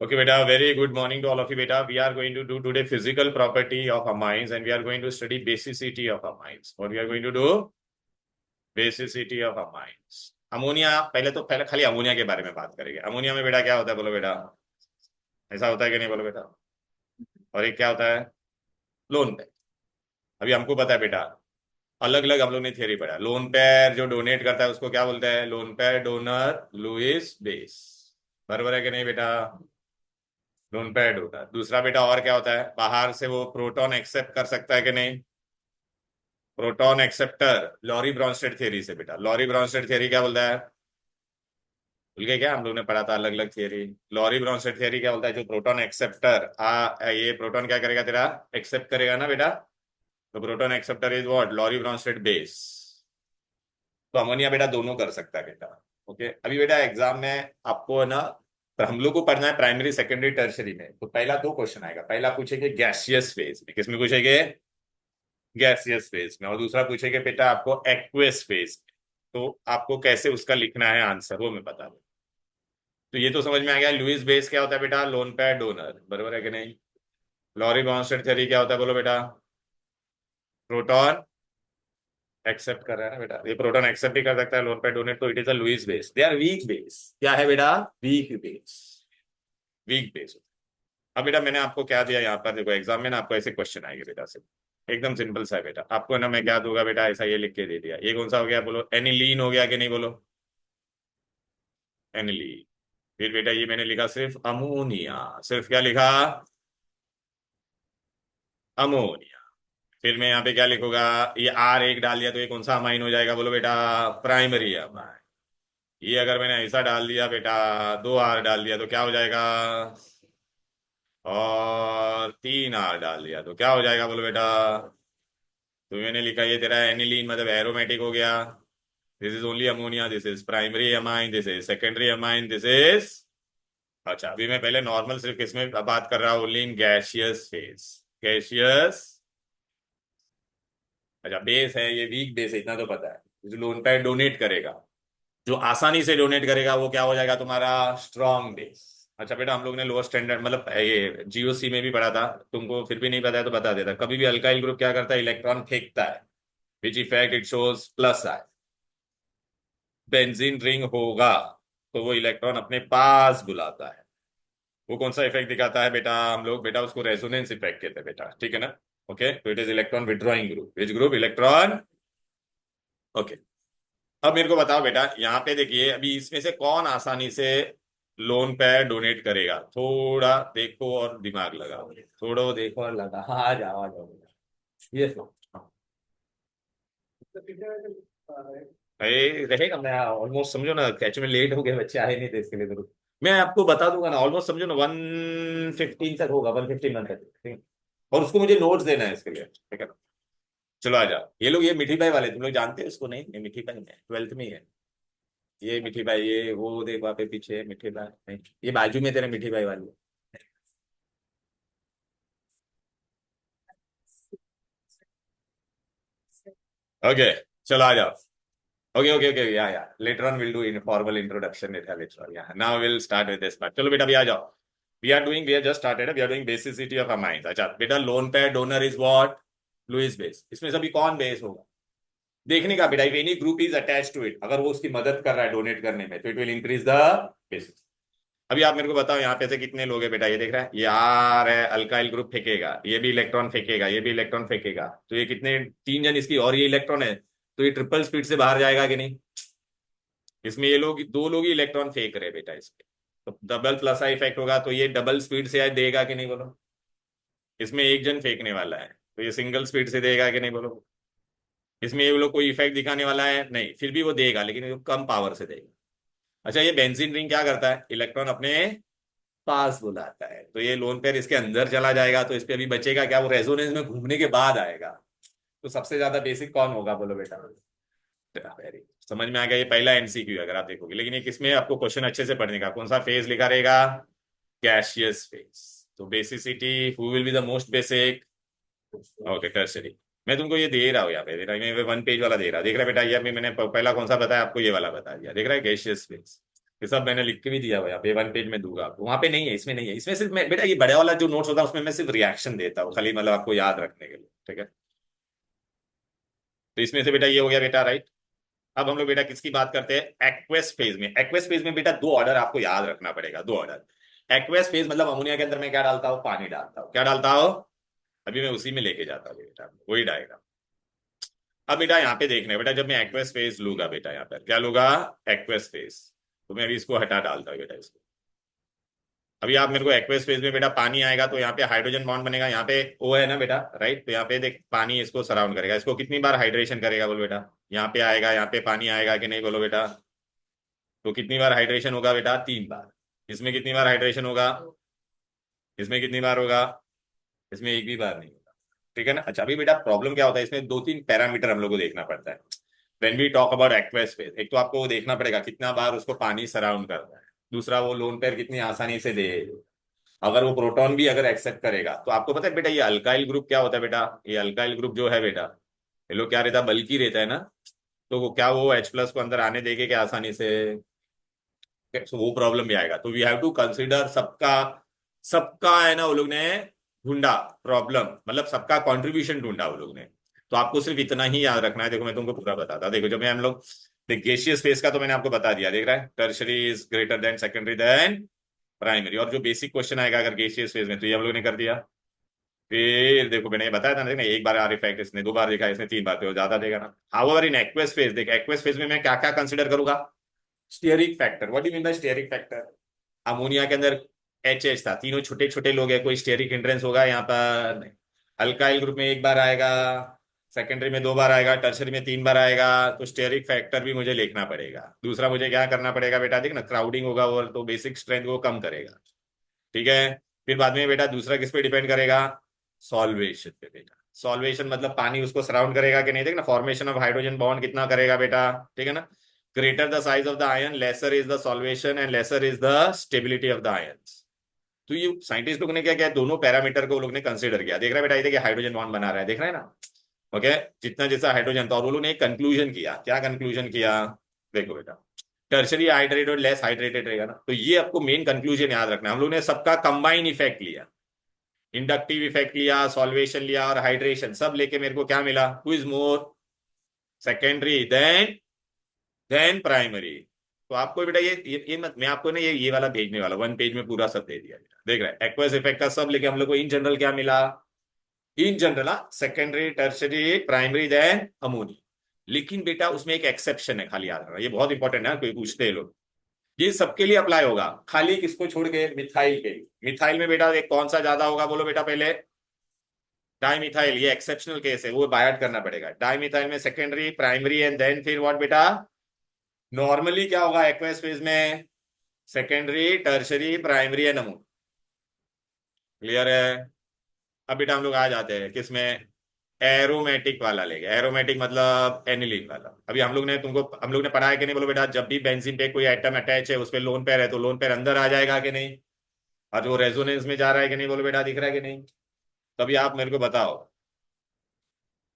Okay, beta, very good morning to all of you, beta. We are going to do today physical property of amines and we are going to study basicity of amines. What we are going to do? Basicity of amines. Ammonia पहले खाली ammonia के बारे में बात करेंगे। Ammonia में बेटा क्या होता है बोलो बेटा? ऐसा होता है कि नहीं बोलो बेटा? और एक क्या होता है? Lone pair. अभी हमको पता है बेटा, अलग अलग हम लोग ने थियरी पढ़ा। लोन पेयर जो डोनेट करता है उसको क्या बोलते हैं? Lone pair donor Lewis base. बराबर है कि नहीं बेटा? Lone pair donor. दूसरा बेटा और क्या होता है? बाहर से वो प्रोटॉन एक्सेप्ट कर सकता है कि नहीं? Proton acceptor, Lowry Bronsted theory से बेटा। लॉरी ब्रॉन्स्टेड थियरी क्या बोलता है? भूल गए क्या? हम लोग ने पढ़ा था अलग अलग थियरी। लॉरी ब्रॉन्स्टेड थियरी क्या बोलता है? जो प्रोटॉन एक्सेप्टर ये प्रोटॉन क्या करेगा तेरा? एक्सेप्ट करेगा ना बेटा। तो proton acceptor is what? Lowry Bronsted base. तो अमोनिया बेटा दोनों कर सकता है बेटा। ओके, अभी बेटा एग्जाम में आपको है ना, पर हम लोग को पढ़ना है प्राइमरी सेकेंडरी टर्शरी में। तो पहला दो क्वेश्चन आएगा। पहला पूछेगा गैसियस फेज में, किसमें पूछेंगे? गैसियस फेज में। और दूसरा पूछेगा बेटा आपको एक्वेस फेज में। तो आपको कैसे उसका लिखना है आंसर, वो मैं बता दूं। तो ये तो समझ में आ गया। लुईस बेस क्या होता है बेटा? Lone pair donor. बराबर है कि नहीं? लॉरी ब्रॉन्स्टेड थ्योरी क्या होता है बोलो बेटा? प्रोटॉन एक्सेप्ट कर रहा है ना बेटा, ये प्रोटॉन एक्सेप्ट ही कर सकता है लोन पेयर डोनेट। तो it is a Lewis base. They are weak base. क्या है बेटा? Weak base. Weak base. अब बेटा मैंने आपको क्या दिया यहाँ पर? देखो एग्जाम में ना आपको ऐसे क्वेश्चन आएंगे बेटा से। एकदम सिंपल सा है बेटा। आपको ना मैं क्या दूंगा बेटा? ऐसा ये लिख के दे दिया। ये कौन सा हो गया बोलो? एनिलीन हो गया कि नहीं बोलो? एनिलीन। फिर बेटा ये मैंने लिखा सिर्फ अमोनिया। सिर्फ क्या लिखा? अमोनिया। फिर मैं यहाँ पे क्या लिखूंगा? ये आर एक डाल दिया तो ये कौन सा अमाइन हो जाएगा बोलो बेटा? Primary amine. ये अगर मैंने ऐसा डाल दिया बेटा, दो आर डाल दिया तो क्या हो जाएगा? और तीन आर डाल दिया तो क्या हो जाएगा बोलो बेटा? तो मैंने लिखा ये तेरा एनिलीन मतलब एरोमेटिक हो गया। This is only ammonia, this is primary amine, this is secondary amine, this is. अच्छा, अभी मैं पहले नॉर्मल सिर्फ किसमें बात कर रहा हूँ? Only in gaseous phase. Gaseous. अच्छा, बेस है ये, वीक बेस है इतना तो पता है। जो लोन पे डोनेट करेगा, जो आसानी से डोनेट करेगा वो क्या हो जाएगा तुम्हारा? Strong base. अच्छा बेटा, हम लोग ने लोअर स्टैंडर्ड मतलब ये जीओसी में भी पढ़ा था। तुमको फिर भी नहीं पता है तो बता देता। कभी भी अल्काइल ग्रुप क्या करता है? इलेक्ट्रॉन फेंकता है। विच इफेक्ट इट शोज? प्लस आए। बेंजीन रिंग होगा तो वो इलेक्ट्रॉन अपने पास बुलाता है। वो कौन सा इफेक्ट दिखाता है बेटा? हम लोग बेटा उसको रेजोनेंस इफेक्ट कहते हैं बेटा, ठीक है ना? ओके, तो it is electron withdrawing group. Which group? Electron. Okay. अब मेरे को बताओ बेटा, यहाँ पे देखिए अभी इसमें से कौन आसानी से लोन पे डोनेट करेगा? थोड़ा देखो और दिमाग लगाओ। थोड़ा देखो और लगा। हाँ, आ जाओ बेटा। ये सो अरे रहेगा। मैं ऑलमोस्ट समझो ना, कैच में लेट हो गए, बच्चे आए नहीं थे इसके लिए। तो मैं आपको बता दूंगा ना, ऑलमोस्ट समझो ना 1:15 तक होगा, 1:15 तक, ठीक है? और उसको मुझे नोट्स देना है इसके लिए, ठीक है ना? चलो आ जाओ। ये लोग, ये मिठी बाई वाले तुम लोग जानते हो इसको? नहीं, ये मिठी बाई में 12th में ही है। ये मिठी बाई, ये वो देख वहाँ पे पीछे मिठी बाई नहीं, ये बाजू में तेरे मिठी बाई वाली। ओके, चलो आ जाओ। Okay okay okay, yeah later on will do informal introduction it later on, yeah now will start with this part. चलो बेटा अभी आ जाओ। We are just started, we are doing basicity of amines. अच्छा बेटा, lone pair donor is what? Lewis base. इसमें सभी कौन बेस होगा देखने का बेटा? If any group is attach to it, अगर वो उसकी मदद कर रहा है डोनेट करने में, तो it will increase the basis. अभी आप मेरे को बताओ यहाँ पे से कितने लोग हैं बेटा? ये देख रहा है, ये आर है, अल्काइल ग्रुप फेंकेगा, ये भी इलेक्ट्रॉन फेंकेगा, ये भी इलेक्ट्रॉन फेंकेगा। तो ये कितने? तीन जन इसकी, और ये इलेक्ट्रॉन है। तो ये ट्रिपल स्पीड से बाहर जाएगा कि नहीं? इसमें ये लोग दो लोग ही इलेक्ट्रॉन फेंक रहे हैं बेटा इसमें। तो डबल प्लस आई इफेक्ट होगा तो ये डबल स्पीड से देगा कि नहीं बोलो? इसमें एक जन फेंकने वाला है तो ये सिंगल स्पीड से देगा कि नहीं बोलो? इसमें ये लोग कोई इफेक्ट दिखाने वाला है नहीं, फिर भी वो देगा लेकिन वो कम पावर से देगा। अच्छा, ये बेंजीन रिंग क्या करता है? इलेक्ट्रॉन अपने पास बुलाता है। तो ये लोन पेयर इसके अंदर चला जाएगा तो इस पे अभी बचेगा क्या? वो रेजोनेंस में घूमने के बाद आएगा। तो सबसे ज्यादा बेसिक कौन होगा बोलो बेटा? वेरी समझ में आ गया। ये पहला एमसीक्यू अगर आप देखोगे, लेकिन ये किसमें आपको क्वेश्चन अच्छे से पढ़ने का, कौन सा फेज लिखा रहेगा? Gaseous phase. तो basicity, who will be the most basic? Okay, tertiary. मैं तुमको ये दे रहा हूँ यहाँ पे, मैं वन पेज वाला दे रहा। देख रहा है बेटा? ये अभी मैंने पहला कौन सा बताया आपको? ये वाला बता दिया। देख रहा है? Gaseous phase. ये सब मैंने लिख के भी दिया हुआ है, यहाँ पे 1 पेज में दूंगा आपको, वहां पे नहीं है, इसमें नहीं है। इसमें सिर्फ मैं बेटा ये बड़े वाला जो नोट्स होता है उसमें मैं सिर्फ रिएक्शन देता हूँ खाली, मतलब आपको याद रखने के लिए, ठीक है। तो इसमें से बेटा ये हो गया बेटा, राइट। अब हम लोग बेटा किसकी बात करते हैं, एक्वेस फेज में। एक्वेस फेज में बेटा दो ऑर्डर आपको याद रखना पड़ेगा, दो ऑर्डर। एक्वेस फेज मतलब अमोनिया के अंदर मैं क्या डालता हूँ, पानी डालता हूँ। क्या डालता हूँ, अभी मैं उसी में लेके जाता हूँ बेटा, वही डायग्राम। अब बेटा यहाँ पे देखना है बेटा, जब मैं एक्वेस फेज लूंगा बेटा, यहाँ पर क्या लूंगा, एक्वेस फेज। तो मैं अभी इसको हटा डालता हूँ बेटा, इसको। अभी आप मेरे को एक्वेस फेज में बेटा पानी आएगा तो यहाँ पे हाइड्रोजन बॉन्ड बनेगा, यहाँ पे ओ है ना बेटा, राइट। तो यहाँ पे देख पानी इसको सराउंड करेगा, इसको कितनी बार हाइड्रेशन करेगा बोलो बेटा, यहाँ पे आएगा, यहाँ पे पानी आएगा कि नहीं बोलो बेटा। तो कितनी बार हाइड्रेशन होगा बेटा, 3 बार। इसमें कितनी बार हाइड्रेशन होगा, इसमें कितनी बार होगा, इसमें एक भी बार नहीं होगा, ठीक है ना। अच्छा अभी बेटा प्रॉब्लम क्या होता है, इसमें 2-3 पैरामीटर हम लोग को देखना पड़ता है when we talk about aqueous phase. एक तो आपको वो देखना पड़ेगा कितना बार उसको पानी सराउंड करता है, दूसरा वो लोन पेयर कितनी आसानी से दे, अगर वो प्रोटॉन भी अगर एक्सेप्ट करेगा। तो आपको पता है बेटा ये अल्काइल ग्रुप क्या होता है बेटा, ये अल्काइल ग्रुप जो है बेटा, ये लोग क्या रहता है, बल्कि रहता है ना। तो वो क्या, वो H+ को अंदर आने देंगे क्या आसानी से, तो वो प्रॉब्लम भी आएगा। तो वी हैव टू कंसिडर सबका, सबका है ना वो लोग ने ढूंढा प्रॉब्लम, मतलब सबका कंट्रीब्यूशन ढूंढा वो लोग ने। तो आपको सिर्फ इतना ही याद रखना है। देखो मैं तुमको पूरा बताता, देखो जब मैं हम लोग गैसियस फेज का तो मैंने आपको बता दिया, देख रहा है, tertiary is greater than secondary than primary. और जो बेसिक क्वेश्चन आएगा अगर गैसियस फेज में, तो ये हम लोग ने कर दिया। फिर देखो मैंने ये बताया था ना, देखना एक बार आर इफेक्ट, इसने 2 बार देखा, इसने 3 बार, तो ज्यादा देगा ना। हाउएवर इन एक्वेस फेज, देख एक्वेस फेज में मैं क्या क्या कंसिडर करूंगा, stearic factor. What do mean by stearic factor, ammonia के अंदर एच था, तीनों छोटे छोटे लोग हैं, कोई स्टेरिक हिंड्रेंस होगा यहाँ पर नहीं। अल्काइल ग्रुप में 1 बार आएगा, सेकेंडरी में 2 बार आएगा, टर्शरी में 3 बार आएगा। तो स्टेरिक फैक्टर भी मुझे लिखना पड़ेगा। दूसरा मुझे क्या करना पड़ेगा बेटा, देख ना क्राउडिंग होगा वो, तो बेसिक स्ट्रेंथ वो कम करेगा, ठीक है। फिर बाद में बेटा दूसरा किस पे डिपेंड करेगा, सॉल्वेशन पे बेटा। सॉल्वेशन मतलब पानी उसको सराउंड करेगा कि नहीं, देख ना फॉर्मेशन ऑफ हाइड्रोजन बॉन्ड कितना करेगा बेटा, ठीक है ना। Greater the size of the ion lesser is the solvation and lesser is the stability of the ions. तो ये साइंटिस्ट लोग ने क्या किया, दोनों पैरामीटर को लोग ने कंसीडर किया। देख रहा है बेटा, ये देखिए हाइड्रोजन बॉन्ड बना रहा है, देख रहा है ना, ओके। जितना जैसा हाइड्रोजन था, और वो लोग ने एक कंक्लूजन किया, क्या कंक्लूजन किया, देखो बेटा, टर्शरी हाइड्रेटेड और लेस हाइड्रेटेड रहेगा ना। तो ये आपको मेन कंक्लूजन याद रखना है। हम लोग ने सबका कंबाइन इफेक्ट लिया, इंडक्टिव इफेक्ट लिया, सॉल्वेशन लिया और हाइड्रेशन सब लेके मेरे को क्या मिला, who is more secondary than primary. तो आपको बेटा ये मत, मैं आपको ना ये वाला भेजने वाला, 1 पेज में पूरा सब दे दिया बेटा। देख रहा है एक्वस इफेक्ट का सब लेके हम लोग को इन जनरल क्या मिला, in general secondary tertiary primary than ammonia. लेकिन बेटा उसमें एक एक्सेप्शन है, खाली याद रखना, ये बहुत इंपॉर्टेंट है, कोई पूछते हैं लोग। ये सबके लिए अप्लाई होगा, खाली किसको छोड़ के, मिथाइल के लिए। मिथाइल में बेटा एक कौन सा ज्यादा होगा बोलो बेटा, पहले डाइमिथाइल, ये एक्सेप्शनल केस है, वो बाय हर्ट करना पड़ेगा। डाइमिथाइल में सेकेंडरी प्राइमरी एंड देन फिर व्हाट बेटा, नॉर्मली क्या होगा एक्वेस फेज में, secondary tertiary primary and ammonia. Clear है। अब बेटा हम लोग आ जाते हैं किसमें, एरोमेटिक वाला लेंगे। एरोमेटिक मतलब एनिलीन वाला। अभी हम लोग ने पढ़ा है कि नहीं बोलो बेटा, जब भी बेंजीन पे कोई एटम अटैच है, उस पर लोन पेयर है, तो लोन पेयर अंदर आ जाएगा कि नहीं, और वो रेजोनेंस में जा रहा है कि नहीं बोलो बेटा, दिख रहा है कि नहीं। तभी आप मेरे को बताओ,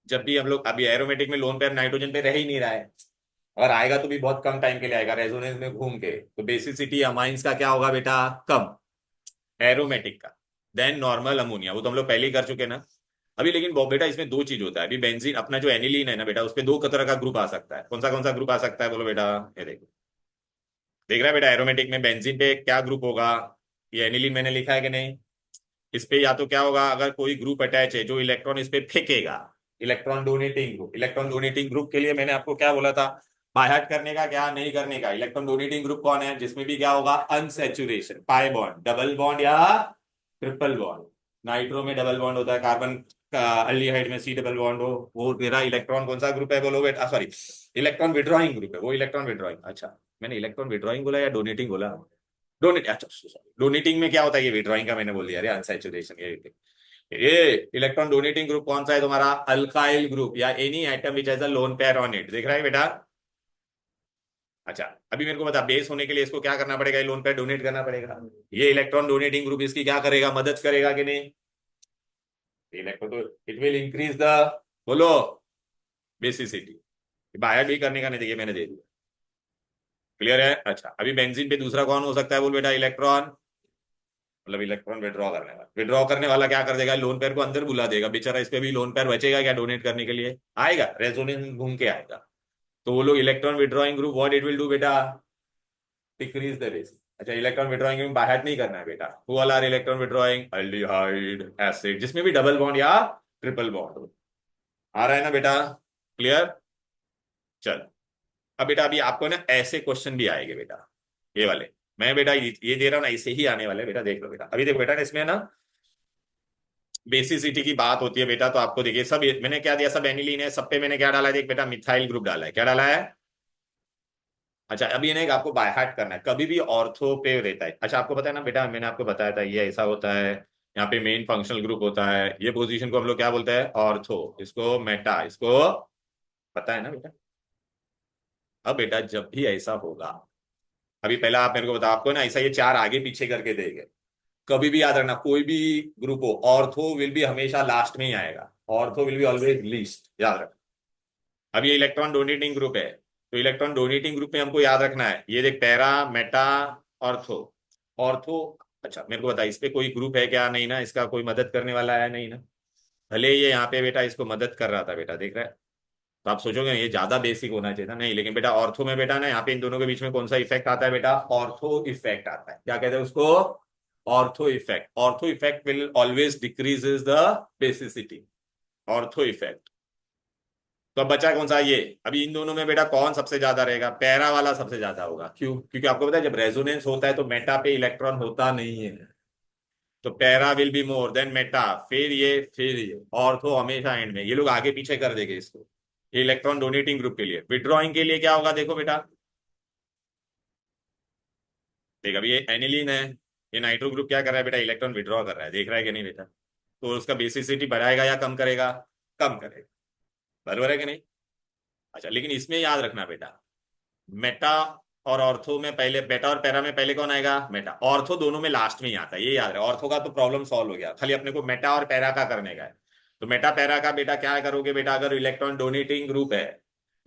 जब भी हम लोग अभी एरोमेटिक में लोन पेयर नाइट्रोजन पे रह ही नहीं रहा है, अगर आएगा तो भी बहुत कम टाइम के लिए आएगा रेजोनेंस में घूम के, तो बेसिसिटी अमाइंस का क्या होगा बेटा, कम, एरोमेटिक का। देन नॉर्मल अमोनिया, वो तो हम लोग पहले ही कर चुके ना। अभी लेकिन बेटा इसमें दो चीज होता है, अभी बेंजीन अपना जो एनिलीन है ना बेटा, उस पर 2 तरह का ग्रुप आ सकता है। कौन सा ग्रुप आ सकता है बोलो बेटा, ये देखो, देख रहा है बेटा, एरोमेटिक में बेंजीन पे क्या ग्रुप होगा, ये एनिलीन मैंने लिखा है कि नहीं। इस पे या तो क्या होगा, अगर कोई ग्रुप अटैच है जो इलेक्ट्रॉन इस पे फेंकेगा, electron donating group. Electron donating group के लिए मैंने आपको क्या बोला था, बाय हार्ट करने का, क्या नहीं करने का। इलेक्ट्रॉन डोनेटिंग ग्रुप कौन है, जिसमें भी क्या होगा, unsaturation, pi bond, double bond या ट्रिपल बॉन्ड। नाइट्रो में डबल बॉन्ड होता है, कार्बन का अल्डिहाइड में सी डबल बॉन्ड हो, वो तेरा इलेक्ट्रॉन कौन सा ग्रुप है बोलो बेटा, सॉरी इलेक्ट्रॉन विड्रॉइंग ग्रुप है वो, इलेक्ट्रॉन विड्रॉइंग। अच्छा मैंने इलेक्ट्रॉन विड्रॉइंग बोला या डोनेटिंग बोला, डोनेट, अच्छा डोनेटिंग में क्या होता है, ये विड्रॉइंग का मैंने बोल दिया, अरे अनसैचुरेशन। ये इलेक्ट्रॉन डोनेटिंग ग्रुप कौन सा है तुम्हारा, अल्काइल ग्रुप या any atom which has a lone pair on it, देख रहा है बेटा। अच्छा अभी मेरे को बता, बेस होने के लिए इसको क्या करना पड़ेगा, ये लोन पेयर डोनेट करना पड़ेगा। ये इलेक्ट्रॉन डोनेटिंग ग्रुप इसकी क्या करेगा, मदद करेगा कि नहीं, इलेक्ट्रॉन तो इट विल इंक्रीज द, बोलो, बेसिसिटी। बाहर भी करने का नहीं, देखिए मैंने दे दिया। क्लियर है? अच्छा, अभी बेंजीन पे दूसरा कौन हो सकता है बोल बेटा? इलेक्ट्रॉन, मतलब इलेक्ट्रॉन विड्रॉ करने वाला। विड्रॉ करने वाला क्या कर देगा? लोन पेयर को अंदर बुला देगा, बेचारा इस पे भी लोन पेयर बचेगा क्या डोनेट करने के लिए? आएगा, रेजोनेंस घूम के आएगा। तो वो लोग electron withdrawing group what it will do बेटा? Decrease the base. अच्छा, इलेक्ट्रॉन विड्रॉइंग ग्रुप बाहर नहीं करना है बेटा। Who all are electron withdrawing? Aldehyde, acid, जिसमें भी डबल बॉन्ड या ट्रिपल बॉन्ड हो। आ रहा है ना बेटा? क्लियर? चल, अब बेटा अभी आपको ना ऐसे क्वेश्चन भी आएंगे बेटा, ये वाले। मैं बेटा ये दे रहा हूँ ना, इसे ही आने वाले बेटा, देख लो बेटा। अभी देखो बेटा, इसमें ना बेसिसिटी की बात होती है बेटा, तो आपको देखिए सब मैंने क्या दिया, सब एनिलीन है, सब पे मैंने क्या डाला है? देख बेटा, मिथाइल ग्रुप डाला है। क्या डाला है? अच्छा, अभी इन्हें आपको बाय हार्ट करना है, कभी भी ऑर्थो पे रहता है। अच्छा, आपको पता है ना बेटा, मैंने आपको बताया था ये ऐसा होता है। यहाँ पे मेन फंक्शनल ग्रुप होता है, ये पोजीशन को हम लोग क्या बोलते हैं? ऑर्थो, इसको मेटा, इसको पता है ना बेटा? अब बेटा जब भी ऐसा होगा, अभी पहला आप मेरे को बताओ, आपको ना ऐसा ये चार आगे पीछे करके देंगे। कभी भी याद रखना, कोई भी ग्रुप हो, ऑर्थो विल बी हमेशा लास्ट में ही आएगा। Ortho will be always least, याद रखना। अब ये इलेक्ट्रॉन डोनेटिंग ग्रुप है, तो इलेक्ट्रॉन डोनेटिंग ग्रुप में हमको याद रखना है, ये देख, पैरा, मेटा, ऑर्थो। ऑर्थो, अच्छा मेरे को बता, इस पे कोई ग्रुप है क्या? नहीं ना, इसका कोई मदद करने वाला है नहीं ना। भले ये यहाँ पे बेटा इसको मदद कर रहा था बेटा, देख रहा है? तो आप सोचोगे ये ज्यादा बेसिक होना चाहिए था, नहीं। लेकिन बेटा ऑर्थो में बेटा ना, यहाँ पे इन दोनों के बीच में कौन सा इफेक्ट आता है बेटा? ऑर्थो इफेक्ट आता है। क्या कहते हैं उसको? Ortho effect. Ortho effect will always decreases the basicity. Ortho effect. तो अब बचा कौन सा? ये। अभी इन दोनों में बेटा कौन सबसे ज्यादा रहेगा? पैरा वाला सबसे ज्यादा होगा। क्यों? क्योंकि आपको पता है जब रेजोनेंस होता है तो मेटा पे इलेक्ट्रॉन होता नहीं है, तो para will be more than Meta. फिर ये ऑर्थो हमेशा एंड में। ये लोग आगे पीछे कर देंगे इसको। ये इलेक्ट्रॉन डोनेटिंग ग्रुप के लिए। विड्रॉइंग के लिए क्या होगा देखो बेटा, देख अभी ये एनिलीन है, ये नाइट्रो ग्रुप क्या कर रहा है बेटा? इलेक्ट्रॉन विड्रॉ कर रहा है, देख रहा है कि नहीं बेटा? तो उसका बेसिसिटी बढ़ाएगा या कम करेगा? कम करेगा, बराबर है कि नहीं? अच्छा, लेकिन इसमें याद रखना बेटा, मेटा और ऑर्थो में पहले, बेटा और पैरा में पहले कौन आएगा? मेटा। ऑर्थो दोनों में लास्ट में ही आता है, ये याद रहे। ऑर्थो का तो प्रॉब्लम सॉल्व हो गया, खाली अपने को मेटा और पैरा का करने का है। तो मेटा पैरा का बेटा क्या करोगे बेटा? अगर इलेक्ट्रॉन डोनेटिंग ग्रुप है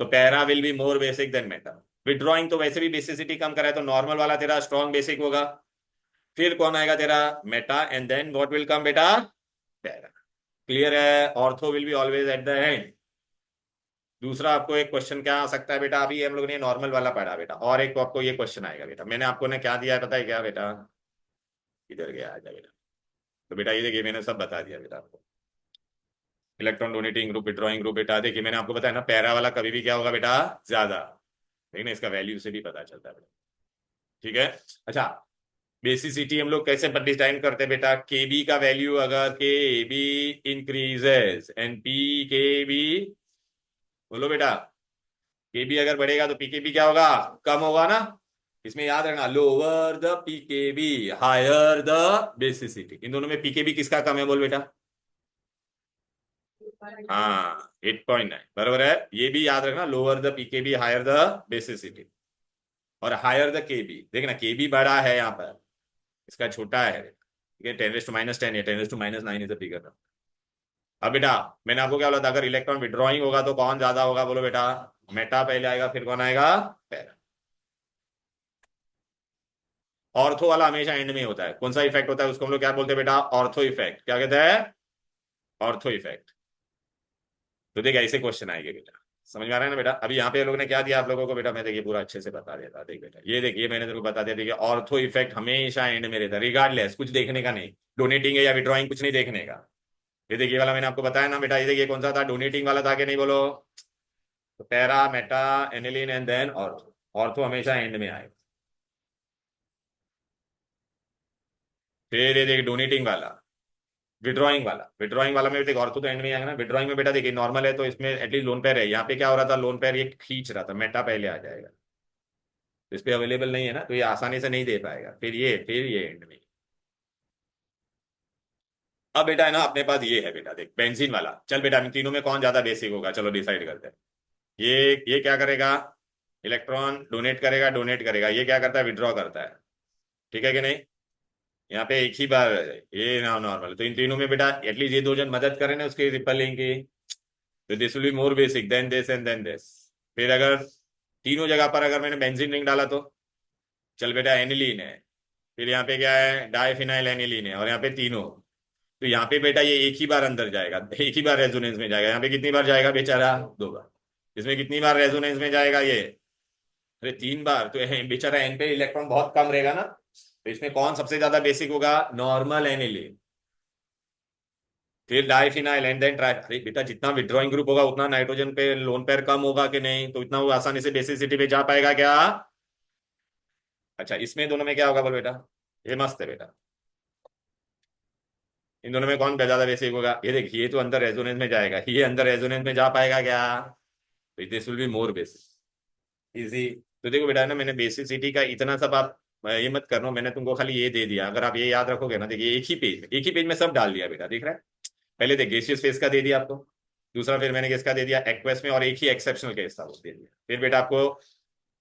तो para will be more basic than meta. Withdrawing तो वैसे भी बेसिसिटी कम कराए, तो नॉर्मल वाला तेरा स्ट्रॉन्ग बेसिक होगा। फिर कौन आएगा तेरा? Meta, and then what will come बेटा? पैरा। क्लियर है? Ortho will be always at the end. दूसरा आपको एक क्वेश्चन क्या आ सकता है बेटा? अभी हम लोग ने नॉर्मल वाला पढ़ा बेटा, और एक आपको ये क्वेश्चन आएगा बेटा। मैंने आपको ने क्या दिया है पता है क्या बेटा? इधर गया, आ जा बेटा। तो बेटा ये देखिए, मैंने सब बता दिया बेटा आपको। Electron donating group, withdrawing group बेटा, देखिए मैंने आपको बताया ना, पैरा वाला कभी भी क्या होगा बेटा? ज्यादा। लेकिन इसका वैल्यू से भी पता चलता है बेटा। ठीक है? अच्छा, बेसिसिटी हम लोग कैसे डिजाइन करते हैं बेटा? के बी का वैल्यू अगर के बी इंक्रीजेस एंड पी के बी, बोलो बेटा, के बी अगर बढ़ेगा तो पीकेबी क्या होगा? कम होगा ना। इसमें याद रखना, lower the pKb higher the basicity. इन दोनों में पीकेबी किसका कम है बोल बेटा? हाँ, 8.9 बराबर है। ये भी याद रखना, lower the pKb higher the basicity. और हायर द केबी, देखना केबी बड़ा है यहाँ पर, इसका छोटा है। ठीक है, 10⁻10 है, 10⁻9 इज बिगर। अब बेटा मैंने आपको क्या बोला था, अगर इलेक्ट्रॉन विड्रॉइंग होगा तो कौन ज्यादा होगा बोलो बेटा? मेटा पहले आएगा, फिर कौन आएगा? पैरा। ऑर्थो वाला हमेशा एंड में होता है। कौन सा इफेक्ट होता है उसको हम लोग क्या बोलते हैं बेटा? Ortho effect. क्या कहते हैं? Ortho effect. तो देख ऐसे क्वेश्चन आएंगे बेटा, समझ में आ रहा है ना बेटा? अभी यहाँ पे लोगों ने क्या दिया आप लोगों को बेटा? मैं देखिए पूरा अच्छे से बता देता, देख बेटा, ये देखिए मैंने तेरे को बता दिया। देखिए ऑर्थो इफेक्ट हमेशा एंड में रहता है, रिगार्डलेस, कुछ देखने का नहीं। डोनेटिंग है या विड्रॉइंग, कुछ नहीं देखने का। ये देखिए वाला मैंने आपको बताया ना बेटा, ये देखिए कौन सा था? डोनेटिंग वाला था कि नहीं बोलो? तो para, meta, aniline and then ortho. Ortho हमेशा एंड में आएगा। फिर ये देखिए डोनेटिंग वाला, विड्रॉइंग वाला में देखो ऑर्थो तो एंड में आएगा ना। विड्रॉइंग में बेटा देखिए नॉर्मल है तो इसमें एटलीस्ट लोन पेयर है। यहाँ पे क्या हो रहा था? लोन पेयर ये खींच रहा था, मेटा पहले आ जाएगा। तो इस पे अवेलेबल नहीं है ना, तो ये आसानी से नहीं दे पाएगा। फिर ये एंड में। अब बेटा है ना, अपने पास ये है बेटा, देख बेंजीन वाला। चल बेटा, इन तीनों में कौन ज्यादा बेसिक होगा, चलो डिसाइड करते हैं। ये क्या करेगा? इलेक्ट्रॉन डोनेट करेगा, डोनेट करेगा। ये क्या करता है? विड्रॉ करता है। ठीक है कि नहीं? यहाँ पे एक ही बार ये ना नॉर्मल, तो इन तीनों में बेटा एटलीस्ट ये दो जन मदद करें ना उसके रिपलिंग की, तो this will be more basic than this and then this. फिर अगर तीनों जगह पर अगर मैंने बेंजीन रिंग डाला तो चल बेटा एनिलीन है, फिर यहाँ पे क्या है डाइफिनाइल एनिलीन है, और यहाँ पे तीनों, तो यहाँ पे बेटा ये एक ही बार अंदर जाएगा, एक ही बार रेजोनेंस में जाएगा। यहाँ पे कितनी बार जाएगा बेचारा, 2 बार। इसमें कितनी बार रेजोनेंस में जाएगा ये, अरे 3 बार। तो बेचारा एन पे इलेक्ट्रॉन बहुत कम रहेगा ना, तो इसमें कौन सबसे ज्यादा बेसिक होगा, नॉर्मल एनिलीन, फिर डाइफिनाइल एंड देन ट्राई। अरे बेटा जितना विड्रॉइंग ग्रुप होगा उतना नाइट्रोजन पे लोन पेयर कम होगा कि नहीं, तो इतना वो आसानी से बेसिसिटी पे जा पाएगा क्या। अच्छा इसमें दोनों में क्या होगा बोल बेटा, ये मस्त है बेटा, इन दोनों में कौन ज्यादा बेसिक होगा, ये देखिए ये तो अंदर रेजोनेंस में जाएगा, ये अंदर रेजोनेंस में जा पाएगा क्या, तो this will be more basic easy. तो देखो बेटा ना मैंने बेसिसिटी का इतना सब आप ये मत करना, मैंने तुमको खाली ये दे दिया, अगर आप ये याद रखोगे ना, देखिए एक ही पेज में सब डाल दिया बेटा, दिख रहा है। पहले देख गैसियस फेस का दे दिया आपको, दूसरा फिर मैंने किसका दे दिया एक्वेस में, और एक ही एक्सेप्शनल केस था वो दे दिया। फिर बेटा आपको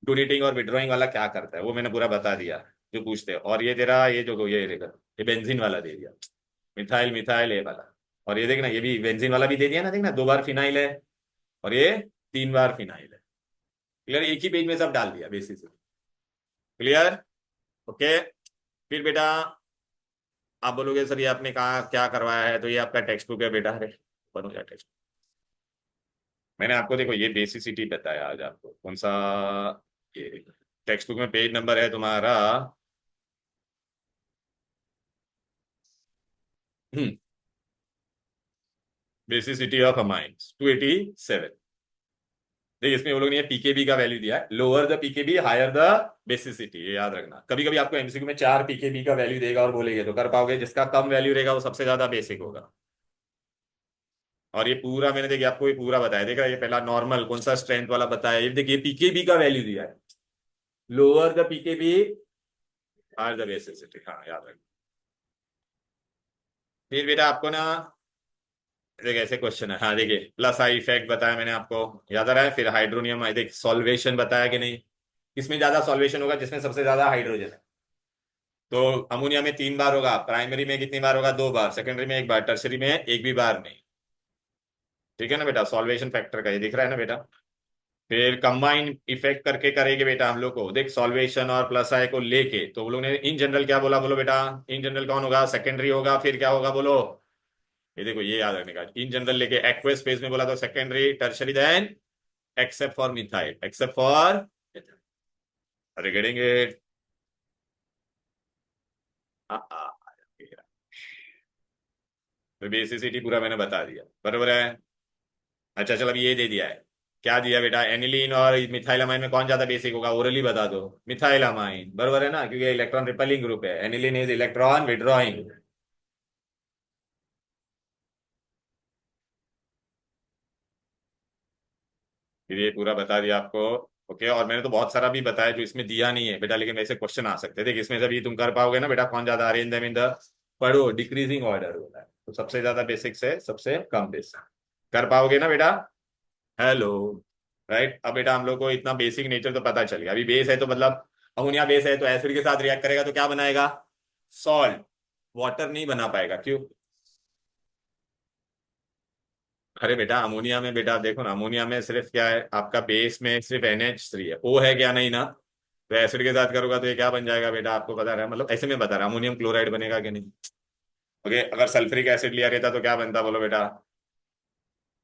डोनेटिंग और विड्रॉइंग वाला क्या करता है वो मैंने पूरा बता दिया, जो पूछते हैं। और ये तेरा ये जो ये देखो ये बेंजीन वाला दे दिया, मिथाइल मिथाइल ये वाला, और ये देखना ये भी बेंजीन वाला भी दे दिया ना, देखना 2 बार फिनाइल है और ये 3 बार फिनाइल है। क्लियर, एक ही पेज में सब डाल दिया बेसिस। Clear, okay. फिर बेटा आप बोलोगे सर ये आपने कहा क्या करवाया है, तो ये आपका टेक्स्ट बुक है बेटा, अरे बनो जा टेक्स्ट। मैंने आपको देखो ये बेसिसिटी बताया आज आपको, कौन सा ये टेक्स्ट बुक में पेज नंबर है तुम्हारा, बेसिसिटी ऑफ अमाइंस 287। देखिए इसमें वो लोग ने पीकेबी का वैल्यू दिया है, lower the pKb higher the basicity, ये याद रखना। कभी कभी आपको एमसीक्यू में 4 पीकेबी का वैल्यू देगा और बोलेंगे तो कर पाओगे, जिसका कम वैल्यू रहेगा वो सबसे ज्यादा बेसिक होगा। और ये पूरा मैंने देखिए आपको ये पूरा बताया, देखा ये पहला नॉर्मल कौन सा स्ट्रेंथ वाला बताया, ये देखिए पीकेबी का वैल्यू दिया है, lower the pKb higher the basicity, हाँ याद रखना। फिर बेटा आपको ना देखिए ऐसे क्वेश्चन है, हाँ देखिए प्लस आई इफेक्ट बताया मैंने आपको, याद आ रहा है। फिर हाइड्रोनियम देख सॉल्वेशन बताया कि नहीं, किसमें ज्यादा सॉल्वेशन होगा, जिसमें सबसे ज्यादा हाइड्रोजन है। तो अमोनिया में 3 बार होगा, प्राइमरी में कितनी बार होगा, 2 बार, सेकेंडरी में 1 बार, टर्शरी में एक भी बार नहीं। ठीक है ना बेटा, सॉल्वेशन फैक्टर का ये दिख रहा है ना बेटा। फिर कंबाइन इफेक्ट करके करेंगे बेटा हम लोग को, देख सॉल्वेशन और प्लस आई को लेके, तो वो लोग ने इन जनरल क्या बोला, बोलो बेटा इन जनरल कौन होगा, सेकेंडरी होगा, फिर क्या होगा बोलो, ये देखो ये याद रखने का, इन जनरल लेके एक्वस स्पेस में बोला तो secondary tertiary, then except for methyl, except for, अरे गेटिंग इट, तो बेसिसिटी पूरा मैंने बता दिया, बरोबर है। अच्छा चलो अभी ये दे दिया है, क्या दिया बेटा, एनिलीन और मिथाइलामाइन में कौन ज्यादा बेसिक होगा, ओरली बता दो, मिथाइलामाइन, बरोबर है ना, क्योंकि इलेक्ट्रॉन रिपेलिंग ग्रुप है, एनिलीन इज इलेक्ट्रॉन विड्रॉइंग। फिर ये पूरा बता दिया आपको, ओके। और मैंने तो बहुत सारा भी बताया जो इसमें दिया नहीं है बेटा, लेकिन वैसे क्वेश्चन आ सकते हैं, देखिए इसमें जब ये तुम कर पाओगे ना बेटा, कौन ज्यादा अरेंज देम इन द, पढ़ो डिक्रीजिंग ऑर्डर होता है, तो सबसे ज्यादा बेसिक से सबसे कम बेसिक कर पाओगे ना बेटा, हेलो, राइट। अब बेटा हम लोग को इतना बेसिक नेचर तो पता चल गया, अभी बेस है तो मतलब अमोनिया बेस है तो एसिड के साथ रिएक्ट करेगा तो क्या बनाएगा, सॉल्ट, वाटर नहीं बना पाएगा, क्यों। अरे बेटा अमोनिया में बेटा देखो ना, अमोनिया में सिर्फ क्या है आपका बेस में सिर्फ NH3 है, ओ है क्या, नहीं ना, तो एसिड के साथ करोगा तो ये क्या बन जाएगा बेटा, आपको पता रहा, मतलब ऐसे में बता रहा अमोनियम क्लोराइड बनेगा कि नहीं। ओके, अगर सल्फ्रिक एसिड लिया रहता तो क्या बनता बोलो बेटा,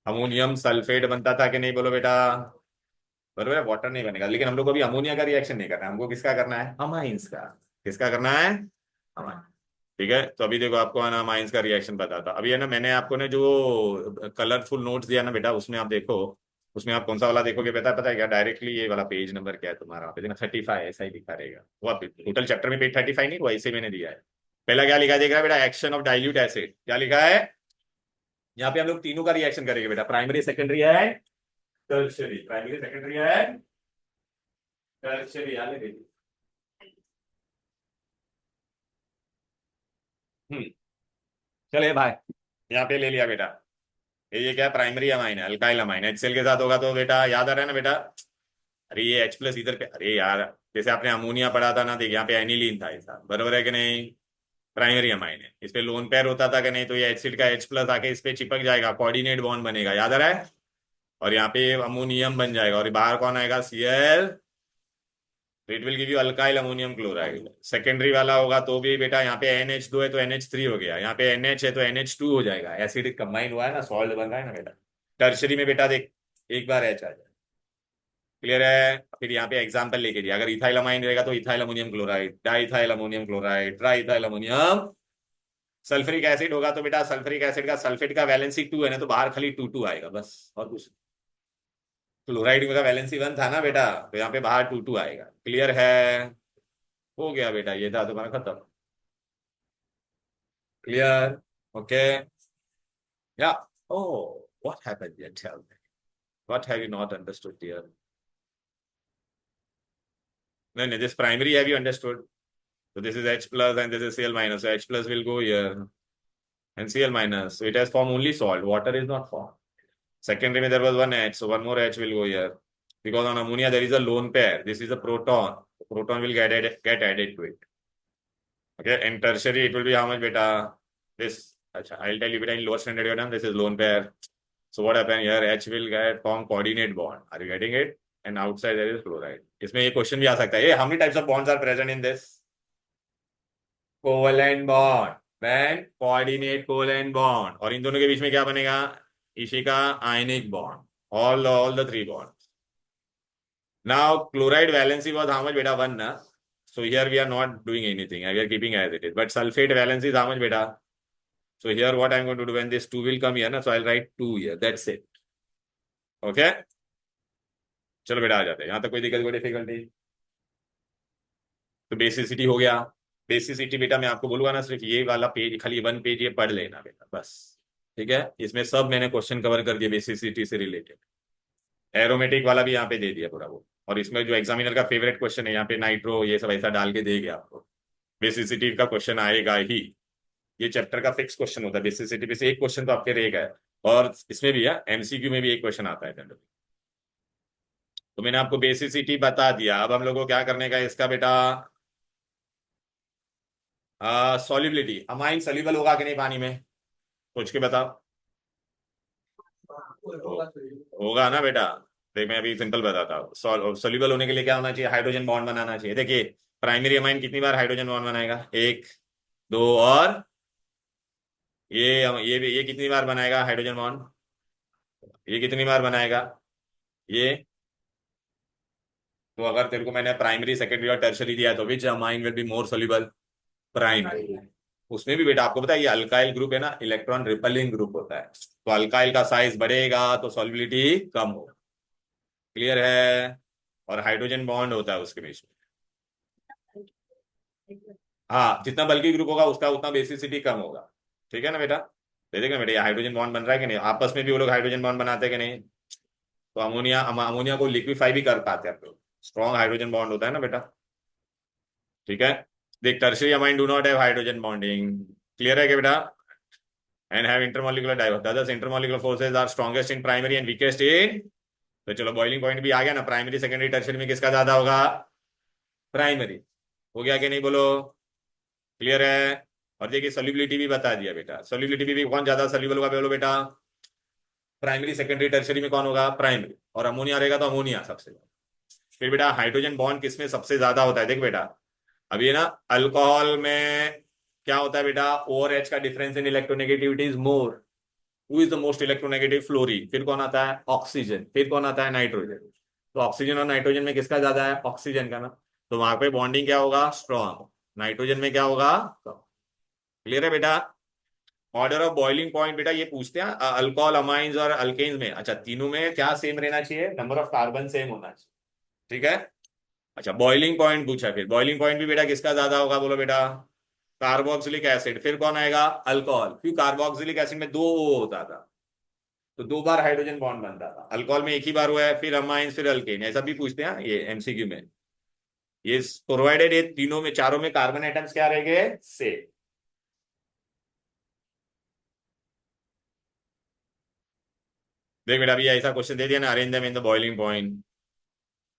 अमोनियम सल्फेट बनता था कि नहीं बोलो बेटा, बरोबर है, वाटर नहीं बनेगा। लेकिन हम लोग को अभी अमोनिया का रिएक्शन नहीं करना है, हमको किसका करना है, अमाइंस का, किसका करना है, अमाइन। ठीक है, तो अभी देखो आपको है ना अमाइंस का रिएक्शन बताता, अभी है ना मैंने आपको ने जो कलरफुल नोट्स दिया ना बेटा, उसमें आप देखो, उसमें आप कौन सा वाला देखोगे, पता है क्या, डायरेक्टली ये वाला पेज नंबर क्या है तुम्हारा, पे देखना 35 ऐसा ही दिखा रहेगा, वो आप टोटल चैप्टर में पेज 35 नहीं, वो ऐसे मैंने दिया है। पहला क्या लिखा है देख रहा है बेटा, एक्शन ऑफ डाइल्यूट एसिड, क्या लिखा है, यहाँ पे हम लोग तीनों का रिएक्शन करेंगे बेटा, प्राइमरी सेकेंडरी है टर्शियरी, प्राइमरी सेकेंडरी है टर्शियरी, याद है बेटी। हम्म, चलिए भाई, यहाँ पे ले लिया बेटा, ये क्या प्राइमरी अमाइन है, अल्काइल अमाइन है, HCl के साथ होगा तो बेटा याद आ रहा है ना बेटा, अरे ये H प्लस इधर पे, अरे यार जैसे आपने अमोनिया पढ़ा था ना, देख यहाँ पे एनिलीन था ऐसा, बरोबर है कि नहीं, प्राइमरी अमाइन है, इस पे लोन पेयर होता था कि नहीं, तो ये एसिड का H प्लस आके इस पे चिपक जाएगा, कोऑर्डिनेट बॉन्ड बनेगा, याद आ रहा है। और यहाँ पे अमोनियम बन जाएगा, और बाहर कौन आएगा, Cl। It will give you alkyl ammonium chloride. Secondary वाला होगा तो भी बेटा यहाँ पे NH2 है तो NH3 हो गया, यहाँ पे NH है तो NH2 हो जाएगा, एसिडिक कंबाइन हुआ है ना, सॉल्ट बन रहा है ना बेटा। टर्शरी में बेटा देख, एक बार H आ जाए। क्लियर है। फिर यहाँ पे एग्जाम्पल लेके दिया, अगर इथाइल अमाइन रहेगा तो ethyl ammonium chloride, diethyl ammonium chloride, triethyl ammonium. Sulphuric acid होगा तो बेटा सल्फ्रिक एसिड का सल्फेट का वैलेंसी 2 है ना, तो बाहर खाली 2 आएगा बस, और कुछ। क्लोराइड का वैलेंसी 1 था ना बेटा, तो यहाँ पे बाहर 2 आएगा। क्लियर है। हो गया बेटा, ये था तुम्हारा खत्म। Clear. Okay. Yeah. Oh, what happened here, tell me, what have you not understood here? नहीं नहीं, this primary have you understood? So this is H plus and this is Cl minus. So H plus will go here and Cl minus. So it has formed only salt. Water is not formed. Secondary, there was one H, so one more H will go here. Because on ammonia there is a lone pair. This is a proton. The proton will get added to it. Okay. In tertiary, it will be how much beta? This. Achha, I'll tell you beta in lower standard diagram. This is lone pair. So what happen here? H will get form coordinate bond. Are you getting it? And outside there is chloride. इसमें ये question भी आ सकता है, hey, how many types of bonds are present in this? Covalent bond, when coordinate covalent bond, और इन दोनों के बीच में क्या बनेगा, इसी का ionic bond, all the three bonds. Now chloride valency was how much beta, 1 na? So here we are not doing anything, we are keeping as it is, but sulfate valency is how much beta? So here what I am going to do, when this 2 will come here na, so I'll write 2 here, that's it. Okay, चलो बेटा आ जाते हैं, यहाँ तक कोई दिक्कत, कोई difficulty? तो बेसिसिटी हो गया। बेसिसिटी बेटा मैं आपको बोलूंगा ना, सिर्फ ये वाला पेज, खाली 1 पेज ये पढ़ लेना बेटा बस। ठीक है, इसमें सब मैंने क्वेश्चन कवर कर दिए बेसिसिटी से रिलेटेड। एरोमेटिक वाला भी यहाँ पे दे दिया पूरा वो, और इसमें जो एग्जामिनर का फेवरेट क्वेश्चन है यहाँ पे नाइट्रो ये सब ऐसा डाल के देगा आपको। बेसिसिटी का क्वेश्चन आएगा ही, ये चैप्टर का फिक्स क्वेश्चन होता है, बेसिसिटी पे से एक क्वेश्चन तो आपके रहेगा। और इसमें भी है, MCQ में भी एक क्वेश्चन आता है जनरली। तो मैंने आपको बेसिसिटी बता दिया, अब हम लोग को क्या करने का है इसका बेटा, सॉल्युबिलिटी। अमाइन सॉल्युबल होगा कि नहीं पानी में, सोच के बताओ। होगा ना बेटा। देख मैं अभी सिंपल बताता हूँ, सॉल्युबल होने के लिए क्या होना चाहिए, हाइड्रोजन बॉन्ड बनाना चाहिए। देखिए प्राइमरी अमाइन कितनी बार हाइड्रोजन बॉन्ड बनाएगा, 1 2, और ये कितनी बार बनाएगा हाइड्रोजन बॉन्ड, ये कितनी बार बनाएगा, ये। तो अगर तेरे को मैंने प्राइमरी सेकेंडरी और टर्शरी दिया है, तो which amine will be more soluble, primary. उसमें भी बेटा आपको पता है ये अल्काइल ग्रुप है ना, इलेक्ट्रॉन रिपेलिंग ग्रुप होता है, तो अल्काइल का साइज बढ़ेगा तो सॉल्युबिलिटी कम होगा। क्लियर है। और हाइड्रोजन बॉन्ड होता है उसके बीच में। हाँ, जितना बल्कि ग्रुप होगा उसका उतना बेसिसिटी कम होगा। ठीक है ना बेटा। देखेगा बेटा ये हाइड्रोजन बॉन्ड बन रहा है कि नहीं, आपस में भी वो लोग हाइड्रोजन बॉन्ड बनाते हैं कि नहीं। तो अमोनिया को लिक्विफाई भी कर पाते हैं आप लोग, स्ट्रॉन्ग हाइड्रोजन बॉन्ड होता है ना बेटा। ठीक है। देख tertiary amine do not have hydrogen bonding. Clear है क्या बेटा। And have intermolecular diverse, intermolecular forces are strongest in primary and weakest in. तो चलो बॉइलिंग पॉइंट भी आ गया ना, प्राइमरी सेकेंडरी टर्शियरी में किसका ज्यादा होगा, प्राइमरी। हो गया कि नहीं बोलो। क्लियर है। और देखिए सोल्यूबिलिटी भी बता दिया बेटा, सोल्यूबिलिटी भी कौन ज्यादा सोल्यूबल होगा बोलो बेटा, प्राइमरी सेकेंडरी टर्शियरी में कौन होगा, प्राइमरी। और अमोनिया रहेगा तो अमोनिया सबसे ज्यादा। फिर बेटा हाइड्रोजन बॉन्ड किसमें सबसे ज्यादा होता है, देख बेटा अब ये ना अल्कोहल में क्या होता है बेटा, ओवर एच का difference in electronegativity is more. Who is the most electronegative, fluorine. फिर कौन आता है, ऑक्सीजन। फिर कौन आता है, नाइट्रोजन। तो ऑक्सीजन और नाइट्रोजन में किसका ज्यादा है, ऑक्सीजन का ना। तो वहां पे बॉन्डिंग क्या होगा, स्ट्रॉन्ग। नाइट्रोजन में क्या होगा, क्लियर है बेटा। ऑर्डर ऑफ बॉइलिंग पॉइंट बेटा ये पूछते हैं अल्कोहल अमाइंस और अल्केन्स में, अच्छा तीनों में क्या सेम रहना चाहिए, नंबर ऑफ कार्बन सेम होना चाहिए। ठीक है। अच्छा बॉइलिंग पॉइंट पूछा, फिर बॉइलिंग पॉइंट भी बेटा किसका ज्यादा होगा बोलो बेटा, कार्बोक्सिलिक एसिड। फिर कौन आएगा, अल्कोहल, क्योंकि कार्बोक्सिलिक एसिड में 2 O होता था, तो 2 बार हाइड्रोजन बॉन्ड बनता था। अल्कोहल में एक ही बार हुआ है, फिर अमाइंस फिर अल्केन, ऐसा भी पूछते हैं ये MCQ में। ये प्रोवाइडेड ये तीनों में चारों में कार्बन एटम्स क्या रहेंगे, से। देख बेटा अभी ऐसा क्वेश्चन दे दिया ना, arrange them in the boiling point.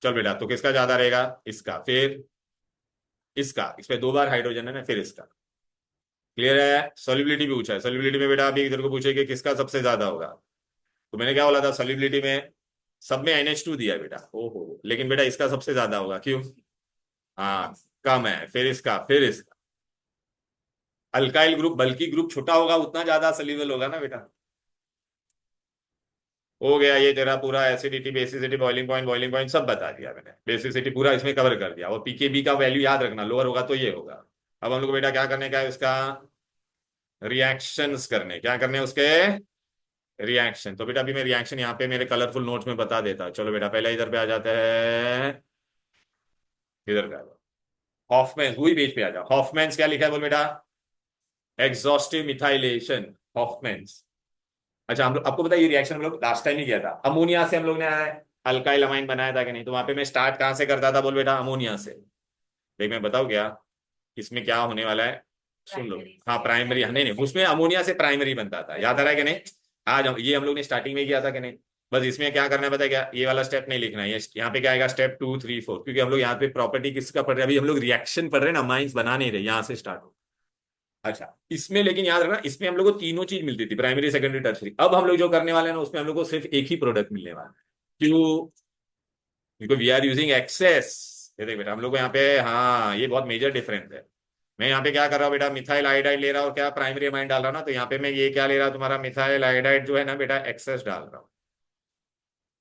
चल बेटा तो किसका ज्यादा रहेगा, इसका, फिर इसका, इस पे 2 बार हाइड्रोजन है ना, फिर इसका। क्लियर है। सॉल्युबिलिटी भी पूछा है, सॉल्युबिलिटी में बेटा अभी इधर को पूछे कि किसका सबसे ज्यादा होगा, तो मैंने क्या बोला था, सॉल्युबिलिटी में सब में NH2 दिया है बेटा, ओहो, लेकिन बेटा इसका सबसे ज्यादा होगा, क्यों? हाँ, कम है, फिर इसका अल्काइल ग्रुप, बल्कि ग्रुप छोटा होगा उतना ज्यादा सॉल्युबल होगा ना बेटा। हो गया ये तेरा पूरा एसिडिटी, बेसिसिटी, बॉइलिंग पॉइंट सब बता दिया मैंने, बेसिसिटी पूरा इसमें कवर कर दिया, और पीकेबी का वैल्यू याद रखना, लोअर होगा तो ये होगा। अब हम लोग को बेटा क्या करने का है, उसका रिएक्शंस करने, क्या करने हैं उसके रिएक्शन। तो बेटा अभी मैं रिएक्शन यहाँ पे मेरे कलरफुल नोट्स में बता देता हूँ। चलो बेटा पहले इधर पे आ जाते हैं, इधर पे आ जाओ, हॉफमैन, वही पेज पे आ जाओ। हॉफमैन्स क्या लिखा है बोल बेटा, एग्जॉस्टिव मिथाइलेशन, हॉफमैन्स। अच्छा, हम लोग, आपको पता है ये रिएक्शन हम लोग लास्ट टाइम ही किया था, अमोनिया से हम लोग ने अल्काइल अमाइन बनाया था कि नहीं, तो वहां पे मैं स्टार्ट कहाँ से करता था बोल बेटा, अमोनिया से। देख मैं बताऊँ क्या, इसमें क्या होने वाला है, सुन लो। हाँ प्राइमरी, नहीं नहीं, उसमें अमोनिया से प्राइमरी बनता था, याद आ रहा है कि नहीं? आज ये हम लोग ने स्टार्टिंग में किया था कि नहीं? बस इसमें क्या करना है पता है क्या, ये वाला स्टेप नहीं लिखना है, ये यहाँ पे क्या आएगा, स्टेप 2 3 4, क्योंकि हम लोग यहाँ पे प्रॉपर्टी किसका पढ़ रहे हैं, अभी हम लोग रिएक्शन पढ़ रहे हैं ना, अमाइंस बना नहीं रहे, यहाँ से स्टार्ट हो। अच्छा, इसमें लेकिन याद रखना, इसमें हम लोग को तीनों चीज मिलती थी, प्राइमरी सेकेंडरी टर्सरी। अब हम लोग जो करने वाले हैं ना, उसमें हम लोग को सिर्फ एक ही प्रोडक्ट मिलने वाला है। क्यों? Because we are using excess. ये देख बेटा हम लोग को यहाँ पे, हाँ ये बहुत मेजर डिफरेंस है। मैं यहाँ पे क्या कर रहा हूँ बेटा, मिथाइल आयोडाइड ले रहा हूँ, क्या प्राइमरी अमाइन डाल रहा हूँ ना, तो यहाँ पे मैं ये क्या ले रहा हूँ, तुम्हारा मिथाइल आयोडाइड जो है ना बेटा, एक्सेस डाल रहा हूँ।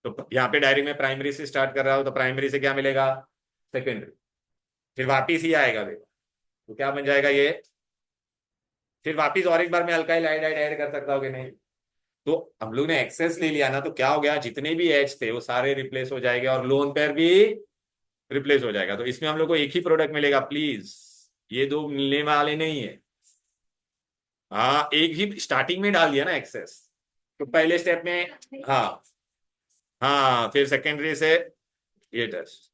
तो यहाँ पे डायरेक्ट मैं प्राइमरी से स्टार्ट कर रहा हूँ, तो प्राइमरी से क्या मिलेगा, सेकेंडरी, फिर वापिस ही आएगा बेटा, तो क्या बन जाएगा ये, फिर वापिस और एक बार मैं अल्काइल आयोडाइड ऐड कर सकता हूँ कि नहीं? तो हम लोग ने एक्सेस ले लिया ना, तो क्या हो गया, जितने भी एच थे वो सारे रिप्लेस हो जाएंगे, और लोन पेयर भी रिप्लेस हो जाएगा। तो इसमें हम लोग को एक ही प्रोडक्ट मिलेगा प्लीज, ये दो मिलने वाले नहीं है। हाँ, एक ही स्टार्टिंग में डाल दिया ना एक्सेस, तो पहले स्टेप में, हाँ हाँ, फिर सेकेंडरी से ये टेस्ट।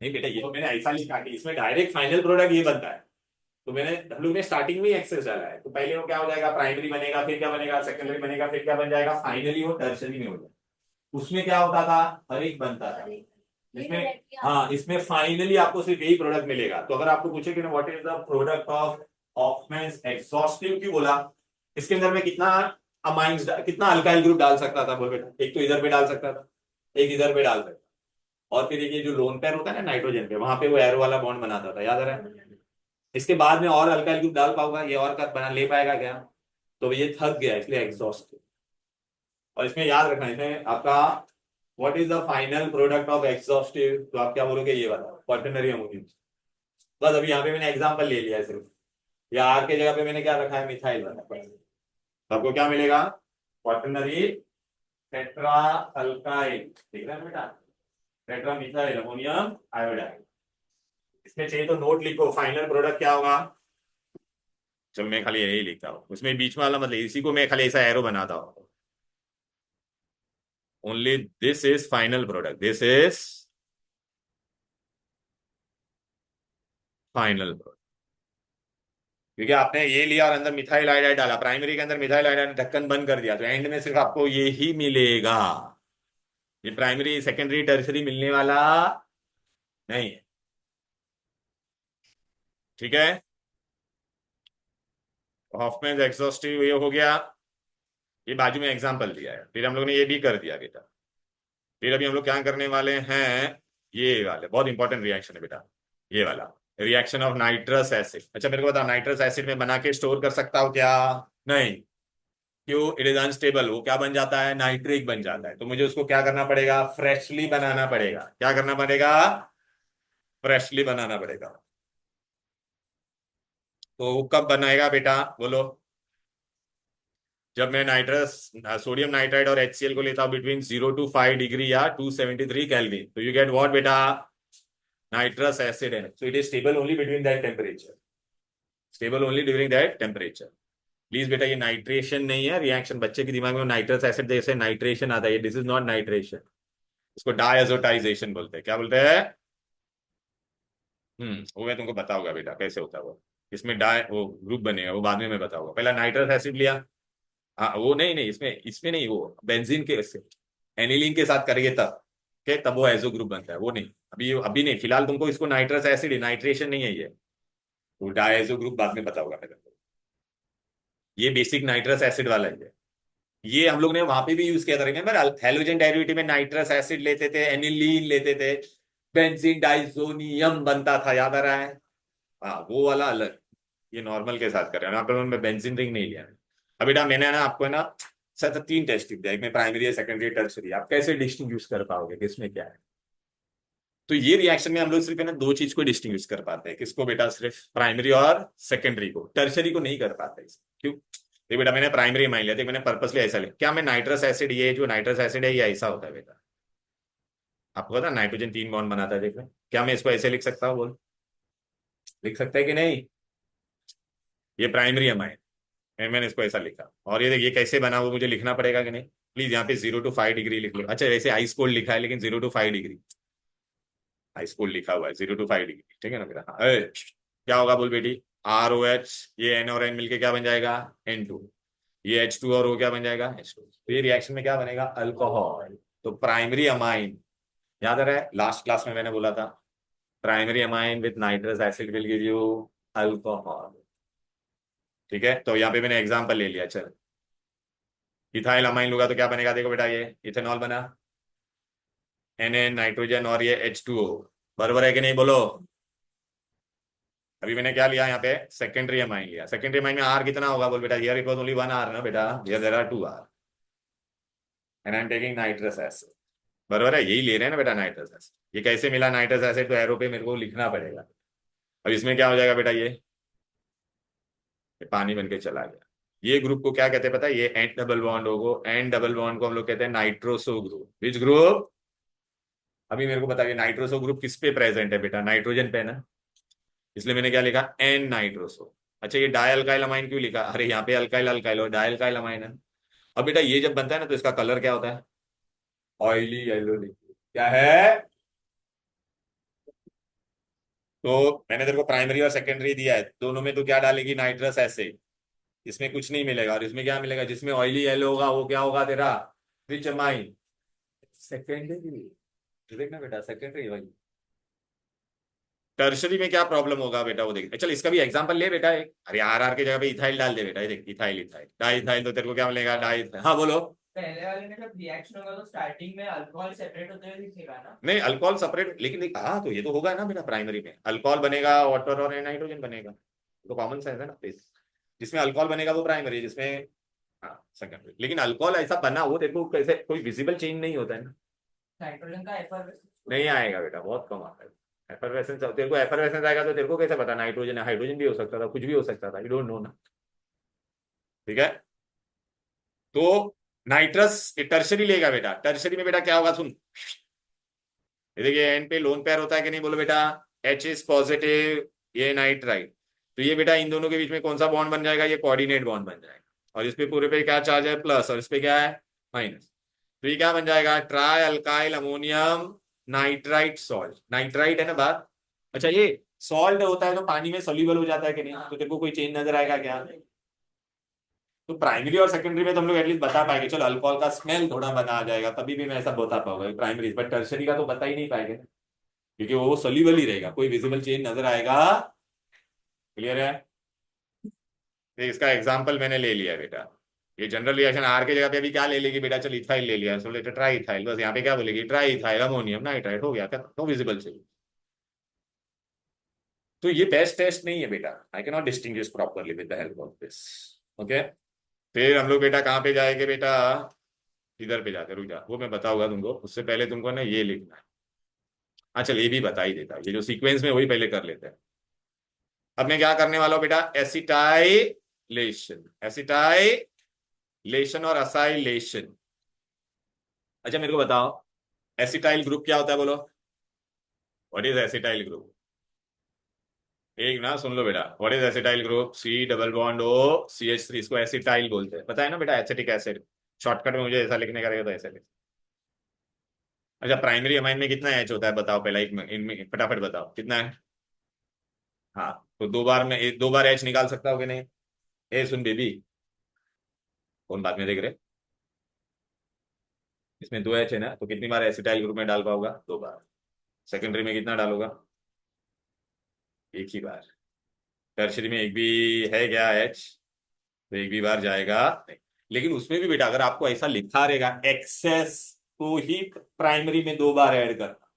नहीं बेटा, ये तो मैंने ऐसा लिखा कि इसमें डायरेक्ट फाइनल प्रोडक्ट ये बनता है, तो मैंने, हम लोग ने स्टार्टिंग में एक्सेस डाला है, तो पहले वो क्या हो जाएगा, प्राइमरी बनेगा, फिर क्या बनेगा, सेकेंडरी बनेगा, फिर क्या बन जाएगा, फाइनली वो टर्शरी में हो जाएगा। उसमें क्या होता था, हर एक बनता था, इसमें, हाँ इसमें फाइनली आपको सिर्फ यही प्रोडक्ट मिलेगा। तो अगर आपको पूछे कि what is the product of Hofmann's exhaustive, क्यों बोला, इसके अंदर में कितना अमाइंस, कितना अल्काइल ग्रुप डाल सकता था बोल बेटा, एक तो इधर पे डाल सकता था, एक इधर पे डाल सकता, और फिर एक ये जो लोन पेयर होता है ना नाइट्रोजन पे, वहां पे वो एरो वाला बॉन्ड बनाता था, याद आ रहा है? इसके बाद में और अल्काइल ग्रुप डाल पाऊंगा, ये और कर बना ले पाएगा क्या? तो ये थक गया, इसलिए एग्जॉस्ट। और इसमें याद रखना, इसमें आपका what is the final product of exhaustive, तो आप क्या बोलोगे, ये वाला क्वाaternary अमोनियम। बस अभी यहाँ पे मैंने एग्जांपल ले लिया है सिर्फ, या आर के जगह पे मैंने क्या रखा है, मिथाइल वाला। तो आपको क्या मिलेगा, क्वाaternary टेट्रा अल्काइल, ठीक है बेटा, टेट्रा मिथाइल अमोनियम आयोडाइड। इसमें चाहिए तो नोट लिखो, फाइनल प्रोडक्ट क्या होगा। चल मैं खाली यही लिखता हूँ, उसमें बीच में वाला मतलब इसी को मैं खाली ऐसा एरो बनाता हूँ, only this is final product, this is final product. क्योंकि आपने ये लिया और अंदर मिथाइल आयोडाइड डाला, प्राइमरी के अंदर मिथाइल आयोडाइड, ढक्कन बंद कर दिया, तो एंड में सिर्फ आपको ये ही मिलेगा, ये प्राइमरी सेकेंडरी टर्सरी मिलने वाला नहीं है। ठीक है, हॉफमैन एग्जॉस्टिव ये हो गया, ये बाजू में एग्जांपल दिया है, फिर हम लोग ने ये भी कर दिया बेटा। फिर अभी हम लोग क्या करने वाले हैं, ये वाले बहुत इंपॉर्टेंट रिएक्शन है बेटा, ये वाला रिएक्शन ऑफ नाइट्रस एसिड। अच्छा मेरे को बता, नाइट्रस एसिड में बना के स्टोर कर सकता हूँ क्या? नहीं, क्यों, इट इज अनस्टेबल, वो क्या बन जाता है, नाइट्रिक बन जाता है, तो मुझे उसको क्या करना पड़ेगा, फ्रेशली बनाना पड़ेगा, क्या करना पड़ेगा, फ्रेशली बनाना पड़ेगा। तो वो कब बनाएगा बेटा बोलो, जब मैं नाइट्रस, सोडियम नाइट्राइड और HCl को लेता हूं बिटवीन 0 to 5 डिग्री या 273 केल्विन, तो यू गेट व्हाट बेटा, नाइट्रस एसिड है, so it is stable only between that temperature, stable only during that temperature. Please बेटा ये नाइट्रेशन नहीं है रिएक्शन, बच्चे के दिमाग में नाइट्रस एसिड जैसे नाइट्रेशन आता है, दिस इज नॉट नाइट्रेशन, इसको डायजोटाइजेशन बोलते हैं, क्या बोलते हैं? वो मैं तुमको बताऊंगा बेटा कैसे होता है वो, इसमें डाय वो ग्रुप बनेगा, वो बाद में मैं बताऊंगा, पहला नाइट्रस एसिड लिया। हाँ वो नहीं नहीं, इसमें इसमें नहीं, वो बेंजीन के एनिलीन के साथ करेंगे तब, के तब वो एजो ग्रुप बनता है, वो नहीं, अभी नहीं, फिलहाल तुमको इसको नाइट्रस एसिड, नाइट्रेशन नहीं है ये, वो डायजो ग्रुप बाद में बताऊंगा मैं तुमको, ये बेसिक नाइट्रस एसिड वाला ही है। ये हम लोग ने वहां पे भी यूज किया था, रिमेंबर? हेलोजन डेरिवेटिव में नाइट्रस एसिड लेते थे, एनिलीन लेते थे, बेंजीन डाइसोनियम बनता था, याद आ रहा है? हाँ, वो वाला अलग। ये नॉर्मल के साथ कर रहे हैं, यहाँ पर मैं बेंजीन रिंग नहीं लिया। अब बेटा मैंने ना आपको है ना सर 3 टेस्ट दिया, एक में प्राइमरी है, सेकेंडरी, टर्सरी। आप कैसे डिस्टिंग्विश कर पाओगे किसमें क्या है? तो ये रिएक्शन में हम लोग सिर्फ है ना 2 चीज को डिस्टिंग्विश कर पाते हैं। किसको बेटा? सिर्फ प्राइमरी और सेकेंडरी को। टर्सरी को नहीं कर पाते। क्यों? ये बेटा मैंने प्राइमरी मान लिया था, मैंने पर्पसली ऐसा लिया। क्या मैं नाइट्रस एसिड, ये जो नाइट्रस एसिड है ये ऐसा होता है बेटा, आपको पता नाइट्रोजन 3 बॉन्ड बनाता है, देखो। क्या मैं इसको ऐसे लिख सकता हूँ? बोल, लिख सकता है कि नहीं? ये प्राइमरी अमाइन, मैंने इसको ऐसा लिखा। और ये ये कैसे बना वो मुझे लिखना पड़ेगा कि नहीं? प्लीज यहाँ पे 0 to 5 डिग्री लिख लो। अच्छा वैसे आइस कोल्ड लिखा है, लेकिन 0 to 5 डिग्री आइस कोल्ड लिखा हुआ है, 0 to 5 डिग्री, ठीक है ना बेटा? हाँ, क्या होगा बोल बेटी? ROH, ये N और N मिलके क्या बन जाएगा? N2। ये H2 और O क्या बन जाएगा? H2। तो ये रिएक्शन में क्या बनेगा? अल्कोहल। तो प्राइमरी अमाइन, याद आ रहा है लास्ट क्लास में मैंने बोला था, primary amine with nitrous acid will give you alcohol. ठीक है, तो यहाँ पे मैंने एग्जांपल ले लिया। चल, इथाइल अमाइन लूंगा तो क्या बनेगा? देखो बेटा, ये इथेनॉल बना, Na नाइट्रोजन और ये H2O, बराबर है कि नहीं? बोलो। अभी मैंने क्या लिया यहाँ पे? सेकेंडरी अमाइन लिया। सेकेंडरी अमाइन में R कितना होगा बोल बेटा? Here it was only 1 R ना बेटा, here there are 2 R and I am taking nitrous acid. बराबर है, यही ले रहे हैं ना बेटा नाइट्रस एसिड। ये कैसे मिला नाइट्रस एसिड? तो एरो पे मेरे को लिखना पड़ेगा। अब इसमें क्या हो जाएगा बेटा? ये पानी बन के चला गया। ये ग्रुप को क्या कहते हैं पता है? ये एन डबल बॉन्ड होगो, एन डबल बॉन्ड को हम लोग कहते हैं नाइट्रोसो ग्रुप। Which group? अभी मेरे को बताइए, नाइट्रोसो ग्रुप किस पे प्रेजेंट है बेटा? नाइट्रोजन पे ना, इसलिए मैंने क्या लिखा? N nitroso. अच्छा, ये डाई अल्काइल अमाइन क्यों लिखा? अरे यहाँ पे अल्काइल अल्काइल और डाई अल्काइल अमाइन है। अब बेटा ये जब बनता है ना तो इसका कलर क्या होता है? Oily yellow liquid. क्या है? तो मैंने तेरे को प्राइमरी और सेकेंडरी दिया है, दोनों में तो क्या डालेगी? Nitrous acid. इसमें कुछ नहीं मिलेगा, और इसमें क्या मिलेगा? जिसमें ऑयली येलो होगा वो क्या होगा तेरा? Rich amine. सेकेंडरी, देखना बेटा, सेकेंडरी भाई। टर्शरी में क्या प्रॉब्लम होगा बेटा वो देख। चल इसका भी एग्जांपल ले बेटा एक। अरे RR के जगह पे इथाइल डाल दे बेटा, ये देख, इथाइल इथाइल डाई इथाइल, तो तेरे को क्या मिलेगा? डाई। हाँ बोलो। पहले वाले में जब रिएक्शन होगा तो स्टार्टिंग में अल्कोहल सेपरेट होते हुए दिखेगा ना। नहीं, अल्कोहल सेपरेट, लेकिन देख, हाँ तो ये तो होगा ना बेटा, प्राइमरी में अल्कोहल बनेगा, वाटर और नाइट्रोजन बनेगा, तो कॉमन सेंस है ना प्लीज। जिसमें अल्कोहल बनेगा वो प्राइमरी, जिसमें हाँ सेकेंडरी। लेकिन अल्कोहल ऐसा बना वो तेरे को कैसे, कोई विजिबल चेंज नहीं होता है ना? नाइट्रोजन का एफर नहीं आएगा बेटा, बहुत कम आता है। एफरवेसेंस, तेरे को एफरवेसेंस आएगा तो तेरे को कैसे पता? नाइट्रोजन है, हाइड्रोजन भी हो सकता था, कुछ भी हो सकता था, यू डोंट नो ना। ठीक है, तो नाइट्रस टर्शरी लेगा बेटा। टर्शरी में बेटा क्या होगा? सुन, ये देखिए एन पे लोन पेयर होता है कि नहीं? बोलो बेटा। H इज पॉजिटिव, ये नाइट्राइट। तो ये बेटा इन दोनों के बीच में कौन सा बॉन्ड बन जाएगा? ये कोऑर्डिनेट बॉन्ड बन जाएगा। और इस पे पूरे पे क्या चार्ज है? प्लस, और इस पे क्या है? माइनस। तो ये क्या बन जाएगा? Try alkyl ammonium nitrite salt. Nitrite है ना बात? अच्छा, ये सॉल्ट होता है तो पानी में सोल्यूबल हो जाता है कि नहीं? तो तेरे को कोई चेंज नजर आएगा क्या? तो प्राइमरी और सेकेंडरी में तो हम लोग एटलीस्ट बता पाएंगे, चलो अल्कोहल का स्मेल थोड़ा बना आ जाएगा, तभी भी मैं ऐसा बता पाऊंगा प्राइमरी। बट टर्सरी का तो बता ही नहीं पाएंगे, क्योंकि वो सोल्यूबल ही रहेगा, कोई विजिबल चेंज नजर आएगा। क्लियर है? तो इसका एग्जांपल मैंने ले लिया है बेटा। ये जनरल रिएक्शन आर के जगह पे अभी क्या ले लेगी बेटा? चल इथाइल ले लिया, सो लेटर ट्राई इथाइल, बस यहाँ पे क्या बोलेगी? ट्राई इथाइल अमोनियम नाइट्राइट, हो गया क्या? No visible change. तो ये बेस्ट टेस्ट नहीं है बेटा, I can not distinguish properly with the help of this. Okay, फिर हम लोग बेटा कहाँ पे जाएंगे बेटा? इधर पे जाते, रुक जा, वो मैं बताऊंगा तुमको, उससे पहले तुमको ना ये लिखना है। हाँ चल, ये भी बता ही देता, ये जो सीक्वेंस में वही पहले कर लेते हैं। अब मैं क्या करने वाला हूँ बेटा? एसिटाइलेशन, एसिटाइलेशन और असाइलेशन। अच्छा मेरे को बताओ, एसिटाइल ग्रुप क्या होता है? बोलो, व्हाट इज एसिटाइल ग्रुप? एक ना सुन लो बेटा, what is acetyl group? C double bond O CH3, इसको एसिटाइल बोलते हैं, पता है ना बेटा? Acetic acid. शॉर्टकट में मुझे ऐसा लिखने का रहेगा तो ऐसे लिख। अच्छा, प्राइमरी अमाइन में कितना एच होता है बताओ पहला, एक इनमें फटाफट बताओ कितना है? हाँ, तो 2 बार में 2 बार एच निकाल सकता हो कि नहीं? ए सुन बेबी, कौन बात में देख रहे? इसमें 2 एच है ना, तो कितनी बार एसिटाइल ग्रुप में डाल पाओगा? 2 बार। सेकेंडरी में कितना डालोगा? एक ही बार। टर्शरी में एक भी है क्या एच? तो एक भी बार जाएगा नहीं। लेकिन उसमें भी बेटा अगर आपको ऐसा लिखा रहेगा एक्सेस को ही प्राइमरी में 2 बार ऐड करना,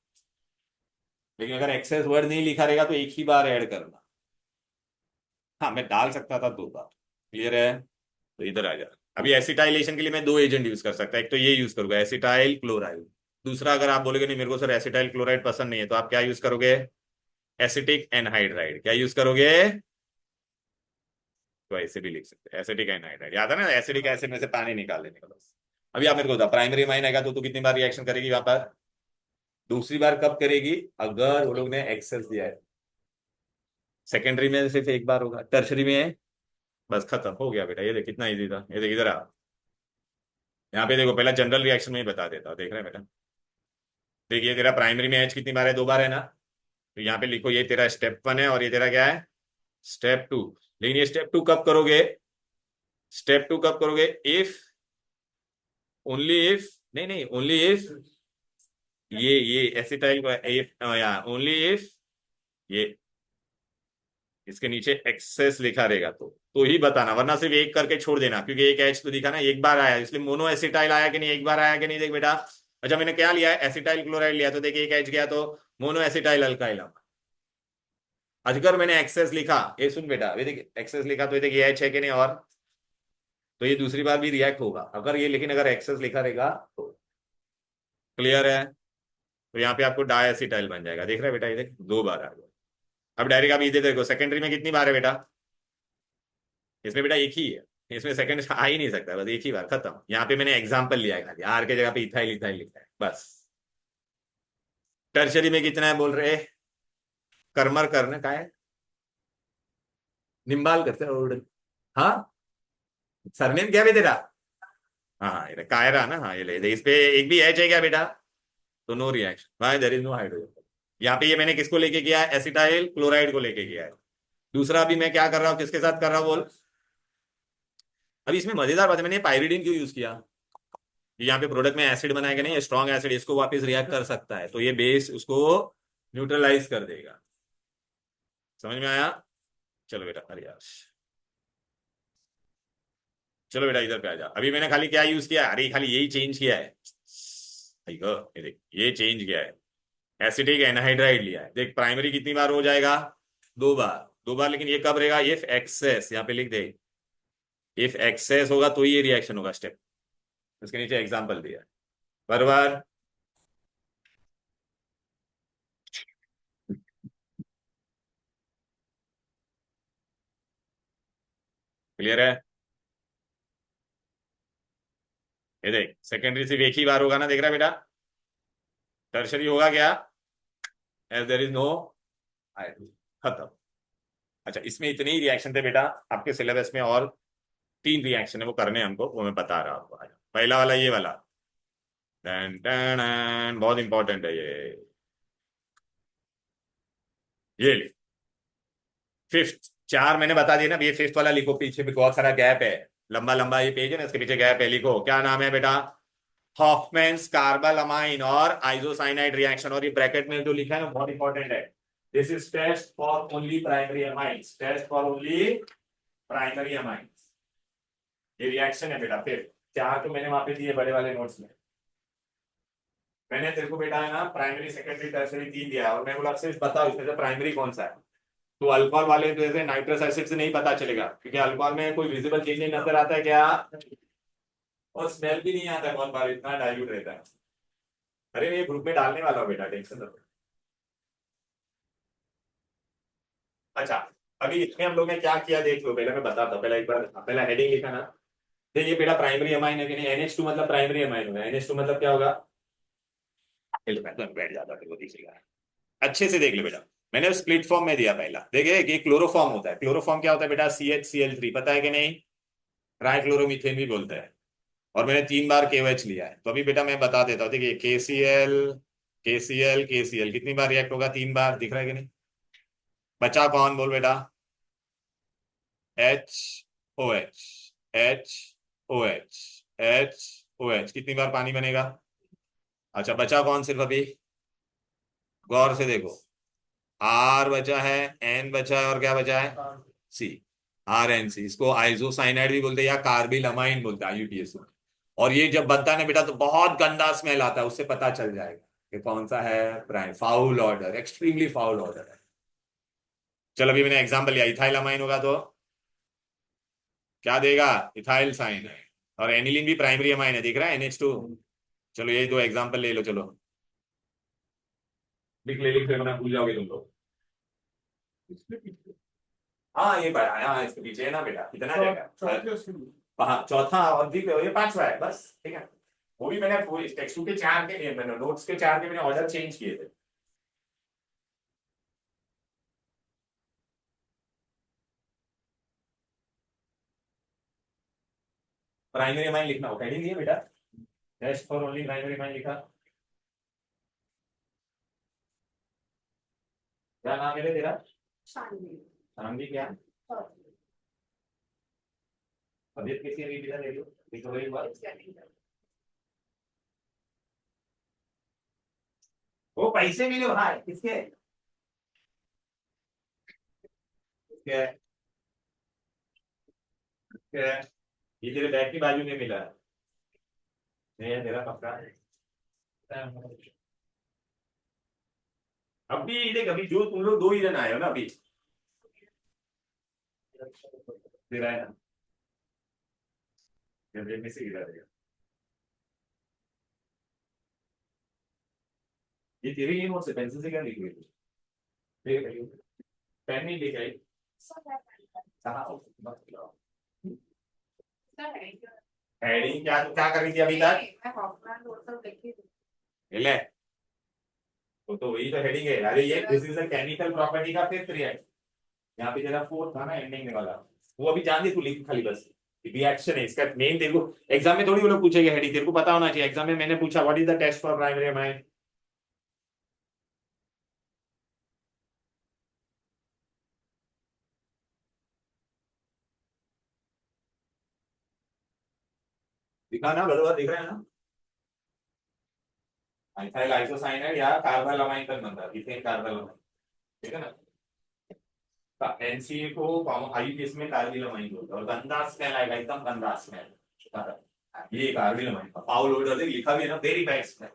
लेकिन अगर एक्सेस वर्ड नहीं लिखा रहेगा तो एक ही बार ऐड करना। हाँ मैं डाल सकता था 2 बार। क्लियर है? तो इधर आ जा। अभी एसिटाइलेशन के लिए मैं 2 एजेंट यूज कर सकता, एक तो ये यूज करूंगा एसिटाइल क्लोराइड। दूसरा अगर आप बोलोगे नहीं मेरे को सर एसिटाइल क्लोराइड पसंद नहीं है, तो आप क्या यूज करोगे? Acetic anhydride. क्या यूज करोगे? तो ऐसे भी लिख सकते हैं एसिटिक एनहाइड्राइड। याद है ना, एसिडिक एसिड में से पानी निकाल लेने का बस। अभी आप मेरे को बता, प्राइमरी अमाइन आएगा तो कितनी बार रिएक्शन करेगी वहां पर? दूसरी बार कब करेगी? अगर वो लोग ने एक्सेस दिया है। सेकेंडरी में सिर्फ एक बार होगा, टर्शरी में बस खत्म हो गया बेटा। ये देख कितना इजी था। ये देख इधर आ, यहाँ पे देखो, पहला जनरल रिएक्शन में ही बता देता हूँ। देख रहे हैं बेटा? देखिए तेरा प्राइमरी में एच कितनी बार है? 2 बार है ना। तो यहाँ पे लिखो ये तेरा स्टेप 1 है और ये तेरा क्या है? स्टेप 2। लेकिन ये स्टेप 2 कब करोगे? स्टेप 2 कब करोगे? इफ, ओनली इफ, नहीं नहीं, ओनली इफ ये एसिटाइल इफ, या ओनली इफ ये इसके नीचे एक्सेस लिखा रहेगा तो ही बताना, वरना सिर्फ एक करके छोड़ देना, क्योंकि एक एच तो दिखा ना, एक बार आया, इसलिए मोनो एसिटाइल आया कि नहीं, एक बार आया कि नहीं। देख बेटा, अच्छा मैंने क्या लिया है? एसिटाइल क्लोराइड लिया, तो देखिए एक एच गया तो मोनो एसिटाइल अल्काइल। अगर मैंने एक्सेस लिखा, ये सुन बेटा, ये देख एक्सेस लिखा तो ये देख ये एच है कि नहीं, और तो ये दूसरी बार भी रिएक्ट होगा अगर ये, लेकिन अगर एक्सेस लिखा रहेगा तो। क्लियर है? तो यहाँ पे आपको डाई एसिटाइल बन जाएगा। देख रहे हैं बेटा? ये देख 2 बार आ गया। अब डायरेक्ट आप ये देखो सेकेंडरी में कितनी बार है बेटा? इसमें बेटा एक ही है, इसमें सेकंड आ ही नहीं सकता, बस एक ही बार खत्म। यहाँ पे मैंने एग्जांपल लिया है खाली, आर के जगह पे इथाइल इथाइल लिखा है बस। टर्शरी में कितना है बोल रहे? कर्मर करने का है, निम्बाल करते हैं। हाँ, सरनेम क्या है तेरा? हाँ ये कायरा ना, हाँ ये ले इस पे एक भी एच है क्या बेटा? तो नो रिएक्शन, भाई देयर इज नो हाइड्रोजन। यहाँ पे ये मैंने किसको लेके किया है? एसिटाइल क्लोराइड को लेके किया है। दूसरा अभी मैं क्या कर रहा हूँ, किसके साथ कर रहा हूँ बोल? अभी इसमें मजेदार बात है, मैंने पायरिडीन क्यों यूज किया? यहाँ पे प्रोडक्ट में एसिड बनाएगा नहीं, स्ट्रॉन्ग एसिड, इसको वापस रिएक्ट कर सकता है, तो ये बेस उसको न्यूट्रलाइज कर देगा। समझ में आया? चलो बेटा, अरे यार, चलो बेटा इधर पे आ जा। अभी मैंने खाली क्या यूज किया? अरे खाली यही चेंज किया है। ठीक है, ये देख ये चेंज किया है, एसिटिक एनहाइड्राइड लिया है। देख प्राइमरी कितनी बार हो जाएगा? 2 बार। 2 बार, लेकिन ये कब रहेगा? इफ एक्सेस, यहाँ पे लिख दे, इफ एक्सेस होगा तो ये रिएक्शन होगा स्टेप। इसके नीचे एग्जांपल दिया है बराबर। क्लियर है? ये देख सेकेंडरी सिर्फ एक ही बार होगा ना, देख रहा है बेटा? टर्शरी होगा क्या? As there is no hydrogen, खत्म। अच्छा इसमें इतने ही रिएक्शन थे बेटा, आपके सिलेबस में और 3 रिएक्शन है वो करने हैं हमको, वो मैं बता रहा हूँ। पहला वाला ये वाला, टन टन, बहुत इंपॉर्टेंट है ये ले। फिफ्थ 4 मैंने बता दिया ना, ये फिफ्थ वाला लिखो, पीछे भी बहुत सारा गैप है, लंबा लंबा ये पेज है ना, इसके पीछे गैप है, लिखो क्या नाम है बेटा? हॉफमैन्स कार्बालमाइन और आइसोसाइनाइड रिएक्शन। और ये ब्रैकेट में जो लिखा है ना बहुत इंपॉर्टेंट है, this is test for only primary amines, test for only primary amines. ये रिएक्शन है बेटा। फिर 4 तो मैंने वहां पे दिए बड़े वाले नोट्स में। मैंने तेरे को बेटा है ना प्राइमरी सेकेंडरी टर्सरी 3 दिया है, और मैं बोला सिर्फ बताओ इसमें से प्राइमरी कौन सा है। तो अल्कोहल वाले तो जैसे नाइट्रस एसिड से नहीं पता चलेगा, क्योंकि अल्कोहल में कोई विजिबल चेंज नहीं नजर आता है क्या, और स्मेल भी नहीं आता है बहुत बार, इतना डाइल्यूट रहता है। अरे मैं ये ग्रुप में डालने वाला हूँ बेटा, टेंशन मत लो। अच्छा अभी इसमें हम लोग ने क्या किया देख लो, पहले मैं बताता हूँ, पहले एक बार पहला हेडिंग लिखा ना। देखिए बेटा प्राइमरी अमाइन है कि नहीं, NH2 मतलब प्राइमरी अमाइन होगा। NH2 मतलब क्या होगा? बैठ जाता है, दिखेगा अच्छे से, देख लो बेटा। मैंने स्प्लिट फॉर्म में दिया पहला, देखिए कि क्लोरोफॉर्म होता है। क्लोरोफॉर्म क्या होता है बेटा? CHCl3, पता है कि नहीं? ट्राइक्लोरोमीथेन भी बोलते हैं। और मैंने 3 बार KOH लिया है, तो अभी बेटा मैं बता देता हूँ। देखिए KCl, KCl, KCl कितनी बार रिएक्ट होगा? 3 बार। दिख रहा है कि नहीं? बचा कौन बोल बेटा? HOH, HOH, HOH कितनी बार पानी बनेगा? अच्छा बचा कौन सिर्फ अभी? गौर से देखो, R बचा है, N बचा है, और क्या बचा है? C। RNC, इसको आइसोसाइनाइड भी बोलते हैं या कार्बिलमाइन बोलते हैं IUPAC में। और ये जब बनता है ना बेटा तो बहुत गंदा स्मेल आता है, उससे पता चल जाएगा कि कौन सा है prime, foul order, extremely foul order है। चलो अभी मैंने एग्जांपल लिया, इथाइल अमाइन होगा तो क्या देगा, इथाइल साइनाइड। और एनिलीन भी प्राइमरी अमाइन है, दिख रहा है NH2। चलो ये दो एग्जांपल ले लो, चलो लिख ले मैं भूल जाओगे तुम लोग। हाँ ये बड़ा, हाँ इसके पीछे है ना बेटा, कितना जगह। हाँ चौथा और भी ये पांचवा है बस, ठीक है। वो भी मैंने पूरी टेक्स्ट के चार के लिए, मैंने नोट्स के चार के मैंने ऑर्डर चेंज किए थे। प्राइमरी माइंड लिखना होगा, हेडिंग दिया बेटा, test for only primary mind लिखा। क्या नाम है तेरा? शानवी। शानवी क्या? तबियत कैसी है बेटा, ले लो रिकवरी बात। वो पैसे मिले भाई, किसके किसके किसके? ये तेरे बैग की बाजू में मिला है, नहीं है तेरा पक्का? अभी देख, अभी जो तुम लोग दो ही जन आए हो ना अभी, तेरा है ना, जेब में से गिरा देगा। ये तेरी ही नोट से पेंसिल से क्या लिख रही है? देख रही हो? पेन नहीं लेके आई? कहाँ हो? मत खिलाओ। हेडिंग क्या, तू क्या कर रही थी अभी तक? ले, तो वही तो हेडिंग है, अरे ये this is a chemical property का फिफ्थ रिएक्शन। यहाँ पे तेरा फोर्थ था ना एंडिंग में वाला, वो अभी जान दे, तू लिख खाली बस। रिएक्शन है इसका मेन, तेरे को एग्जाम में थोड़ी वो लोग पूछेंगे हेडिंग, तेरे को पता होना चाहिए। एग्जाम में मैंने पूछा what is the test for primary amine. दिखा ना, बराबर दिख रहा है ना? इथाइल आइसोसाइनाइड या कार्बालमाइन तक बनता है, इथेन कार्बालमाइन, ठीक है ना? NCA को IUPAC में कार्बिलमाइन बोलते हैं, और गंदा स्मेल आएगा, एकदम गंदा स्मेल। ये कार्बिलमाइन का फाउल ऑर्डर लिखा भी है ना, वेरी बैड स्मेल।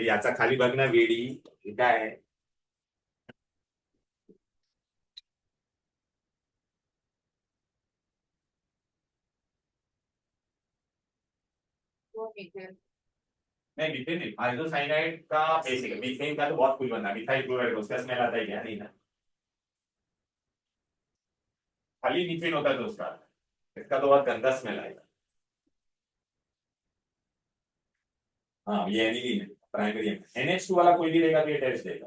याचा खाली बघ ना वेडी, हे काय आहे? नहीं मीथेन नहीं, आइसोसाइनाइड का बेसिक है, मीथेन का तो बहुत कुछ बनता है, मिथाइल क्लोराइड उसका स्मेल आता है क्या, नहीं ना? खाली मीथेन होता है तो उसका, इसका तो बहुत गंदा स्मेल आएगा। हाँ ये एनिलीन है, प्राइमरी है। NH2 वाला कोई भी देगा तो ये टेस्ट देगा।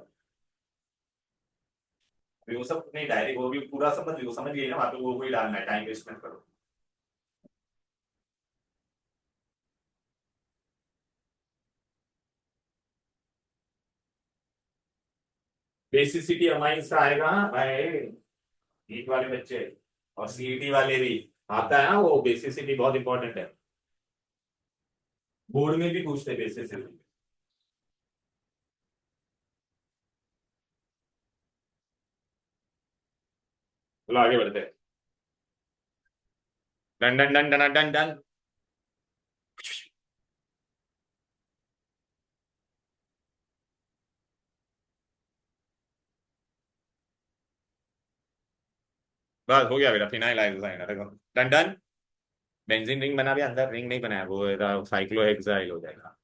वो सब नहीं, डायरेक्ट वो भी पूरा समझ, वो समझ गई ना, वहां पे वो कोई डालना है, टाइम वेस्ट मत करो। बेसिसिटी अमाइंस का आएगा भाई, नीट वाले बच्चे और CET वाले भी आता है ना, वो बेसिसिटी बहुत इंपॉर्टेंट है, बोर्ड में भी पूछते हैं बेसिसिटी। चलो आगे बढ़ते हैं। Done done done done done done. बस हो गया बेटा, फिनाइल आइसोसाइनाइड, देखो डन डन। बेंजीन रिंग बना भी, अंदर रिंग नहीं बनाया, वो साइक्लोहेक्साइल हो जाएगा।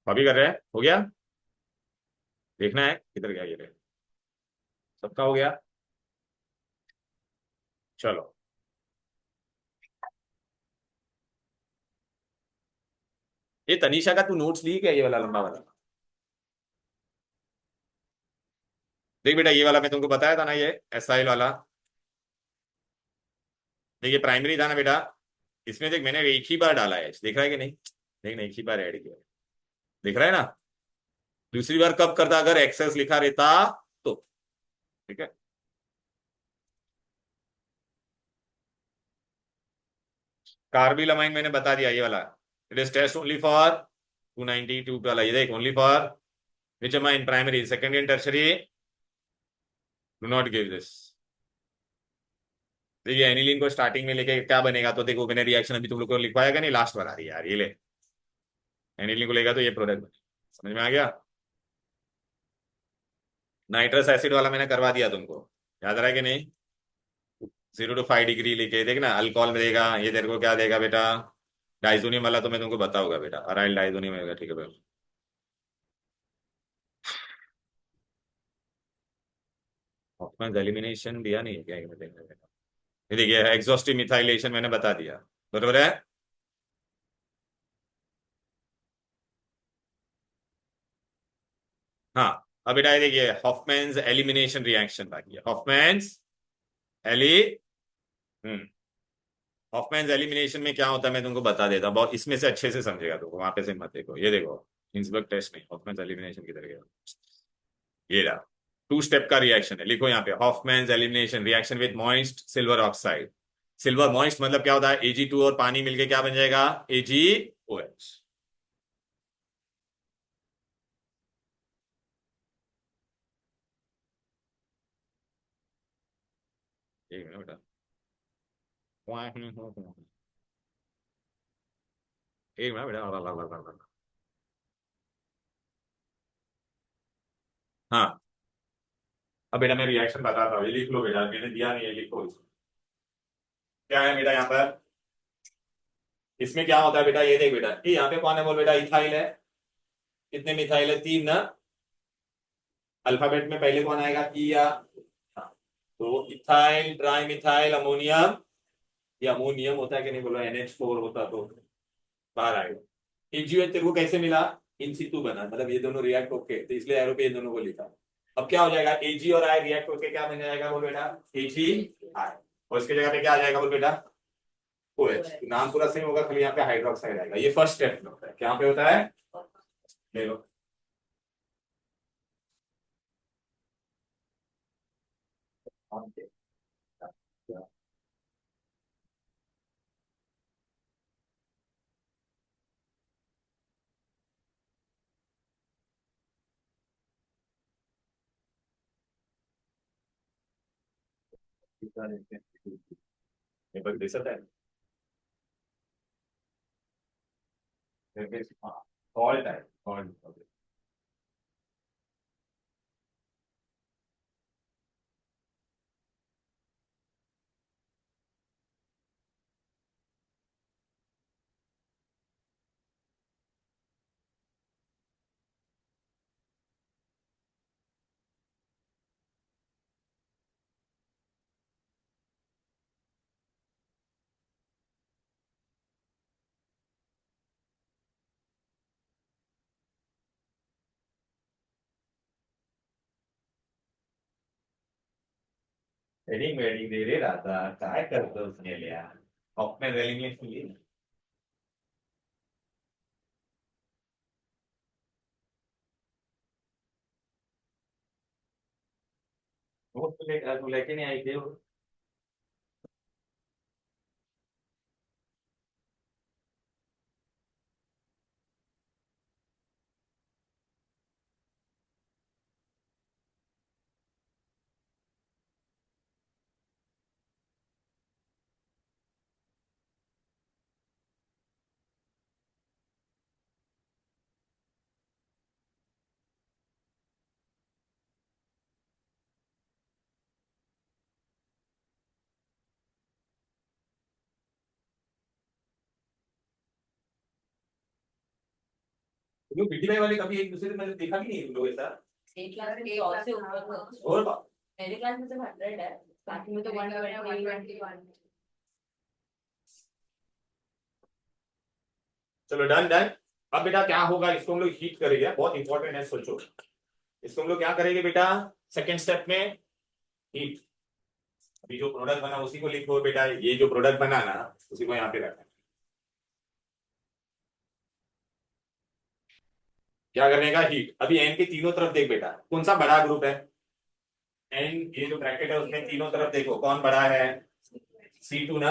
अभी कर रहे हैं, हो गया, देखना है किधर गया ये, सबका हो गया। चलो ये तनीषा का तू नोट्स ली क्या, ये वाला लंबा वाला? देख बेटा, ये वाला मैं तुमको बताया था ना, ये एसाइल वाला, देखिए प्राइमरी था ना बेटा, इसमें देख मैंने एक ही बार डाला है, देख रहा है कि नहीं? देख ना, एक ही बार ऐड किया, दिख रहा है ना? दूसरी बार कब करता, अगर एक्सेस लिखा रहता तो, ठीक है। कार्बिलमाइन मैंने बता दिया, ये वाला it is test only for 292 वाला ये देख, only for which amine, primary, secondary and tertiary, do not give this. देखिए एनिलीन को स्टार्टिंग में लेके क्या बनेगा, तो देखो मैंने रिएक्शन अभी तुम लोग को लिखवाया क्या नहीं, लास्ट वाला रही यार, ये ले एनिलीन को लेगा तो ये प्रोडक्ट बनेगा। समझ में आ गया? नाइट्रस एसिड वाला मैंने करवा दिया तुमको, याद रहा है कि नहीं? 0 to 5 डिग्री लेके देखना, अल्कोहल में देगा, ये तेरे को क्या देगा बेटा, डाइजोनियम वाला तो मैं तुमको बताऊंगा बेटा, अराइल डाइजोनियम होगा, ठीक है भाई। ऑप्शनल एलिमिनेशन दिया नहीं है क्या, ये देखना बेटा। ये देखिए एग्जॉस्टिव मिथाइलेशन मैंने बता दिया, बरोबर है। हाँ, अब बेटा ये देखिए हॉफमैन्स एलिमिनेशन रिएक्शन बाकी है, हॉफमैन्स एली हम्म हॉफमैन्स एलिमिनेशन में क्या होता है मैं तुमको बता देता हूँ, बहुत इसमें से अच्छे से समझेगा तुमको, वहां पे से मत देखो, ये देखो हिंसबर्ग टेस्ट नहीं, हॉफमैन्स एलिमिनेशन की तरह ये रहा। 2 स्टेप का रिएक्शन है, लिखो यहाँ पे, Hofmann's elimination reaction with moist silver oxide. Silver moist मतलब क्या होता है, Ag2 और पानी मिलके क्या बन जाएगा, AgOH। एक मिनट बेटा, एक मिनट बेटा, हाँ। अब बेटा मैं रिएक्शन बताता हूँ, ये लिख लो बेटा, मैंने दिया नहीं है, लिखो इसको। क्या है बेटा यहाँ पर, इसमें क्या होता है बेटा, ये देख बेटा, ये यहाँ पे कौन है बोल बेटा, इथाइल है। कितने मिथाइल है, 3 ना। अल्फाबेट में पहले कौन आएगा, ई या, हाँ। तो इथाइल ट्राई मिथाइल अमोनियम, ये अमोनियम होता है कि नहीं बोलो, NH4 होता तो बाहर आएगा। एजीओएच तेरे को कैसे मिला, इन सितु बना, मतलब ये दोनों रिएक्ट होके, तो इसलिए एरो पे ये दोनों को लिखा। अब क्या हो जाएगा, Ag और I रिएक्ट होके क्या बन जाएगा बोल बेटा, AgI, और इसकी जगह पे क्या आ जाएगा बोल बेटा, OH। नाम पूरा सेम होगा, खाली यहाँ पे हाइड्रोक्साइड आएगा, ये फर्स्ट स्टेप में होता है, क्या पे होता है, ले लो। पेपर दिसत आहे, सॉल्ट आहे, सॉल्ट। हेडिंग वेडिंग दे रे राहता, काय करतोस गेल्या, ऑफमॅन एलिमिनेशन लिहि ना. हो तू लेके नहीं आई थे क्यों, पीटीआई वाले कभी एक दूसरे से मैंने देखा भी नहीं तुम लोग ऐसा। एक क्लास में 100 से ऊपर था। और मेरे क्लास में तो 100 है, बाकी में तो 121। चलो डन डन। अब बेटा क्या होगा, इसको हम लोग हीट करेंगे, बहुत इंपॉर्टेंट है, सोचो। इसको हम लोग क्या करेंगे बेटा, सेकेंड स्टेप में हीट। अभी जो प्रोडक्ट बना उसी को लिखो बेटा, ये जो प्रोडक्ट बना ना उसी को यहाँ पे रखना। क्या करने का, हीट। अभी एन के तीनों तरफ देख बेटा, कौन सा बड़ा ग्रुप है, एन ये जो ब्रैकेट है उसमें तीनों तरफ देखो कौन बड़ा है, C2 ना।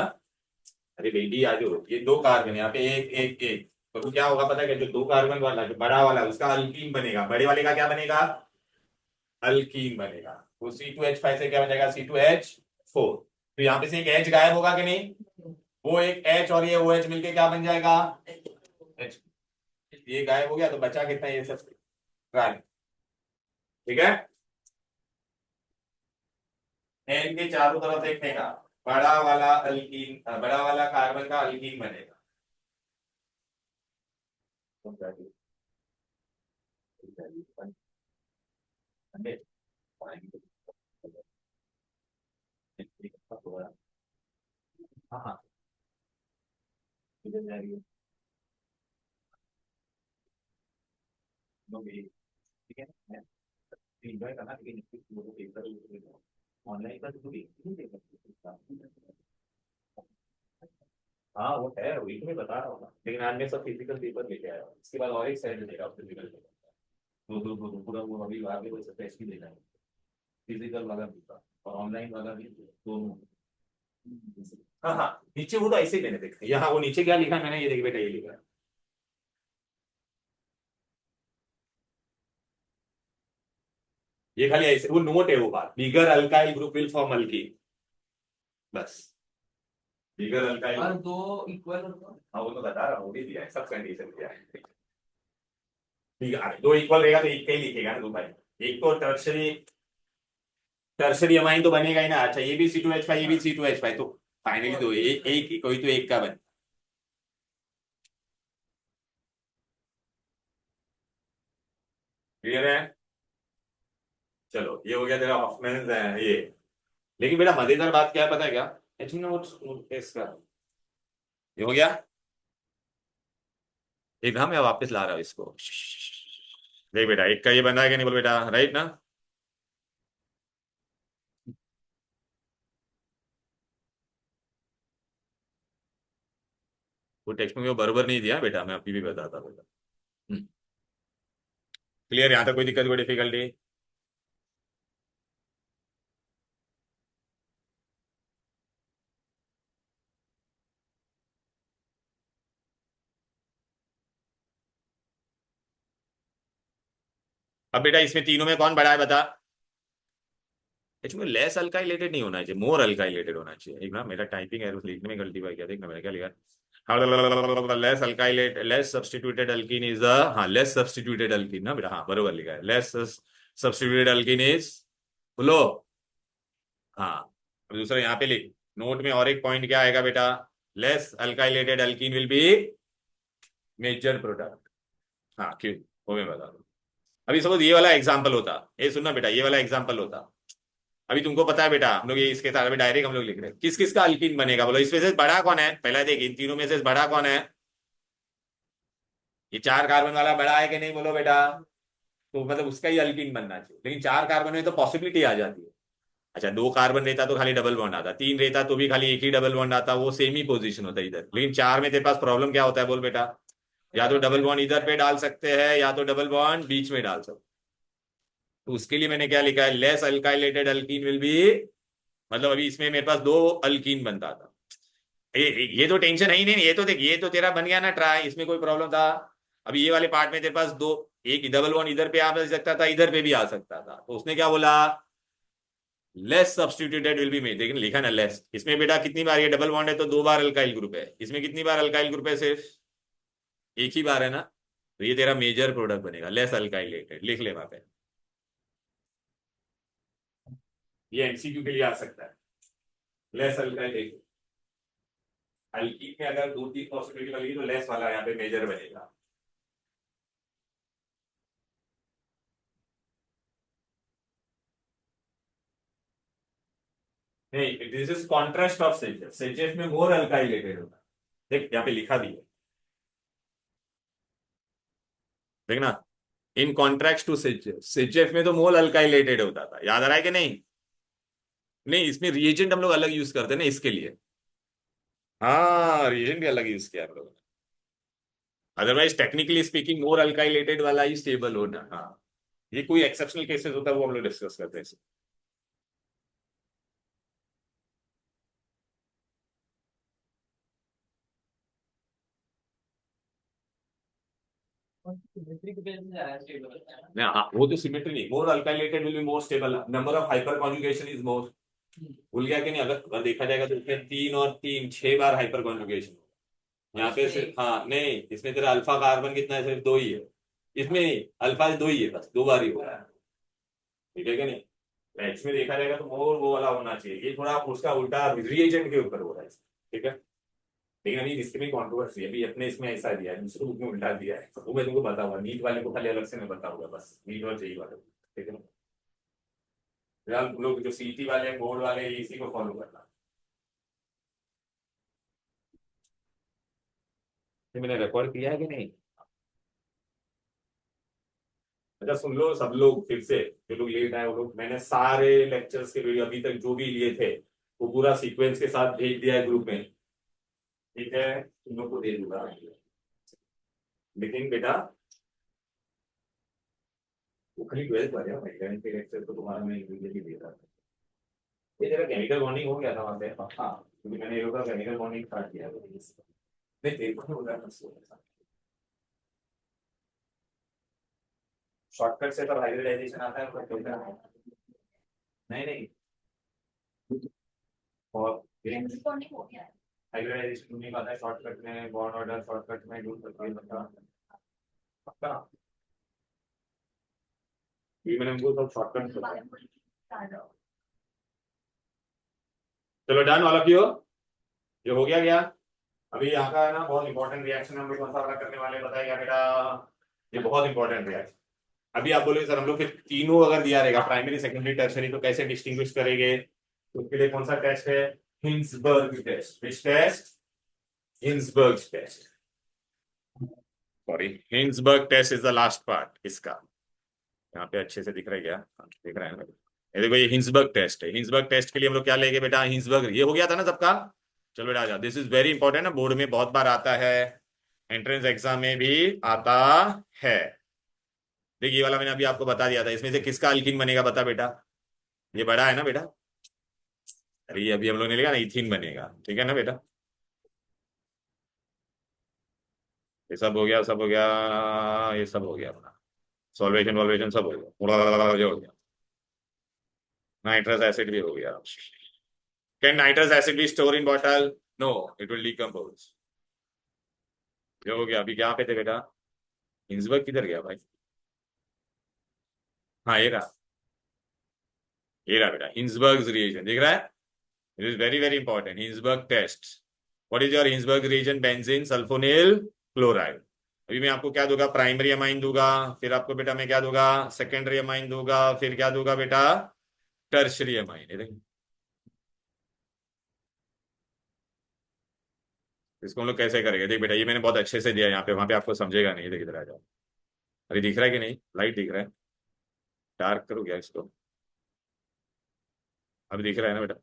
अरे बेटी आ जाओ, ये 2 कार्बन यहाँ पे, एक एक एक, तो क्या होगा पता है क्या, जो दो कार्बन वाला जो बड़ा वाला उसका अल्कीन बनेगा, बड़े वाले का क्या बनेगा, अल्कीन बनेगा। वो C2H5 से क्या बनेगा, C2H4। तो यहाँ पे से एक H गायब होगा कि नहीं, वो एक H और ये OH मिलके क्या बन जाएगा, H। ये गायब हो गया तो बचा कितना, ये सब ट्राई। ठीक है, एन के चारों तरफ देखने का, बड़ा वाला अल्कीन, बड़ा वाला कार्बन का अल्कीन बनेगा। हाँ हाँ, इधर जा रही है। ठीक है, एंजॉय करना, लेकिन ऑनलाइन पर तो नहीं दे सकते। हाँ वो है, वही तो मैं बता रहा हूँ ना। लेकिन आज मैं सब फिजिकल पेपर लेके आया हूँ, इसके बाद और एक साइड देगा फिजिकल पेपर। दो पूरा वो अभी आगे कोई टेस्ट भी देना है, फिजिकल वाला भी था और ऑनलाइन वाला भी, दोनों। हाँ हाँ, नीचे वो तो ऐसे ही मैंने देखा, यहाँ वो नीचे क्या लिखा है मैंने, ये देख बेटा, ये लिखा है। ये खाली ऐसे वो नोट है, वो बात, bigger alkyl group will form alkene, बस। बिगर अल्काइल और दो इक्वल होगा। हाँ वो तो बता रहा हूँ, वो भी दिया है, सब कंडीशन दिया है। ठीक है, दो इक्वल रहेगा तो एक का ही लिखेगा ना दो भाई। एक तो टर्शरी, टर्शरी अमाइन तो बनेगा ही ना। अच्छा ये भी C2H5, ये भी C2H5, तो फाइनली तो एक कोई तो एक का बने। क्लियर है, चलो ये हो गया तेरा हॉफमैन ये। लेकिन बेटा मजेदार बात क्या है पता है क्या, एक्चुअली ना वो इसका ये हो गया। एक हम मैं वापस ला रहा हूँ इसको। देख बेटा, एक का ये बना है कि नहीं, बोल बेटा, राइट ना। वो टेक्स्ट में वो बरोबर नहीं दिया बेटा, मैं अभी भी बताता बेटा। क्लियर, यहाँ तक कोई दिक्कत कोई डिफिकल्टी। अब बेटा इसमें तीनों में कौन बड़ा है बता। एक्चुअली लेस अल्काइलेटेड नहीं होना चाहिए, मोर अल्काइलेटेड होना चाहिए। एक ना मेरा टाइपिंग एरर लिखने में गलती हुई क्या, देखना मैंने क्या लिखा, less alkylate, less substituted alkene is the, हाँ लेस सब्स्टिट्यूटेड अल्कीन ना बेटा, हाँ बरोबर लिखा है, लेस सब्स्टिट्यूटेड अल्कीन इज, बोलो। हाँ, अब दूसरा यहाँ पे लिख, नोट में और एक पॉइंट क्या आएगा बेटा, less alkylated alkene will be major product. हाँ क्यों, वो मैं बता दूँ। अभी सपोज ये वाला एग्जाम्पल होता, ये सुनना बेटा, ये वाला एग्जाम्पल होता, अभी तुमको पता है बेटा, हम लोग ये इसके साथ अभी डायरेक्ट हम लोग लिख रहे हैं, किस किस का अल्कीन बनेगा बोलो, इसमें से बड़ा कौन है, पहला देख इन तीनों में से बड़ा कौन है, ये चार कार्बन वाला बड़ा है कि नहीं बोलो बेटा, तो मतलब उसका ही अल्कीन बनना चाहिए। लेकिन चार कार्बन में तो पॉसिबिलिटी आ जाती है। अच्छा दो कार्बन रहता तो खाली डबल बॉन्ड आता, तीन रहता तो भी खाली एक ही डबल बॉन्ड आता, वो सेम ही पोजीशन होता है इधर। लेकिन चार में तेरे पास प्रॉब्लम क्या होता है बोल बेटा, या तो डबल बॉन्ड इधर पे डाल सकते हैं या तो डबल बॉन्ड बीच में डाल सकते। तो उसके लिए मैंने क्या लिखा है, less alkylated alkene will B, मतलब अभी इसमें मेरे पास दो अल्कीन बनता था। ये तो टेंशन है ही नहीं, ये तो देख, ये तो तेरा बन गया ना ट्राई, इसमें कोई प्रॉब्लम था। अभी ये वाले पार्ट में तेरे पास दो, एक डबल वन इधर पे आ सकता था, इधर पे भी आ सकता था, तो उसने क्या बोला, less substituted will be made. लेकिन लिखा ना लेस, इसमें बेटा कितनी बार, ये डबल बॉन्ड है तो दो बार अल्काइल ग्रुप है, इसमें कितनी बार अल्काइल ग्रुप है, सिर्फ एक ही बार है ना। तो ये तेरा मेजर प्रोडक्ट बनेगा, लेस अल्काइलेटेड, लिख ले वहां पे। ये एमसीक्यू के लिए आ सकता है, लेस अल्काइलेटेड अल्कीन में अगर दो तीन पॉसिबिलिटी बनेगी तो लेस वाला यहाँ पे मेजर बनेगा। नहीं, दिस इज कॉन्ट्रास्ट ऑफ सेजेफ, सेजेफ में मोर अल्काइलेटेड होता है, देख यहाँ पे लिखा भी है, देखना, इन कॉन्ट्रास्ट टू सेजेफ, सेजेफ में तो मोर अल्काइलेटेड होता था, याद आ रहा है कि नहीं। नहीं इसमें रिएजेंट हम लोग अलग यूज करते हैं ना इसके लिए। हाँ रिएजेंट भी अलग यूज किया हम लोग, अदरवाइज टेक्निकली स्पीकिंग मोर अल्काइलेटेड वाला ही स्टेबल होना। हाँ ये कोई एक्सेप्शनल केसेस होता है, वो हम लोग डिस्कस करते हैं। सिमेट्री की वजह से ज्यादा स्टेबल होता है ना। ना हाँ, वो तो सिमेट्री नहीं, more alkylated will be more stable, number of hyperconjugation is more. भूल गया कि नहीं? अगर देखा जाएगा तो इसमें 3 और 3 6 बार हाइपर कॉन्जुगेशन, यहाँ पे सिर्फ, हाँ नहीं, इसमें तेरा अल्फा कार्बन कितना है? सिर्फ 2 ही है। इसमें नहीं, अल्फा 2 ही है, बस 2 बार ही होगा। ठीक है कि नहीं? मैच में देखा जाएगा तो मोर वो वाला होना चाहिए, ये थोड़ा उसका उल्टा रिएजेंट के ऊपर हो रहा है। ठीक है, लेकिन अभी इसके में कॉन्ट्रोवर्सी है, अभी अपने इसमें ऐसा दिया है, दूसरे बुक में उल्टा दिया है, तो वो मैं तुमको बताऊंगा, नीट वाले को खाली अलग से मैं बताऊंगा, बस नीट और जेई वाले को। ठीक है ना? फिलहाल तुम लोग जो सीटी वाले हैं, बोर्ड वाले हैं, इसी को फॉलो करना। ये मैंने रिकॉर्ड किया है कि नहीं? अच्छा सुन लो सब लोग फिर से, जो लोग लेट आए वो लोग, मैंने सारे लेक्चर्स के वीडियो अभी तक जो भी लिए थे वो पूरा सीक्वेंस के साथ भेज दिया है ग्रुप में। ठीक है, तुम लोग को दे दूंगा, लेकिन बेटा वो खाली 12th वाले भाई, 11th के लेक्चर तो तुम्हारा मैं इमीडिएटली दे रहा था। ये तेरा केमिकल बॉन्डिंग हो गया था वहां पे? हाँ, क्योंकि मैंने ये लोग का केमिकल बॉन्डिंग स्टार्ट किया था। नहीं तेरे को हो रहा, शॉर्टकट से तो हाइब्रिडाइजेशन आता है, पर कोई नहीं नहीं, और हाइब्रिडाइजेशन नहीं आता है शॉर्टकट में, बॉन्ड ऑर्डर शॉर्टकट में यूज करके बता पक्का। ये मैंने उनको सब शॉर्टकट। चलो डन ऑल ऑफ यू, ये हो गया क्या? अभी यहाँ का है ना बहुत इंपॉर्टेंट रिएक्शन हम लोग कौन सा वाला करने वाले हैं बताया क्या बेटा? ये बहुत इंपॉर्टेंट रिएक्शन। अभी आप बोलोगे सर हम लोग फिर तीनों अगर दिया रहेगा, प्राइमरी सेकेंडरी टर्सरी, तो कैसे डिस्टिंग्विश करेंगे? तो उसके लिए कौन सा टेस्ट है? Hinsberg test. Which test? Hinsberg test, sorry, Hinsberg test is the last part इसका। यहाँ पे अच्छे से दिख रहा है क्या? हाँ, दिख रहा है ना? ये देखो, ये हिंसबर्ग टेस्ट है। हिंसबर्ग टेस्ट के लिए हम लोग क्या लेंगे बेटा? हिंसबर्ग, ये हो गया था ना सबका? चलो बेटा आ जाओ, दिस इज वेरी इंपॉर्टेंट ना, बोर्ड में बहुत बार आता है, एंट्रेंस एग्जाम में भी आता है। देखिए ये वाला मैंने अभी आपको बता दिया था, इसमें से किसका अल्कीन बनेगा बता बेटा? ये बड़ा है ना बेटा? अरे ये अभी हम लोग ने लिखा ना, इथीन बनेगा। ठीक है ना बेटा? ये सब हो गया, सब हो गया, ये सब हो गया अपना, सॉल्वेशन वॉल्वेशन सब हो गया, जो हो गया। नाइट्रस एसिड भी हो गया। Can nitrous acid be store in bottle? No, it will decompose. जो हो गया, अभी क्या पे थे बेटा? हिंसबर्ग किधर गया भाई? हाँ ये रहा बेटा, हिंसबर्ग रिएजन दिख रहा है? It is very very important, Hinsberg test. What is your Hinsberg reagent? Benzene sulfonyl chloride. अभी मैं आपको क्या दूंगा? प्राइमरी अमाइन दूंगा, फिर आपको बेटा मैं क्या दूंगा? सेकेंडरी अमाइन दूंगा, फिर क्या दूंगा बेटा? Tertiary amine. ये देखो, इसको हम लोग कैसे करेंगे? देख बेटा, ये मैंने बहुत अच्छे से दिया है यहाँ पे, वहां पे आपको समझेगा नहीं। देख इधर आ जाओ, अरे दिख रहा है कि नहीं? लाइट दिख रहा है? डार्क करो क्या इसको? अभी दिख रहा है ना बेटा?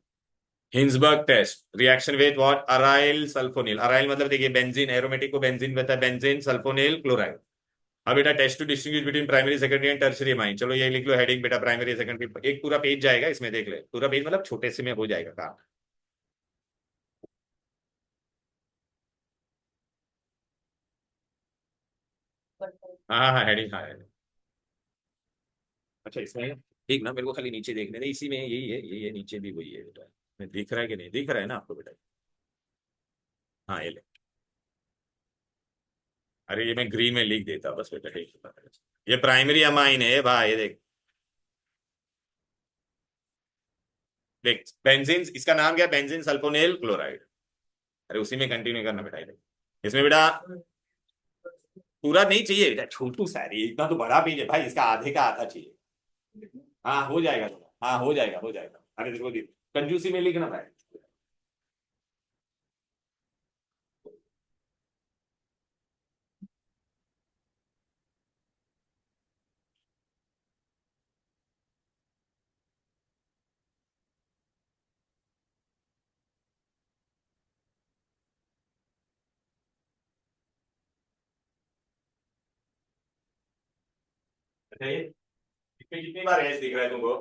Hinsberg test, reaction with what? Aryl sulfonyl. Aryl मतलब देखिए बेंजीन, एरोमेटिक को बेंजीन कहता है, बेंजीन सल्फोनिल क्लोराइड। अब बेटा test to distinguish between primary secondary and tertiary amine. चलो ये लिख लो हेडिंग बेटा, प्राइमरी सेकेंडरी, एक पूरा पेज जाएगा इसमें, देख ले पूरा पेज, मतलब छोटे से में हो जाएगा काम। हाँ हाँ हेडिंग, हाँ heading। अच्छा इसमें ठीक ना, मेरे को खाली नीचे देखने दे, इसी में यही है, ये नीचे भी वही है बेटा। दिख रहा है कि नहीं? दिख रहा है ना आपको बेटा? हाँ ये ले, अरे ये मैं ग्रीन में लिख देता बस बेटा, ठीक है। ये प्राइमरी अमाइन है भाई, ये देख, देख बेंजीन, इसका नाम क्या? Benzene sulfonyl chloride. अरे उसी में कंटिन्यू करना बेटा, ये देख। इसमें बेटा पूरा नहीं चाहिए बेटा, छोटू सारी, इतना तो बड़ा पेज है भाई, इसका आधे का आधा चाहिए। हाँ हो जाएगा, हाँ हो जाएगा, हो जाएगा। अरे देखो कंजूसी में लिखना भाई। अच्छा ये इसमें कितनी बार एच दिख रहा है तुमको?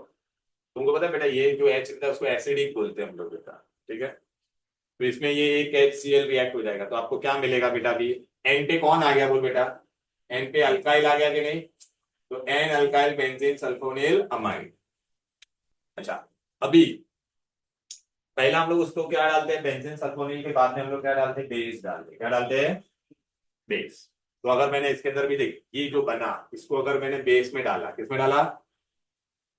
तुमको पता है बेटा, ये जो एच दिखता है उसको एसिडिक बोलते हैं हम लोग बेटा। ठीक है, तो इसमें ये एक HCl रिएक्ट हो जाएगा, तो आपको क्या मिलेगा बेटा? अभी एंटे कौन आ गया बोल बेटा? एन पे अल्काइल आ गया कि नहीं, तो N alkyl benzene sulfonyl amide. अच्छा, अभी पहला हम लोग उसको क्या डालते हैं, बेंजीन सल्फोनिल के बाद में हम लोग क्या डालते हैं, बेस डालते हैं। क्या डालते हैं, बेस। तो अगर मैंने इसके अंदर भी देख, ये जो बना इसको अगर मैंने बेस में डाला, किसमें डाला,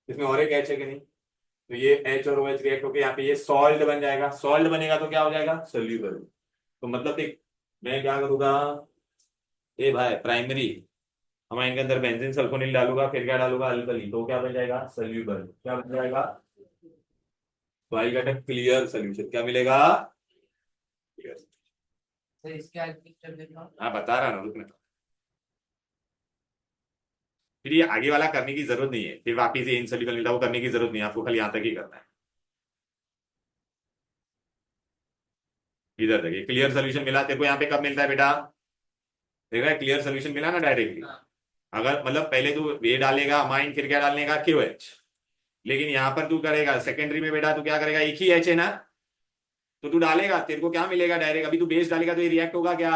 इसमें और एक एच है कि नहीं, तो ये एच और ओ एच रिएक्ट होकर यहाँ पे ये सॉल्ट बन जाएगा। सॉल्ट बनेगा तो क्या हो जाएगा, सोल्यूबल। तो मतलब देख, मैं क्या करूंगा, ए भाई प्राइमरी अमाइन के अंदर बेंजीन सल्फोनिल डालूंगा, फिर क्या डालूंगा, अल्कली, तो क्या बन जाएगा, सोल्यूबल। क्या बन जाएगा, तो I get a clear solution. क्या मिलेगा, क्लियर। तो इसके आगे की स्टेप देखना। हाँ बता रहा ना, रुकना। फिर ये आगे वाला करने की जरूरत नहीं है, फिर वापिस ये इनसोल्यूबल मिलता है, वो करने की जरूरत नहीं है आपको, खाली यहाँ तक ही करना है। इधर देखिए, क्लियर सोल्यूशन मिला तेरे को, यहाँ पे कब मिलता है बेटा, देख रहा है, क्लियर सोल्यूशन मिला ना डायरेक्टली। हाँ। अगर मतलब पहले तू ये डालेगा अमाइन, फिर क्या डालने का, क्यू एच। लेकिन यहाँ पर तू करेगा सेकेंडरी में बेटा, तू क्या करेगा, एक ही एच है ना, तो तू डालेगा, तेरे को क्या मिलेगा डायरेक्ट, अभी तू बेस डालेगा तो ये रिएक्ट होगा क्या,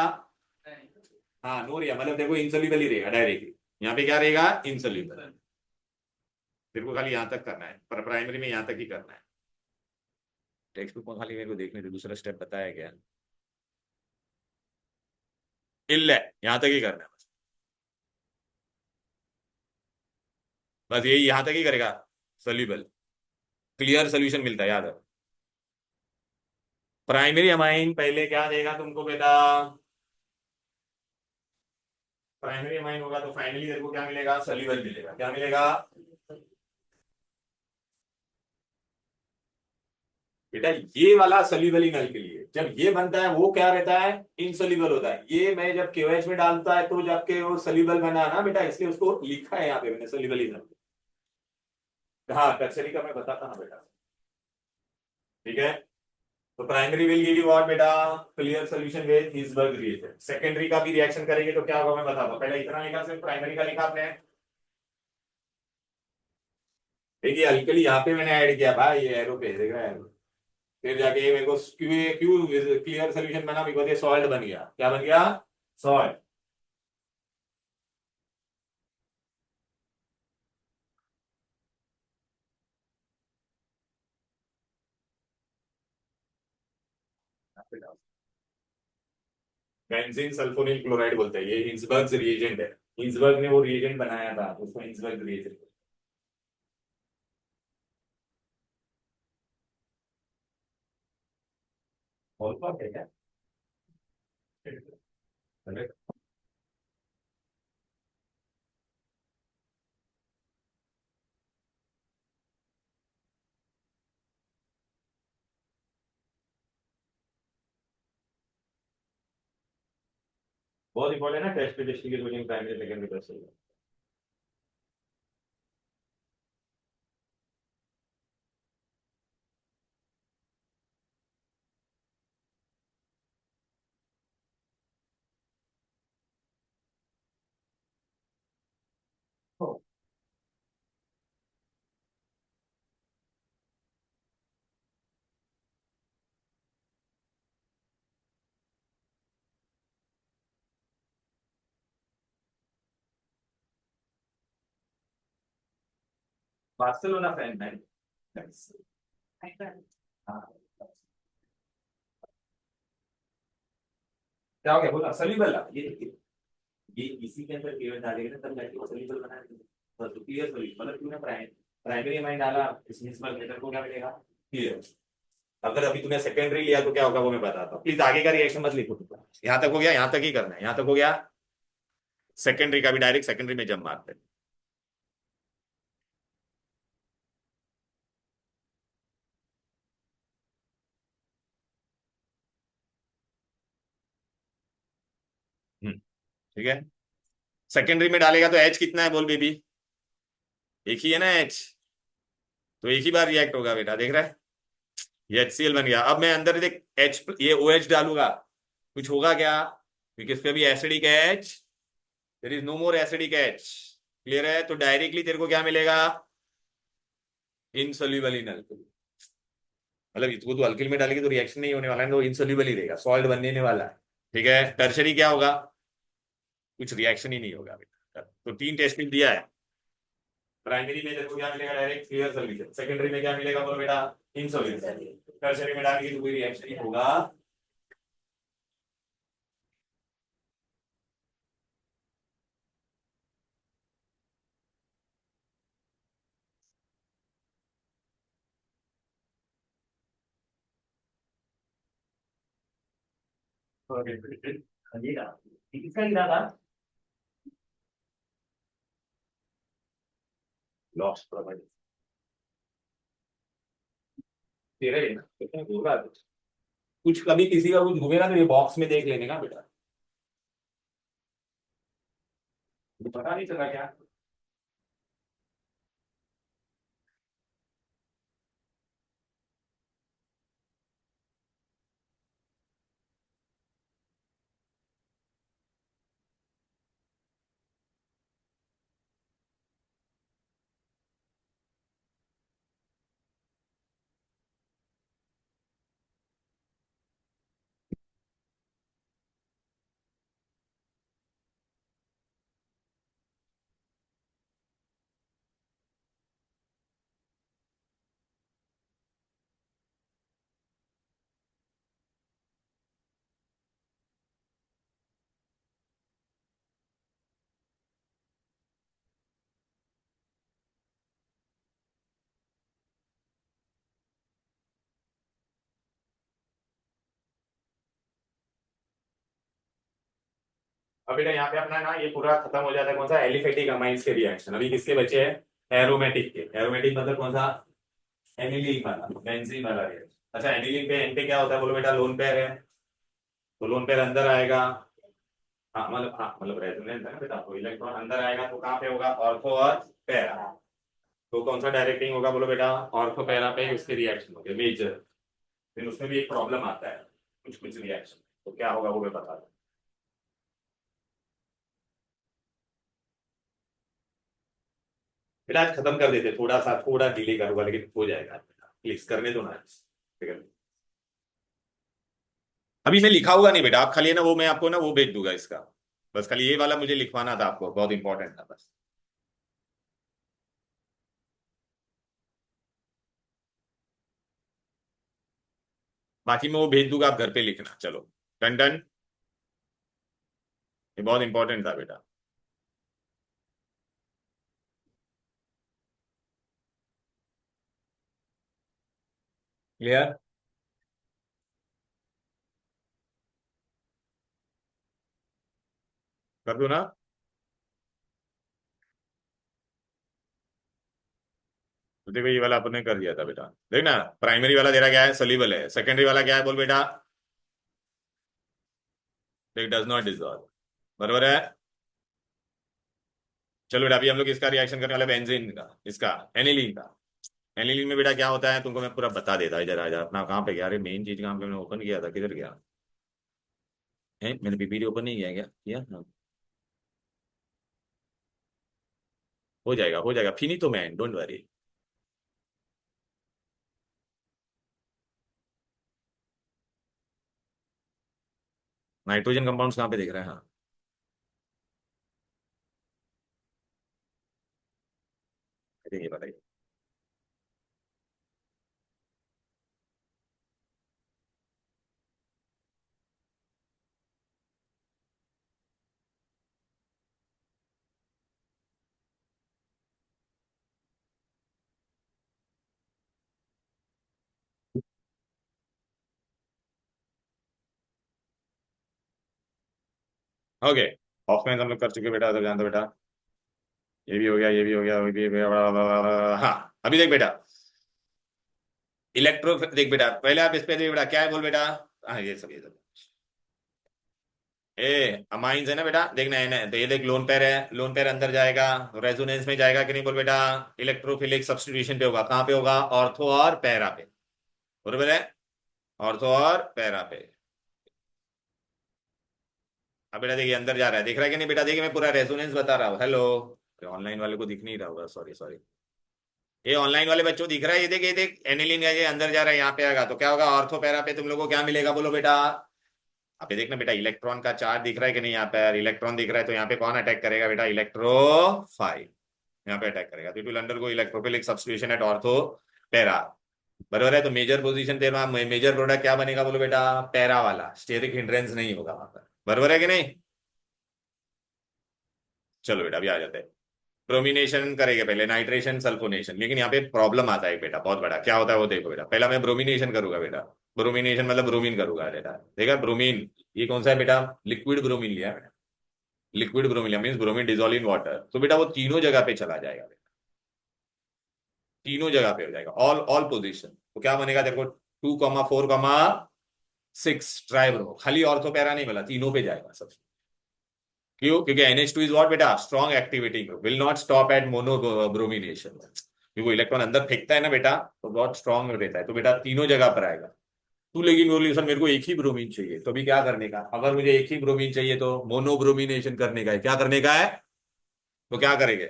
हाँ नो रिया, मतलब तेरे को इंसोल्यूबल ही रहेगा डायरेक्टली। यहाँ पे क्या रहेगा, इंसोल्यूबल। तेरे को खाली यहाँ तक करना है, पर प्राइमरी में यहाँ तक ही करना है। टेक्स्ट बुक में खाली मेरे को देखने दे, दूसरा स्टेप बताया गया इल है, यहाँ तक ही करना है बस। बस यही यहाँ तक ही करेगा, सोल्यूबल, क्लियर सोल्यूशन मिलता है, याद है। प्राइमरी अमाइन पहले क्या देगा तुमको बेटा, प्राइमरी अमाइन होगा तो फाइनली तेरे को क्या मिलेगा, सोल्यूबल मिलेगा। क्या मिलेगा बेटा, ये वाला सोल्यूबल इनल के लिए जब ये बनता है वो क्या रहता है, इनसोल्यूबल होता है। ये मैं जब केओएच में डालता है तो जबकि वो सोल्यूबल बना ना बेटा, इसलिए उसको लिखा है यहाँ पे मैंने सोल्यूबल इनल। हाँ टर्सरी का मैं बताता हूँ बेटा, ठीक है। तो primary will give you what बेटा, clear solution with Hinsberg reagent. Secondary का भी रिएक्शन करेंगे तो क्या होगा मैं बताता हूँ, पहले इतना लिखा, सिर्फ प्राइमरी का लिखा आपने। देखिए अल्कली यहाँ पे मैंने ऐड किया भाई, ये एरो पे देख रहा है, फिर जाके ये मेरे को क्यू क्यू क्लियर सोल्यूशन बना, बिकॉज ये सॉल्ट बन गया। क्या बन गया, सॉल्ट। बेंजीन सल्फोनिल क्लोराइड बोलते हैं, ये हिल्सबर्ग रिएजेंट है। हिल्सबर्ग ने वो रिएजेंट बनाया था, उसको हिल्सबर्ग रिएजेंट। और बात है क्या, बहुत इंपॉर्टेंट है test distinguishing primary secondary pressure. Barcelona fan है। हाँ, क्या हो गया, बोला सलीबल ये इसी के अंदर केवल डालेगा ना, तब जाके सलीबल बना देंगे। तो क्लियर सॉल्यूशन, मतलब तूने प्राइमरी अमाइन डाला, इसमें इस पर लेटर को क्या मिलेगा, क्लियर। अगर अभी तूने सेकेंडरी लिया तो क्या होगा वो मैं बताता हूँ, प्लीज आगे का रिएक्शन मत लिखो। यहाँ तक हो गया, यहाँ तक ही करना है, यहाँ तक हो गया। सेकेंडरी का भी डायरेक्ट सेकेंडरी में जम मारते हैं। ठीक है, सेकेंडरी में डालेगा तो एच कितना है बोल बेबी, एक ही है ना एच, तो एक ही बार रिएक्ट होगा बेटा, देख रहा है, ये HCl बन गया। अब मैं अंदर देख एच, ये OH डालूंगा, कुछ होगा क्या, क्योंकि इस पे भी acidic H, there is no more acidic H, clear है। तो डायरेक्टली तेरे को क्या मिलेगा, इनसोल्यूबल इन अल्कोहल। मतलब इसको तो अल्किल में डालेगी तो रिएक्शन नहीं होने वाला है, तो इनसोल्यूबल ही रहेगा, सॉल्ट बनने वाला है। ठीक है, टर्शरी क्या होगा, कुछ रिएक्शन ही नहीं होगा बेटा। तो 3 टेस्ट ट्यूब दिया है। प्राइमरी में देखो क्या मिलेगा, डायरेक्ट क्लियर सोल्यूशन। सेकेंडरी में क्या मिलेगा बोलो बेटा, इन सोल्यूशन। टर्शरी में डालने की कोई रिएक्शन नहीं होगा। किसका गिरा था? लॉस्ट प्रोबेबिलिटी तेरा ही ना, कितना होगा कुछ, कभी किसी का कुछ घूमेगा तो ये बॉक्स में देख लेने का बेटा, पता नहीं चला क्या। अब बेटा यहाँ पे अपना ना ये पूरा खत्म हो जाता है, कौन सा, एलिफेटिक अमाइंस के रिएक्शन। अभी किसके बचे हैं, एरोमेटिक के। एरोमेटिक मतलब कौन सा, एनिलीन वाला, बेंजीन वाला रिएक्शन। अच्छा, एनिलीन पे एन पे क्या होता है बोलो बेटा, लोन पेयर है, तो लोन पेयर अंदर आएगा। हाँ मतलब रेजोनेंस है ना बेटा, तो इलेक्ट्रॉन अंदर आएगा तो कहाँ पे होगा, ऑर्थो और पैरा। तो कौन सा डायरेक्टिंग होगा बोलो बेटा, ऑर्थो पैरा पे उसके रिएक्शन होंगे मेजर। फिर उसमें भी एक प्रॉब्लम आता है, कुछ कुछ रिएक्शन, तो क्या होगा वो मैं बता दूं। फिर आज खत्म कर देते, थोड़ा सा थोड़ा डिले करूंगा लेकिन हो जाएगा, प्लीज करने दो ना। ठीक है, अभी मैं लिखा हुआ नहीं बेटा, आप खाली है ना वो, मैं आपको ना वो भेज दूंगा इसका, बस खाली ये वाला मुझे लिखवाना था आपको, बहुत इंपॉर्टेंट था बस। बाकी मैं वो भेज दूंगा, आप घर पे लिखना। चलो, डन डन। ये बहुत इंपॉर्टेंट था बेटा। क्लियर, कर दो ना। तो देखो ये वाला आपने कर दिया था बेटा, देखना। प्राइमरी वाला तेरा क्या है, सोल्यूबल है। सेकेंडरी वाला क्या है बोल बेटा, इट डज नॉट डिसॉल्व, बरोबर है। चलो बेटा, अभी हम लोग इसका रिएक्शन करने वाले बेंजीन का, इसका एनिलीन का। एनिलीन में बेटा क्या होता है तुमको मैं पूरा बता देता, इधर आ जा अपना, कहाँ पे गया, अरे मेन चीज कहाँ पे मैंने ओपन किया था, किधर गया है, मैंने पीपीटी ओपन नहीं किया, क्या किया, हाँ। हो जाएगा फिनी तो man, don't worry. Nitrogen compounds कहाँ पे देख रहे हैं, हाँ। ये बताइए। ओके, ऑफलाइन हम लोग कर चुके बेटा, सब जानते हो बेटा। ये भी हो गया, ये भी हो गया, ये भी हो गया, हाँ। अभी देख बेटा, इलेक्ट्रो देख बेटा, पहले आप इस पे देख बेटा, क्या है बोल बेटा। हाँ ये सब ए अमाइंस है ना बेटा, देखना है ना, तो ये देख लोन पेयर है, लोन पेयर अंदर जाएगा, रेजोनेंस में जाएगा कि नहीं बोल बेटा। इलेक्ट्रोफिलिक सब्स्टिट्यूशन पे होगा, कहाँ पे होगा, ऑर्थो और पैरा पे, बरोबर है। ऑर्थो और पैरा पे। अब बेटा देखिए अंदर जा रहा है, दिख रहा है कि नहीं बेटा, देखिए मैं पूरा रेजोनेंस बता रहा हूँ। हेलो, ऑनलाइन वाले को दिख नहीं रहा होगा, सॉरी सॉरी। ये ऑनलाइन वाले बच्चों को दिख रहा है, ये देख एनिलीन का ये अंदर जा रहा है, यहाँ पे आएगा तो क्या होगा, ऑर्थो पैरा पे तुम लोगों को क्या मिलेगा बोलो बेटा, आप ये देखना बेटा, इलेक्ट्रॉन का चार्ज दिख रहा है कि नहीं, यहाँ पे इलेक्ट्रॉन दिख रहा है, तो यहाँ पे कौन अटैक करेगा बेटा, इलेक्ट्रोफाइल यहाँ पे अटैक करेगा, तो it will undergo electrophilic substitution at ortho para, बराबर है। तो मेजर पोजीशन तेरा, मेजर प्रोडक्ट क्या बनेगा बोलो बेटा, पैरा वाला, स्टेरिक हिंड्रेंस नहीं होगा वहां पर, बराबर है कि नहीं। चलो बेटा अभी आ जाते हैं, ब्रोमिनेशन करेंगे पहले, नाइट्रेशन सल्फोनेशन, लेकिन यहाँ पे प्रॉब्लम आता है बेटा बहुत बड़ा, क्या होता है वो देखो बेटा, पहला मैं ब्रोमिनेशन करूंगा बेटा, ब्रोमिनेशन मतलब ब्रोमीन करूंगा बेटा, देखा ब्रोमीन, ये कौन सा है बेटा, लिक्विड ब्रोमीन लिया बेटा, लिक्विड ब्रोमीन लिया mean bromine dissolve in water, तो बेटा वो तीनों जगह पे चला जाएगा बेटा, तीनों जगह पे हो जाएगा, ऑल ऑल पोजिशन, तो क्या बनेगा देखो, 2,4,6 ट्राइब्रो, खाली ऑर्थो पैरा नहीं मिला, तीनों पे जाएगा सब। क्यों, क्योंकि NH2 इज व्हाट बेटा, strong activity group, will not stop at mono bromination, क्योंकि वो इलेक्ट्रॉन अंदर फेंकता है ना बेटा, तो बहुत स्ट्रॉन्ग रहता है, तो बेटा तीनों जगह पर आएगा। तू लेकिन बोली सर मेरे को एक ही ब्रोमीन चाहिए, तो अभी क्या करने का, अगर मुझे एक ही ब्रोमीन चाहिए तो मोनोब्रोमिनेशन करने का है, क्या करने का है, तो क्या करेंगे,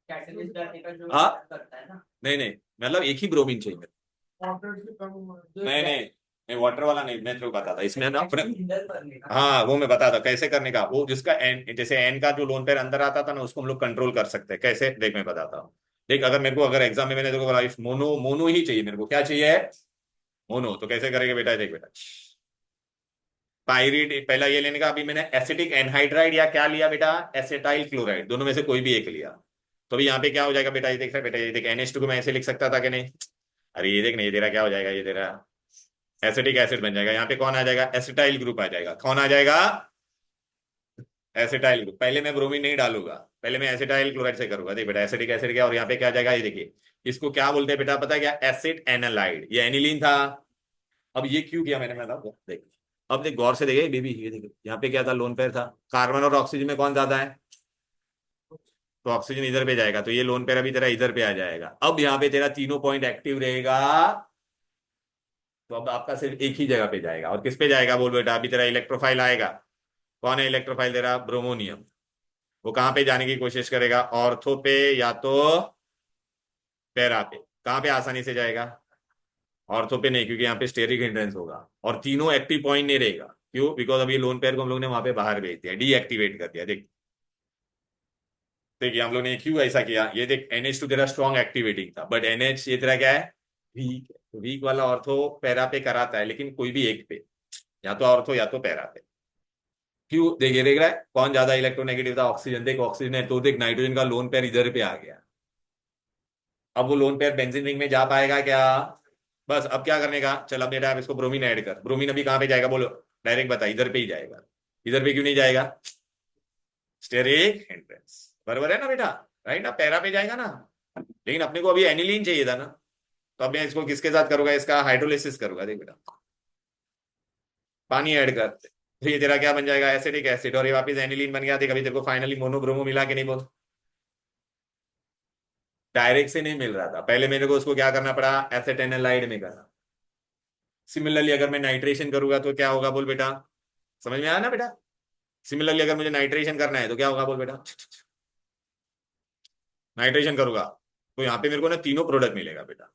कैटलिस्ट डालने का जो हाँ करता है ना। नहीं नहीं, मतलब एक ही ब्रोमीन चाहिए मेरे को। नहीं नहीं नहीं, वाटर वाला नहीं, मैं तो बताता इसमें ना अपने, हिंडर करने का। हाँ वो मैं बताता कैसे करने का, वो जिसका एन, जैसे एन का जो लोन पेयर अंदर आता था ना, उसको हम लोग कंट्रोल कर सकते हैं कैसे, देख मैं बताता हूँ। देख अगर मेरे को, अगर एग्जाम में मैंने देखो बोला इस मोनो, मोनो ही चाहिए मेरे को, क्या चाहिए, मोनो, तो कैसे करेंगे बेटा, देख बेटा, पायरीड पहला ये लेने का, अभी मैंने एसिटिक एनहाइड्राइड या क्या लिया बेटा, एसिटाइल क्लोराइड, दोनों में से कोई भी एक लिया, तो अभी यहाँ पे क्या हो जाएगा बेटा, ये देख रहा है बेटा, ये देख NH2 को मैं ऐसे लिख सकता था कि नहीं, अरे ये देख नहीं, ये तेरा क्या हो जाएगा, ये तेरा एसिटिक एसिड बन जाएगा, यहाँ पे कौन आ जाएगा, एसिटाइल ग्रुप आ जाएगा, कौन आ जाएगा, एसिटाइल ग्रुप, पहले मैं ब्रोमीन नहीं डालूंगा, पहले मैं एसिटाइल क्लोराइड से करूंगा, देख बेटा एसिटिक एसिड क्या, और यहाँ पे क्या आ जाएगा, ये देखिए, इसको क्या बोलते हैं बेटा, पता है क्या, एसिड एनालाइड, ये एनिलीन था, अब ये क्यों किया मैंने, मैं बताऊं देख, अब देख गौर से देखे बेबी, ये देखो यहाँ पे क्या था, लोन पेयर था, कार्बन और ऑक्सीजन में कौन ज्यादा है, तो ऑक्सीजन इधर पे जाएगा, तो ये लोन पेयर अभी तेरा इधर पे आ जाएगा, अब यहाँ पे तेरा तीनों पॉइंट एक्टिव रहेगा, तो अब आपका सिर्फ एक ही जगह पे जाएगा, और किस पे जाएगा बोल बेटा, अभी तेरा इलेक्ट्रोफाइल आएगा, कौन है इलेक्ट्रोफाइल तेरा, ब्रोमोनियम, वो कहाँ पे जाने की कोशिश करेगा, ऑर्थो पे या तो पैरा पे, कहाँ पे आसानी से जाएगा, ऑर्थो पे नहीं, क्योंकि यहाँ पे स्टेरिक हिंड्रेंस होगा, और तीनों एक्टिव पॉइंट नहीं रहेगा, क्यों, बिकॉज अभी लोन पेयर को हम लोग ने वहां पे बाहर भेज दिया, डीएक्टिवेट कर दिया, देख देखिए हम लोग ने क्यों ऐसा किया, ये देख NH2 तेरा स्ट्रॉन्ग एक्टिवेटिंग था, बट NH ये तेरा क्या है, वीक है, तो वीक वाला ऑर्थो पैरा पे कराता है, लेकिन कोई भी एक पे, या तो ऑर्थो या तो पैरा पे, क्यों, देखिए देख रहा है कौन ज्यादा इलेक्ट्रोनेगेटिव था, ऑक्सीजन, देख ऑक्सीजन है, तो देख नाइट्रोजन का लोन पेयर इधर पे आ गया, अब वो लोन पेयर बेंजीन रिंग में जा पाएगा क्या, बस अब क्या करने का, चल अब बेटा आप इसको ब्रोमीन ऐड कर, ब्रोमीन अभी कहाँ पे जाएगा बोलो, डायरेक्ट बता, इधर पे ही जाएगा, इधर पे क्यों नहीं जाएगा, स्टेरिक हिंड्रेंस, बराबर है ना बेटा, राइट ना, पैरा पे जाएगा ना, लेकिन अपने को अभी एनिलीन चाहिए था ना, तो अब मैं इसको किसके साथ करूंगा, इसका हाइड्रोलिसिस करूंगा, देख बेटा पानी ऐड कर, तो ये तेरा क्या बन जाएगा, एसिडिक एसिड, और ये वापस एनिलीन बन गया, देख अभी तेरे को फाइनली मोनोब्रोमो मिला कि नहीं बोल, डायरेक्ट से नहीं मिल रहा था, पहले मेरे को उसको क्या करना पड़ा, एसेटेनालाइड में करना, सिमिलरली अगर मैं नाइट्रेशन करूंगा तो क्या होगा बोल बेटा, समझ में आया ना बेटा, सिमिलरली अगर मुझे नाइट्रेशन करना है तो क्या होगा बोल बेटा, नाइट्रेशन करूंगा, तो यहाँ पे मेरे को ना तीनों प्रोडक्ट मिलेगा बेटा,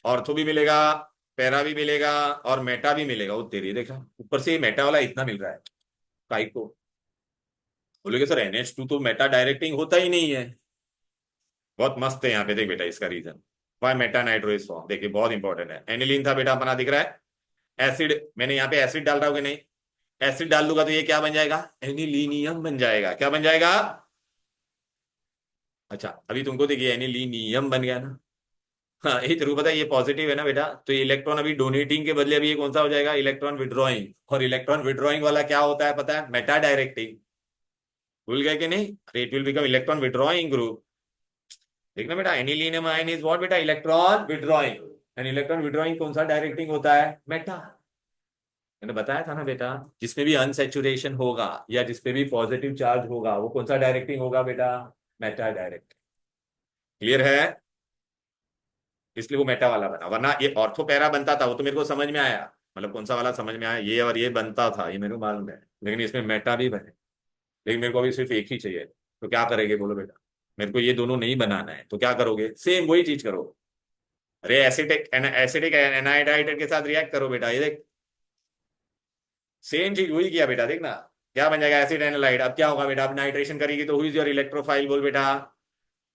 ऑर्थो भी मिलेगा, पैरा भी मिलेगा, और मेटा भी मिलेगा, वो तेरी देखा ऊपर से मेटा वाला इतना मिल रहा है, काई को बोलोगे सर NH2 तो मेटा डायरेक्टिंग होता ही नहीं है, बहुत मस्त है यहाँ पे, देख बेटा इसका रीजन, वाई मेटा नाइट्रोइस फॉर्म, देखिए बहुत इंपॉर्टेंट है, एनिलीन था बेटा अपना, दिख रहा है, एसिड, मैंने यहाँ पे एसिड डाल रहा हूँ कि नहीं, एसिड डाल दूंगा तो ये क्या बन जाएगा, एनिलीनियम बन जाएगा, क्या बन जाएगा, अच्छा अभी तुमको देखिए एनिलीनियम बन गया ना, हाँ यही तेरे को पता है ये पॉजिटिव है ना बेटा, तो इलेक्ट्रॉन अभी डोनेटिंग के बदले अभी ये कौन सा हो जाएगा, इलेक्ट्रॉन विड्रॉइंग, और इलेक्ट्रॉन विड्रॉइंग वाला क्या होता है पता है, मेटा डायरेक्टिंग, भूल गए कि नहीं, it will become electron withdrawing group, देखना बेटा एनिलीनियम आयन इज व्हाट बेटा, electron withdrawing, and electron withdrawing कौन सा डायरेक्टिंग होता है, मेटा, मैंने बताया था ना बेटा, जिसमें भी अनसेचुरेशन होगा या जिसपे भी पॉजिटिव चार्ज होगा वो कौन सा डायरेक्टिंग होगा बेटा, मेटा डायरेक्टिंग, क्लियर है, इसलिए वो मेटा वाला बना, वरना ये ऑर्थो पैरा बनता था वो तो मेरे को समझ में आया, मतलब कौन सा वाला समझ में आया, ये और ये बनता था ये मेरे को मालूम है, लेकिन इसमें मेटा भी बने, लेकिन मेरे को अभी सिर्फ एक ही चाहिए, तो क्या करेंगे बोलो बेटा, मेरे को ये दोनों नहीं बनाना है, तो क्या करोगे, सेम वही चीज करो, अरे एसिटिक एसिडिक एनाहाइड्राइड के साथ रिएक्ट करो बेटा, ये देख सेम चीज वही किया बेटा, देखना क्या बन जाएगा, एसिड एनालाइड। अब क्या होगा बेटा, अब नाइट्रेशन करेगी तो हु इज योर इलेक्ट्रोफाइल, बोल बेटा।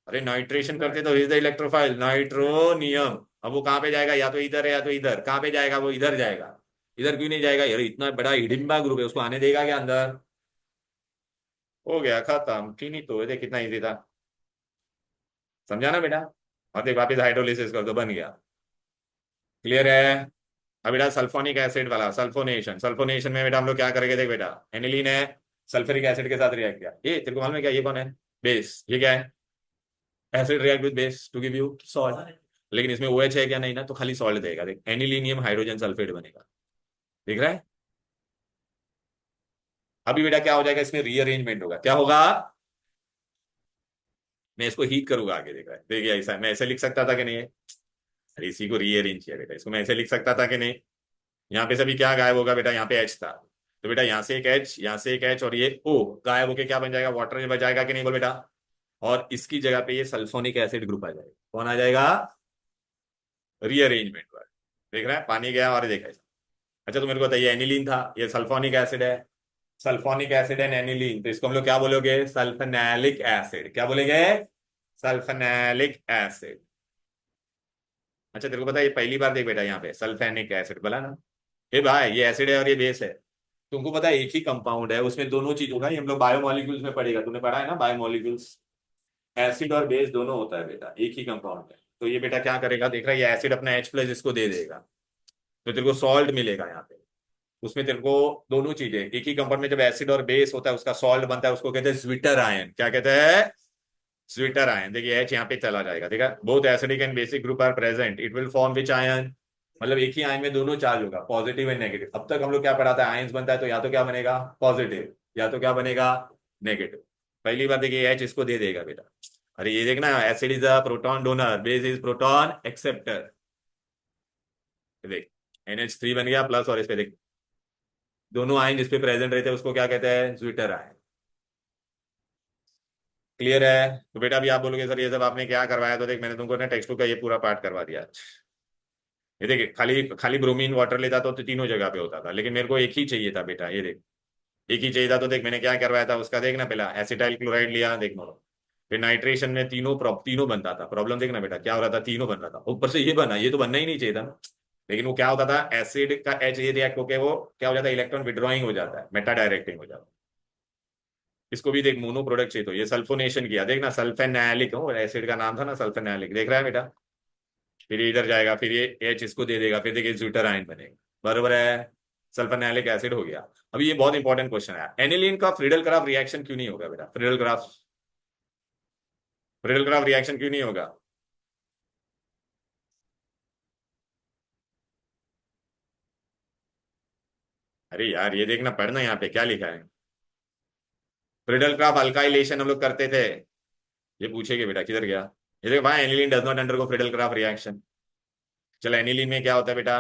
अरे नाइट्रेशन करते तो इज द इलेक्ट्रोफाइल, नाइट्रोनियम। अब वो कहाँ पे जाएगा, या तो इधर है या तो इधर, कहाँ पे जाएगा वो, इधर जाएगा। इधर क्यों नहीं जाएगा यार, इतना बड़ा हिडिंबा ग्रुप है, उसको आने देगा क्या अंदर। हो गया खत्म, फिनितो। देख कितना इजी था, समझा ना बेटा। और देख वापिस हाइड्रोलिसिस कर दो, बन गया। क्लियर है। अब बेटा सल्फोनिक एसिड वाला सल्फोनेशन, सल्फोनेशन में बेटा हम लोग क्या करेंगे, देख बेटा एनिलीन है, सल्फ्यूरिक एसिड के साथ रिएक्ट किया, ये तेरे को मालूम है क्या, ये कौन है, बेस। ये क्या है, acid react with base to give you salt. लेकिन इसमें OH है क्या, नहीं ना, तो खाली सॉल्ट देगा। देख एनिलीनियम हाइड्रोजन सल्फेट बनेगा, दिख रहा है। अभी बेटा क्या हो जाएगा, इसमें रीअरेंजमेंट होगा, क्या होगा, मैं इसको हीट करूंगा आगे, देख रहा है, देखिए ऐसा मैं ऐसे लिख सकता था कि नहीं। अरे इसी को रीअरेंज किया बेटा, इसको मैं ऐसे लिख सकता था कि नहीं। यहाँ पे सभी क्या गायब होगा बेटा, यहाँ पे H था, तो बेटा यहाँ से एक H, यहाँ से एक H, और ये O गायब होके क्या बन जाएगा, वाटर में बच जाएगा कि नहीं, बोल बेटा। और इसकी जगह पे ये सल्फोनिक एसिड ग्रुप आ जाएगा, कौन आ जाएगा, रीअरेंजमेंट वाला। देख रहा है, पानी गया और देखा। अच्छा तो मेरे को बताइए, एनिलीन था, ये सल्फोनिक एसिड है, सल्फोनिक एसिड एंड एनिलीन, तो इसको हम लोग क्या बोलोगे, सल्फेनैलिक एसिड। क्या बोलेंगे, सल्फेनैलिक एसिड। अच्छा तेरे को पता है, ये पहली बार देख बेटा यहाँ पे सल्फेनिक एसिड बोला ना। ये भाई ये एसिड है और ये बेस है, तुमको पता है एक ही कंपाउंड है, उसमें दोनों चीज होगा, ये हम लोग बायोमोलिक्यूल्स में पढ़ेगा, तूने पढ़ा है ना बायोमोलिक्यूल्स। एसिड और बेस दोनों होता है बेटा, एक ही कंपाउंड है। तो ये बेटा क्या करेगा, देख रहा है, ये एसिड अपना H+ इसको दे देगा, तो तेरे को सॉल्ट मिलेगा यहाँ पे। उसमें तेरे को दोनों चीजें एक ही कंपाउंड में, जब एसिड और बेस होता है उसका सॉल्ट बनता है, उसको कहते हैं ज्विटर आयन। क्या कहते हैं, ज्विटर आयन। देखिए H यहाँ पे चला जाएगा, ठीक है। Both acidic and basic group are present, it will form which ion, मतलब एक ही आयन में दोनों चार्ज होगा, पॉजिटिव एंड नेगेटिव। अब तक हम लोग क्या पढ़ाते हैं, आयन्स बनता है तो या तो क्या बनेगा पॉजिटिव, या तो क्या बनेगा नेगेटिव। पहली बार देखिए H इसको दे देगा बेटा। अरे ये देखना, acid is a proton donor, base is proton acceptor. देख NH3 बन गया प्लस, और इस पे देख दोनों आयन जिसपे प्रेजेंट रहते हैं उसको क्या कहते हैं, ज्विटर आयन। क्लियर है। तो बेटा अभी आप बोलोगे सर ये सब आपने क्या करवाया, तो देख मैंने तुमको ना टेक्स्ट बुक का ये पूरा पार्ट करवा दिया। ये देखिए, खाली खाली ब्रोमीन वाटर लेता तो तीनों जगह पे होता था, लेकिन मेरे को एक ही चाहिए था बेटा, ये देख एक ही चाहिए था। तो देख मैंने क्या करवाया था उसका, देखना पहला एसिटाइल क्लोराइड लिया, देख नो, फिर नाइट्रेशन में तीनों बनता था। प्रॉब्लम देखना बेटा क्या हो रहा था, तीनों बन रहा था, ऊपर से ये बना, ये तो बनना ही नहीं चाहिए था ना। लेकिन वो क्या होता था, एसिड का H ये रिएक्ट होकर वो क्या हो जाता है, इलेक्ट्रॉन विड्रॉइंग हो जाता है, मेटा डायरेक्टिंग हो जाता है। इसको भी देख मोनो प्रोडक्ट चाहिए, तो ये सल्फोनेशन किया, देखना सल्फेनैलिक हो, एसिड का नाम था ना सल्फेनैलिक, देख रहा है बेटा। फिर ये इधर जाएगा, फिर ये H इसको दे देगा, फिर देखिए ज्यूटर आयन बनेगा, बरोबर है, सल्फेनैलिक एसिड हो गया। अभी ये बहुत इंपॉर्टेंट क्वेश्चन है, एनिलीन का फ्रीडल क्राफ्ट रिएक्शन क्यों नहीं होगा बेटा, फ्रीडल क्राफ्ट रिएक्शन क्यों नहीं होगा। अरे यार ये देखना, पढ़ना यहाँ पे क्या लिखा है, फ्रीडल क्राफ्ट अल्काइलेशन हम लोग करते थे। ये पूछेगे बेटा किधर गया, ये देखो भाई, aniline does not undergo Friedel craft reaction. चलो एनिलीन में क्या होता है बेटा,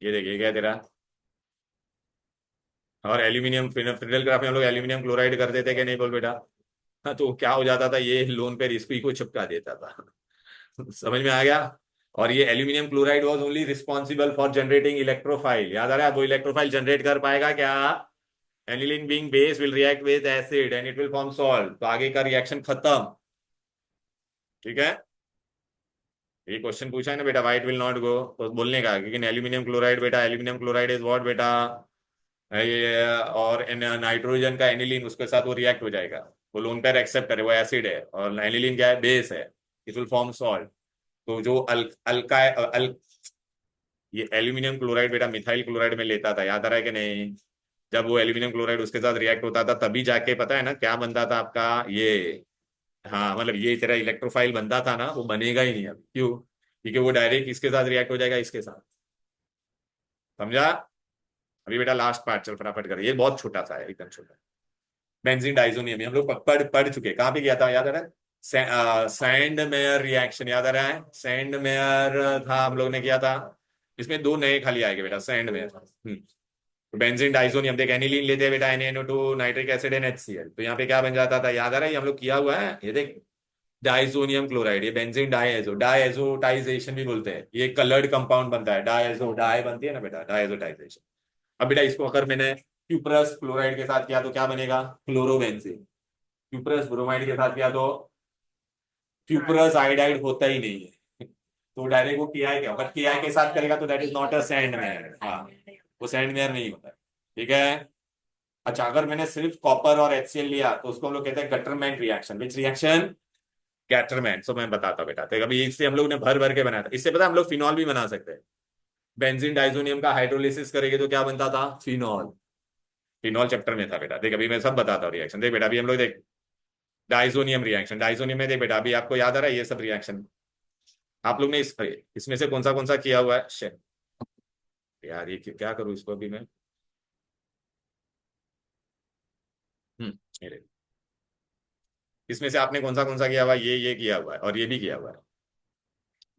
ये देखिए क्या है तेरा, और एल्यूमिनियम फ्रीडल क्राफ्ट में हम लोग एल्यूमिनियम क्लोराइड कर देते कि नहीं, बोल बेटा। हाँ तो क्या हो जाता था, ये लोन पे रिस्क को चिपका देता था। समझ में आ गया। और ये aluminium chloride was only responsible for generating electrophile, याद आ रहा है, वो इलेक्ट्रोफाइल जनरेट कर पाएगा क्या, aniline being base will react with acid and it will form salt, तो आगे का रिएक्शन खत्म। ठीक है, ये क्वेश्चन पूछा है ना बेटा, वाइट विल नॉट गो, तो बोलने का, क्योंकि एल्यूमिनियम क्लोराइड बेटा, एल्यूमिनियम क्लोराइड इज व्हाट बेटा, ये और नाइट्रोजन का एनिलीन उसके साथ वो रिएक्ट हो जाएगा, वो लोन पेयर एक्सेप्टर है, वो एसिड है, और एनिलीन क्या है, बेस है, इट विल फॉर्म सॉल्ट। तो जो ये एल्यूमिनियम क्लोराइड बेटा मिथाइल क्लोराइड में लेता था, याद आ रहा है कि नहीं। जब वो एल्यूमिनियम क्लोराइड उसके साथ रिएक्ट होता था तभी जाके पता है ना क्या बनता था आपका ये, हाँ मतलब ये तेरा इलेक्ट्रोफाइल बनता था ना, वो बनेगा ही नहीं अब, क्यों, क्योंकि वो डायरेक्ट इसके साथ रिएक्ट हो जाएगा, इसके साथ। समझा। अभी बेटा लास्ट पार्ट चल फटाफट कर, ये बहुत छोटा सा है, एकदम छोटा। बेंजीन डाइजोनियम हम लोग पढ़ चुके, कहाँ पे गया था, याद आ रहा है, सैंड मेयर रिएक्शन, याद आ रहा है, सैंड मेयर था हम लोग ने किया था। इसमें दो नए खाली आएंगे बेटा, सैंड मेयर। तो बेंजीन डाइजोनियम, देख एनिलीन लेते हैं बेटा, NaNO2 नाइट्रिक एसिड NHCl, तो यहाँ पे क्या बन जाता था, याद आ रहा है, ये हम लोग किया हुआ है, ये देख डाइजोनियम क्लोराइड, ये बेंजीन डाइएजोटाइजेशन भी बोलते हैं, ये कलर्ड कंपाउंड बनता है, डाइएजो डाई बनती है ना बेटा, डाइएजोटाइजेशन। अब बेटा इसको अगर मैंने क्यूप्रस क्लोराइड के साथ किया तो क्या बनेगा? क्लोरोबेंजीन। क्यूप्रस ब्रोमाइड के साथ किया तो क्यूप्रस आयोडाइड होता ही नहीं है, तो डायरेक्ट वो KI क्या, अगर KI के साथ करेगा तो that is not a sand mayor. हाँ, वो सैंड मेयर नहीं होता। ठीक है। अच्छा, अगर मैंने सिर्फ कॉपर और HCl लिया तो उसको हम लोग कहते हैं Gattermann reaction. Which reaction? Gattermann. So मैं बताता बेटा, तो अभी इससे हम लोग ने भर भर के बनाया था। इससे पता हम लोग फिनॉल भी बना सकते हैं। बेंजीन डाइजोनियम का हाइड्रोलिसिस करेंगे तो क्या बनता था? फिनॉल। फिनॉल चैप्टर में था बेटा, देख अभी मैं सब बताता हूँ रिएक्शन। देख बेटा अभी हम लोग देख, डाइजोनियम रिएक्शन, डाइजोनियम में देख बेटा अभी आपको याद आ रहा है ये सब रिएक्शन आप लोग ने इसमें से कौन सा किया हुआ है? यार ये क्या करूँ इसको अभी मैं। ये ले। इसमें से आपने कौन सा किया हुआ है? ये किया हुआ है, और ये भी किया हुआ है,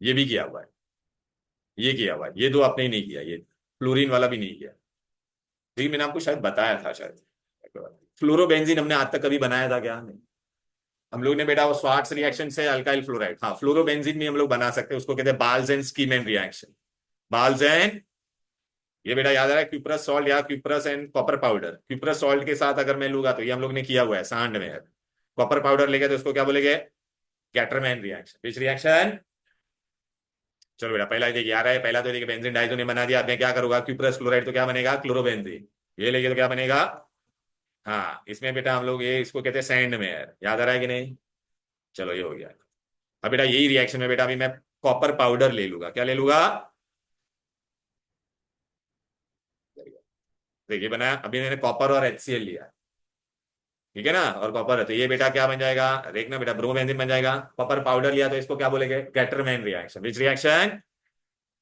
ये भी किया हुआ है, ये किया हुआ है, ये दो आपने ही नहीं किया, ये फ्लोरीन वाला भी नहीं किया। लेकिन मैंने आपको शायद बताया था शायद। फ्लोरोबेंजीन हमने आज तक कभी बनाया था क्या? नहीं। हम लोग ने बेटा वो स्वार्ट्स रिएक्शन से अल्काइल फ्लोराइड, हाँ फ्लोरोबेंजीन भी हम लोग बना सकते हैं, उसको कहते हैं बाल्स एंड स्कीमैन रिएक्शन। बाल्स एंड, ये बेटा याद आ रहा है, क्यूप्रस सॉल्ट या cuprous and copper powder. Cuprous salt के साथ अगर मैं लूंगा तो ये हम लोग ने किया हुआ है सांड में। कॉपर पाउडर लेंगे तो इसको क्या बोलेंगे? Gattermann reaction. Which reaction? चलो बेटा पहला ही देखिए आ रहा है, पहला तो देखिए बेंजीन डाइजोनियम बना दिया। अब मैं क्या करूंगा? क्यूप्रस क्लोराइड तो क्या बनेगा? क्लोरोबेंजीन। ये लेंगे तो क्या बनेगा? हाँ, इसमें बेटा हम लोग ये इसको कहते हैं सैंड मेयर। याद आ रहा है कि नहीं? चलो ये हो गया। अब बेटा यही रिएक्शन में बेटा अभी मैं कॉपर पाउडर ले लूंगा। क्या ले लूंगा? देखिए बनाया अभी मैंने कॉपर और HCl लिया। ठीक है ना, और कॉपर है तो ये बेटा क्या बन जाएगा? देखना बेटा ब्रोमोबेंजीन बन जाएगा। कॉपर पाउडर लिया तो इसको क्या बोलेंगे? Gattermann reaction. Which reaction?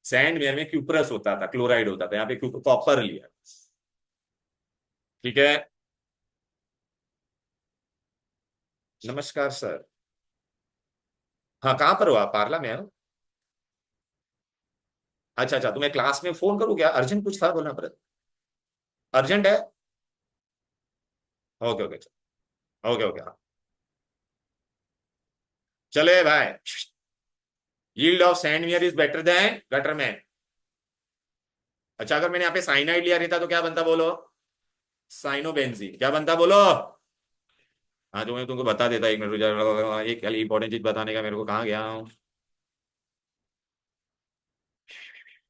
Sand mayor में क्यूप्रस होता था, क्लोराइड होता था, यहाँ पे कॉपर लिया। ठीक है। नमस्कार सर। हाँ कहाँ पर हो आप? पार्ला में हो? अच्छा अच्छा, तुम्हें क्लास में फोन करूँ क्या? अर्जेंट कुछ था बोलना पड़ेगा। अर्जेंट है? Okay okay. ओके ओके हाँ। चले भाई। Yield of sand mayor is better than Gattermann. अच्छा, अगर मैंने यहाँ पे साइनाइड लिया रहता तो क्या बनता बोलो? साइनोबेंजीन। क्या बनता बोलो? हाँ तो मैं तुमको बता देता, एक मिनट रुक जाओ, एक इंपॉर्टेंट चीज बताने का मेरे को, कहाँ गया हूँ?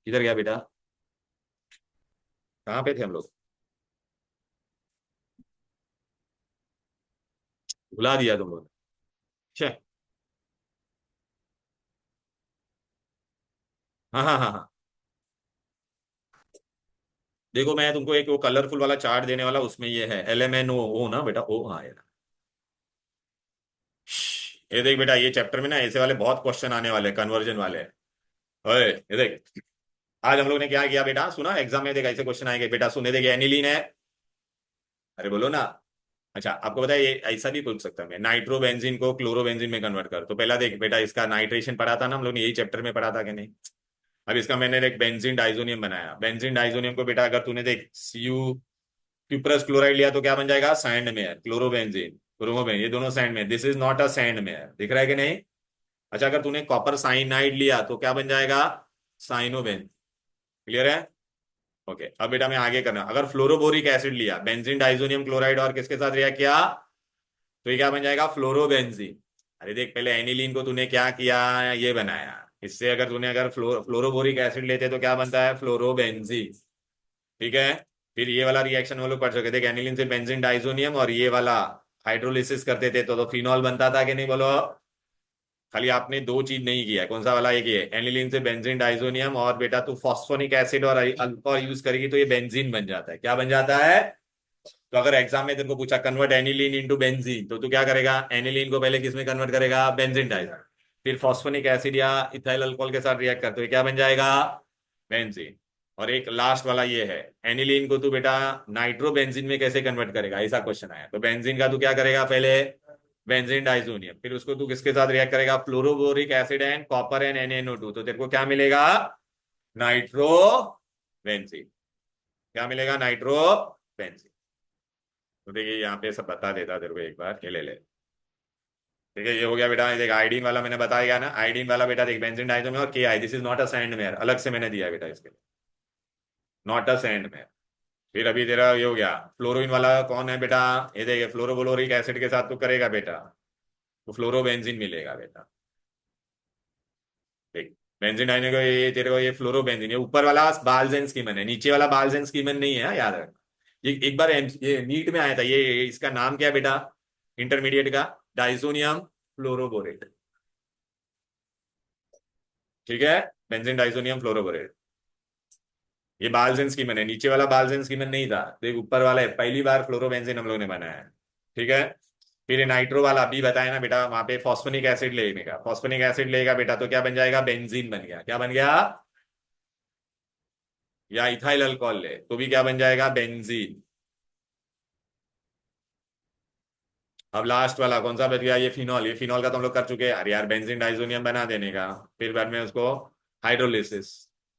किधर गया बेटा? कहाँ पे थे हम लोग? भुला दिया तुम लोग। छे। हाँ हाँ हाँ हाँ। देखो मैं तुमको एक वो कलरफुल वाला चार्ट देने वाला, उसमें ये है LMNO ना बेटा, ओ हाँ ये। ये देख बेटा, ये चैप्टर में ना ऐसे वाले बहुत क्वेश्चन आने वाले, कन्वर्जन वाले। ओए ये देख, आज हम लोग ने क्या किया बेटा, सुना एग्जाम में? देखा ऐसे क्वेश्चन आएंगे बेटा, सुने देखिए एनिलीन है। अरे बोलो ना। अच्छा आपको बताया, ये ऐसा भी पूछ सकता है मैं, नाइट्रोबेंजीन को क्लोरोबेंजीन में कन्वर्ट कर। तो पहला देख बेटा, इसका नाइट्रेशन पढ़ा था ना हम लोग ने, यही चैप्टर में पढ़ा था कि नहीं? अब इसका मैंने एक बेंजीन डाइजोनियम बनाया। बेंजीन डाइजोनियम को बेटा अगर तूने देख Cu क्यूप्रस क्लोराइड लिया तो क्या बन जाएगा? Sand mayor. क्लोरोबेंजीन क्रोमोबेन, ये दोनों सैंड में, this is not a sand mayor. दिख रहा है कि नहीं? अच्छा, अगर तूने कॉपर साइनाइड लिया तो क्या बन जाएगा? साइनोबेन। क्लियर है? ओके अब बेटा मैं आगे करना, अगर फ्लोरोबोरिक एसिड लिया, बेंजीन डाइजोनियम क्लोराइड और किसके साथ रिएक्ट किया तो ये क्या बन जाएगा? फ्लोरोबेंजीन। अरे देख पहले एनिलीन को तूने क्या किया? ये बनाया। इससे अगर तूने अगर फ्लोरोबोरिक एसिड लेते तो क्या बनता है? फ्लोरोबेंजीन। ठीक है। फिर ये वाला रिएक्शन वो लोग पढ़ सके थे, एनिलीन से बेंजीन डाइजोनियम, और ये वाला हाइड्रोलिसिस करते थे तो फिनॉल बनता था कि नहीं बोलो? खाली आपने दो चीज नहीं किया है, कौन सा वाला? एक ये एनिलीन से बेंजीन डाइजोनियम, और बेटा तू फॉस्फोनिक एसिड और अल्कोहल यूज करेगी तो ये बेंजीन बन जाता है। क्या बन जाता है? तो अगर एग्जाम में तेरे को पूछा कन्वर्ट एनिलीन इनटू बेंजीन, तो तू क्या करेगा? एनिलीन को पहले किस में कन्वर्ट करेगा? Benzene diazonium. फिर फॉस्फोनिक एसिड या इथाइल अल्कोहल के साथ रिएक्ट करते हुए क्या बन जाएगा? बेंजीन। और एक लास्ट वाला ये है, एनिलीन को तू बेटा नाइट्रोबेंजीन में कैसे कन्वर्ट करेगा, ऐसा क्वेश्चन आया। तो बेंजीन का तू क्या करेगा? पहले बेंजीन डाइजोनियम, फिर उसको तू किसके साथ रिएक्ट करेगा? Fluoroboric acid and copper and NaNO2, तो तेरे को क्या मिलेगा? Nitro benzene. क्या मिलेगा? Nitro benzene. तो देखिए यहाँ पे सब बता देता तेरे को एक बार, ये ले ले। ठीक है, ये हो गया बेटा। ये देख आइडीन वाला मैंने बताया ना, आइडीन वाला बेटा देख बेंजीन डाइजोनियम और KI, this is not a sand mayor, अलग से मैंने दिया बेटा इसके लिए, नॉट अ सैंड मेयर। फिर अभी तेरा ये हो गया, फ्लोरीन वाला कौन है बेटा? ये देखिए, फ्लोरोबोलोरिक एसिड के साथ तू करेगा बेटा तो फ्लोरोबेंजीन मिलेगा बेटा। देख, बेंजीन डाइने को ये तेरे को ये फ्लोरोबेंजीन, ये ऊपर वाला बाल्जेन स्कीमन है, नीचे वाला बाल्जेन स्कीमन नहीं है, याद रख। ये एक बार ये नीट में आया था, ये इसका नाम क्या है बेटा इंटरमीडिएट का? Diazonium fluoroborate. ठीक है, बेंजीन डाइजोनियम फ्लोरोबोरेट। ये बाल्जेन स्कीमन है, नीचे वाला बाल्जेन स्कीमन नहीं था, देख ऊपर वाला है, पहली बार फ्लोरोबेंजीन हम लोग ने बनाया है। ठीक है, फिर ये नाइट्रो वाला अभी बताया ना बेटा, वहां पे फॉस्फोनिक एसिड लेगा, फॉस्फोनिक एसिड लेगा बेटा तो क्या बन जाएगा? बेंजीन बन गया। क्या बन गया? या इथाइल अल्कोहल ले तो भी क्या बन जाएगा? बेंजीन। अब लास्ट वाला कौन सा बच गया? ये फिनॉल, ये फिनॉल का तो हम लोग कर चुके हैं। अरे यार, बेंजीन डाइजोनियम बना देने का, फिर बाद में उसको हाइड्रोलिसिस,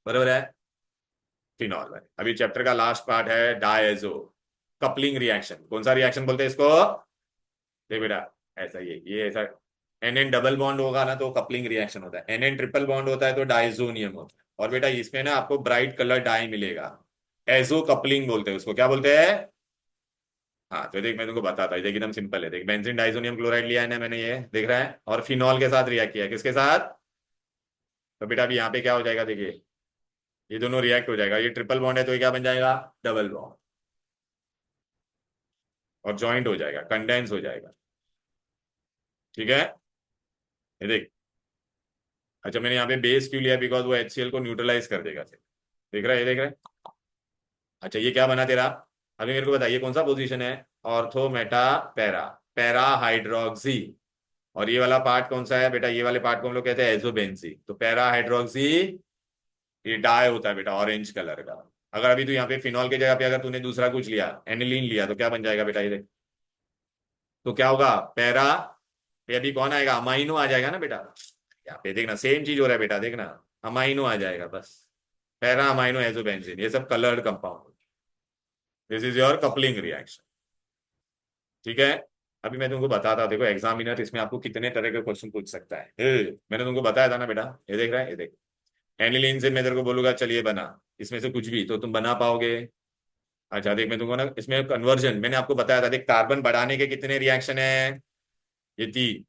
बरोबर है? फिनॉल बने। अभी चैप्टर का लास्ट पार्ट है डायजो कपलिंग रिएक्शन। कौन सा रिएक्शन बोलते हैं इसको? देख बेटा, ऐसा ये ऐसा, एन एन डबल बॉन्ड होगा ना तो कपलिंग रिएक्शन होता है, एन एन ट्रिपल बॉन्ड होता है तो डाइजोनियम होता है। और बेटा इसमें ना आपको ब्राइट कलर डाई मिलेगा, एजो कपलिंग बोलते हैं उसको। क्या बोलते हैं? हाँ तो देख, मैं तुमको बताता हूँ, देख एकदम सिंपल है। देख, बेंजीन डाइजोनियम क्लोराइड लिया है ना मैंने, ये देख रहा है, और फिनॉल के साथ रिएक्ट किया है। किसके साथ? तो बेटा अभी यहाँ पे क्या हो जाएगा, देखिए ये दोनों रिएक्ट हो जाएगा, ये ट्रिपल बॉन्ड है तो ये क्या बन जाएगा? Double bond. और ज्वाइंट हो जाएगा, कंडेंस हो जाएगा। ठीक है, ये देख। अच्छा, मैंने यहाँ पे बेस क्यों लिया? बिकॉज वो HCl को न्यूट्रलाइज कर देगा। देख रहा है, ये देख रहा है। अच्छा, ये क्या बना तेरा? अभी मेरे को बताइए कौन सा पोजीशन है? Ortho Meta para, para hydroxy. और ये वाला पार्ट कौन सा है बेटा? ये वाले पार्ट को हम लोग कहते हैं एजोबेंसी। तो पैरा हाइड्रोक्सी, ये डाई होता है बेटा ऑरेंज कलर का। अगर अभी तू यहाँ पे फिनॉल की जगह पे अगर तूने दूसरा कुछ लिया, एनिलीन लिया, तो क्या बन जाएगा बेटा? ये देख, तो क्या होगा? पैरा, ये अभी कौन आएगा? अमाइनो आ जाएगा ना बेटा। यहाँ पे देखना सेम चीज हो रहा है बेटा, देखना अमाइनो आ जाएगा बस। पैरा अमाइनो एजोबेंजीन, ये सब coloured compound. This is your coupling reaction. ठीक है, अभी मैं तुमको बताता हूँ, देखो एग्जामिनर इसमें आपको कितने तरह के क्वेश्चन पूछ सकता है। मैंने तुमको बताया था ना बेटा, ये देख रहा है, ये देख। एनिलीन से मैं तेरे को बोलूंगा चलिए बना, इसमें से कुछ भी तो तुम बना पाओगे। अच्छा देख, मैं तुमको ना इसमें कन्वर्जन मैंने आपको बताया था, देख कार्बन बढ़ाने के कितने रिएक्शन है? ये तीन।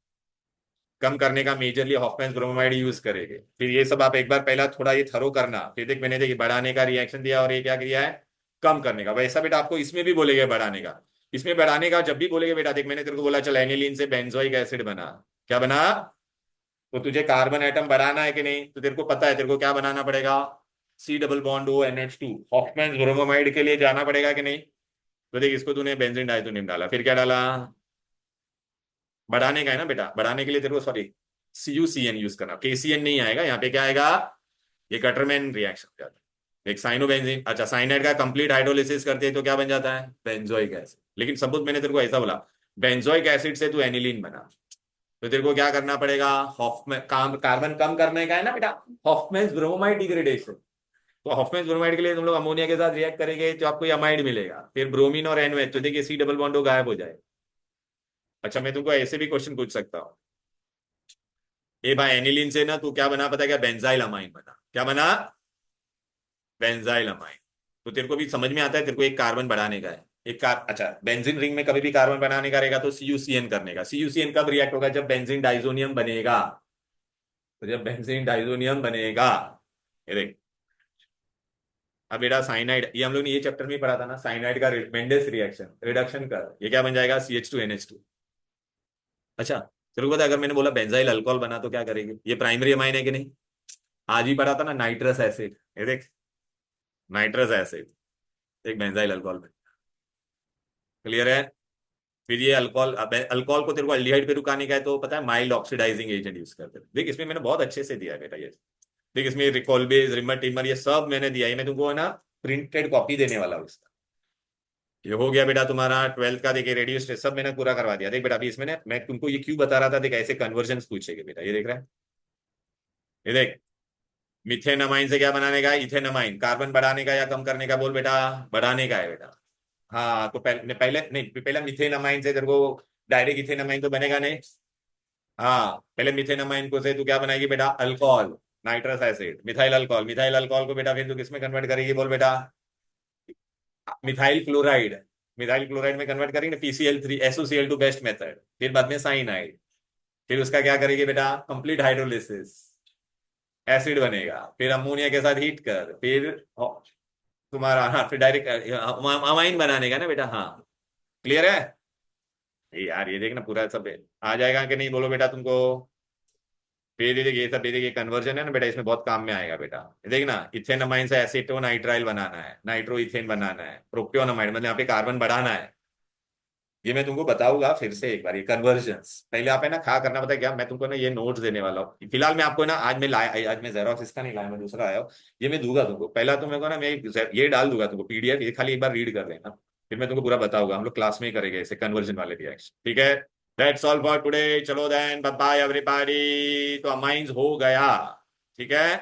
कम करने का मेजरली हॉफमैन्स ब्रोमाइड यूज करेंगे। फिर ये सब आप एक बार पहला थोड़ा ये थरो करना, फिर देख मैंने देखिए बढ़ाने का रिएक्शन दिया और ये क्या किया है? कम करने का। वैसा बेटा आपको इसमें भी बोलेंगे बढ़ाने का। इसमें बढ़ाने का जब भी बोलेंगे बेटा, देख मैंने तेरे को बोला चल एनिलीन से बेंजोइक एसिड बना, क्या बना? तो तुझे कार्बन एटम बढ़ाना है कि नहीं? तो तेरे को पता है तेरे को क्या बनाना पड़ेगा? C double bond O NH2, Hofmann's bromamide के लिए जाना पड़ेगा कि नहीं? तो देख इसको तूने बेंजीन डाइथोनियम डाला, फिर क्या डाला? बढ़ाने का है ना बेटा, बढ़ाने के लिए तेरे को सॉरी CuCN यूज करना, KCN नहीं आएगा यहाँ पे। क्या आएगा? ये कटरमैन रिएक्शन हो जाता है। एक साइनोबेंजीन, अच्छा साइनाइड का कंप्लीट हाइड्रोलिसिस करते हैं तो क्या बन जाता है? Benzoic acid. लेकिन सपोज मैंने तेरे को ऐसा बोला, बेंजोइक एसिड से तू एनिलीन बना, तो तेरे को क्या करना पड़ेगा? हॉफमैन काम, कार्बन कम करने का है ना बेटा, हॉफमैन्स ब्रोमाइड डिग्रेडेशन। तो हॉफमैन्स ब्रोमाइड के लिए तुम लोग अमोनिया के साथ रिएक्ट करेंगे तो आपको अमाइड मिलेगा, फिर ब्रोमीन और NOH, तो देखिए C डबल बॉन्ड गायब हो जाए। अच्छा, मैं तुमको ऐसे भी क्वेश्चन पूछ सकता हूँ, ए भाई एनिलीन से ना तू क्या बना पता है क्या? बेंजाइल अमाइन बना। क्या बना? Benzyl amine. तो तेरे को भी समझ में आता है, तेरे को एक कार्बन बढ़ाने का है, एक कार, अच्छा बेंजीन रिंग में कभी भी कार्बन बनाने का रहेगा तो CuCN करने का। CuCN कब रिएक्ट होगा? जब बेंजीन डाइजोनियम बनेगा। तो जब बेंजीन डाइजोनियम बनेगा, ये देख। अब बेटा साइनाइड, ये हम लोग ने ये चैप्टर में ही पढ़ा था ना, साइनाइड का मेंडेस रिएक्शन रिडक्शन कर, ये क्या बन जाएगा? CH2NH2। अच्छा, तेरे को पता है अगर मैंने बोला बेंजाइल अल्कोहल बना तो क्या करेगी? ये प्राइमरी अमाइन है कि नहीं? आज ही पढ़ा था ना, नाइट्रस एसिड, ये देख नाइट्रस एसिड एक बेंजाइल अल्कोहल में। क्लियर है? फिर ये अल्कोहल, अब अल्कोहल को तेरे को अल्डिहाइड पे रुकाने का है तो पता है माइल्ड ऑक्सीडाइजिंग एजेंट यूज करते हैं। देख इसमें मैंने बहुत अच्छे से दिया है बेटा ये। देख इसमें रिकोल्बेज रिमर टिमर ये सब मैंने दिया है, मैं तुमको है ना प्रिंटेड कॉपी देने वाला हूँ इसका। ये हो गया बेटा तुम्हारा 12th का, देखिए रेडियो स्टेशन सब मैंने पूरा करवा दिया। देख बेटा अभी इसमें ना मैं तुमको ये क्यों बता रहा था, देख ऐसे कन्वर्जन पूछेगे बेटा, ये देख रहा है, ये देख। मिथेनमाइन से क्या बनाने का है? इथेनमाइन। कार्बन बढ़ाने का या कम करने का बोल बेटा? बढ़ाने का है बेटा। हाँ तो पहले पहले नहीं, पहले मिथेनमाइन से तेरे को डायरेक्ट इथेनमाइन तो बनेगा नहीं। हाँ पहले मिथेनमाइन को से तू क्या बनाएगी बेटा? Alcohol, nitrous acid, methyl alcohol. Methyl alcohol को बेटा फिर तू किसमें कन्वर्ट करेगी बोल बेटा? मिथाइल क्लोराइड में कन्वर्ट करेंगे PCl3 SOCl2 बेस्ट मेथड, फिर बाद में साइनाइड, फिर उसका क्या करेंगे बेटा, कंप्लीट हाइड्रोलिसिस, एसिड बनेगा, फिर अमोनिया के साथ हीट कर, फिर तुम्हारा, हाँ, फिर डायरेक्ट अमाइन बनाने का ना बेटा, हाँ। क्लियर है? यार ये देखना पूरा सब आ जाएगा कि नहीं, बोलो बेटा तुमको। फिर ये सब देखिए, कन्वर्जन है ना बेटा, इसमें बहुत काम में आएगा बेटा। ये देखना, इथेन अमाइन से एसीटोनाइट्राइल बनाना है, नाइट्रो इथेन बनाना है, प्रोपियोनामाइड मतलब यहाँ पे कार्बन बढ़ाना है। ये मैं तुमको बताऊंगा फिर से एक बार, ये कन्वर्जन्स पहले आप है ना खा करना, पता है क्या, मैं तुमको ना ये नोट्स देने वाला हूँ फिलहाल। मैं आपको ना आज मैं लाया, आज मैं जेरोक्स इसका नहीं लाया, मैं दूसरा आया हूँ। ये मैं दूंगा तुमको, पहला तो मेरे को ना मैं ये डाल दूंगा तुमको PDF, ये खाली एक बार रीड कर लेना, फिर मैं तुमको पूरा बताऊंगा। हम लोग क्लास में ही करेंगे ऐसे कन्वर्जन वाले रिएक्शन, ठीक है? दैट्स ऑल फॉर टुडे, चलो देन, बाय बाय एवरीबॉडी। तो अमाइंस हो गया, ठीक है।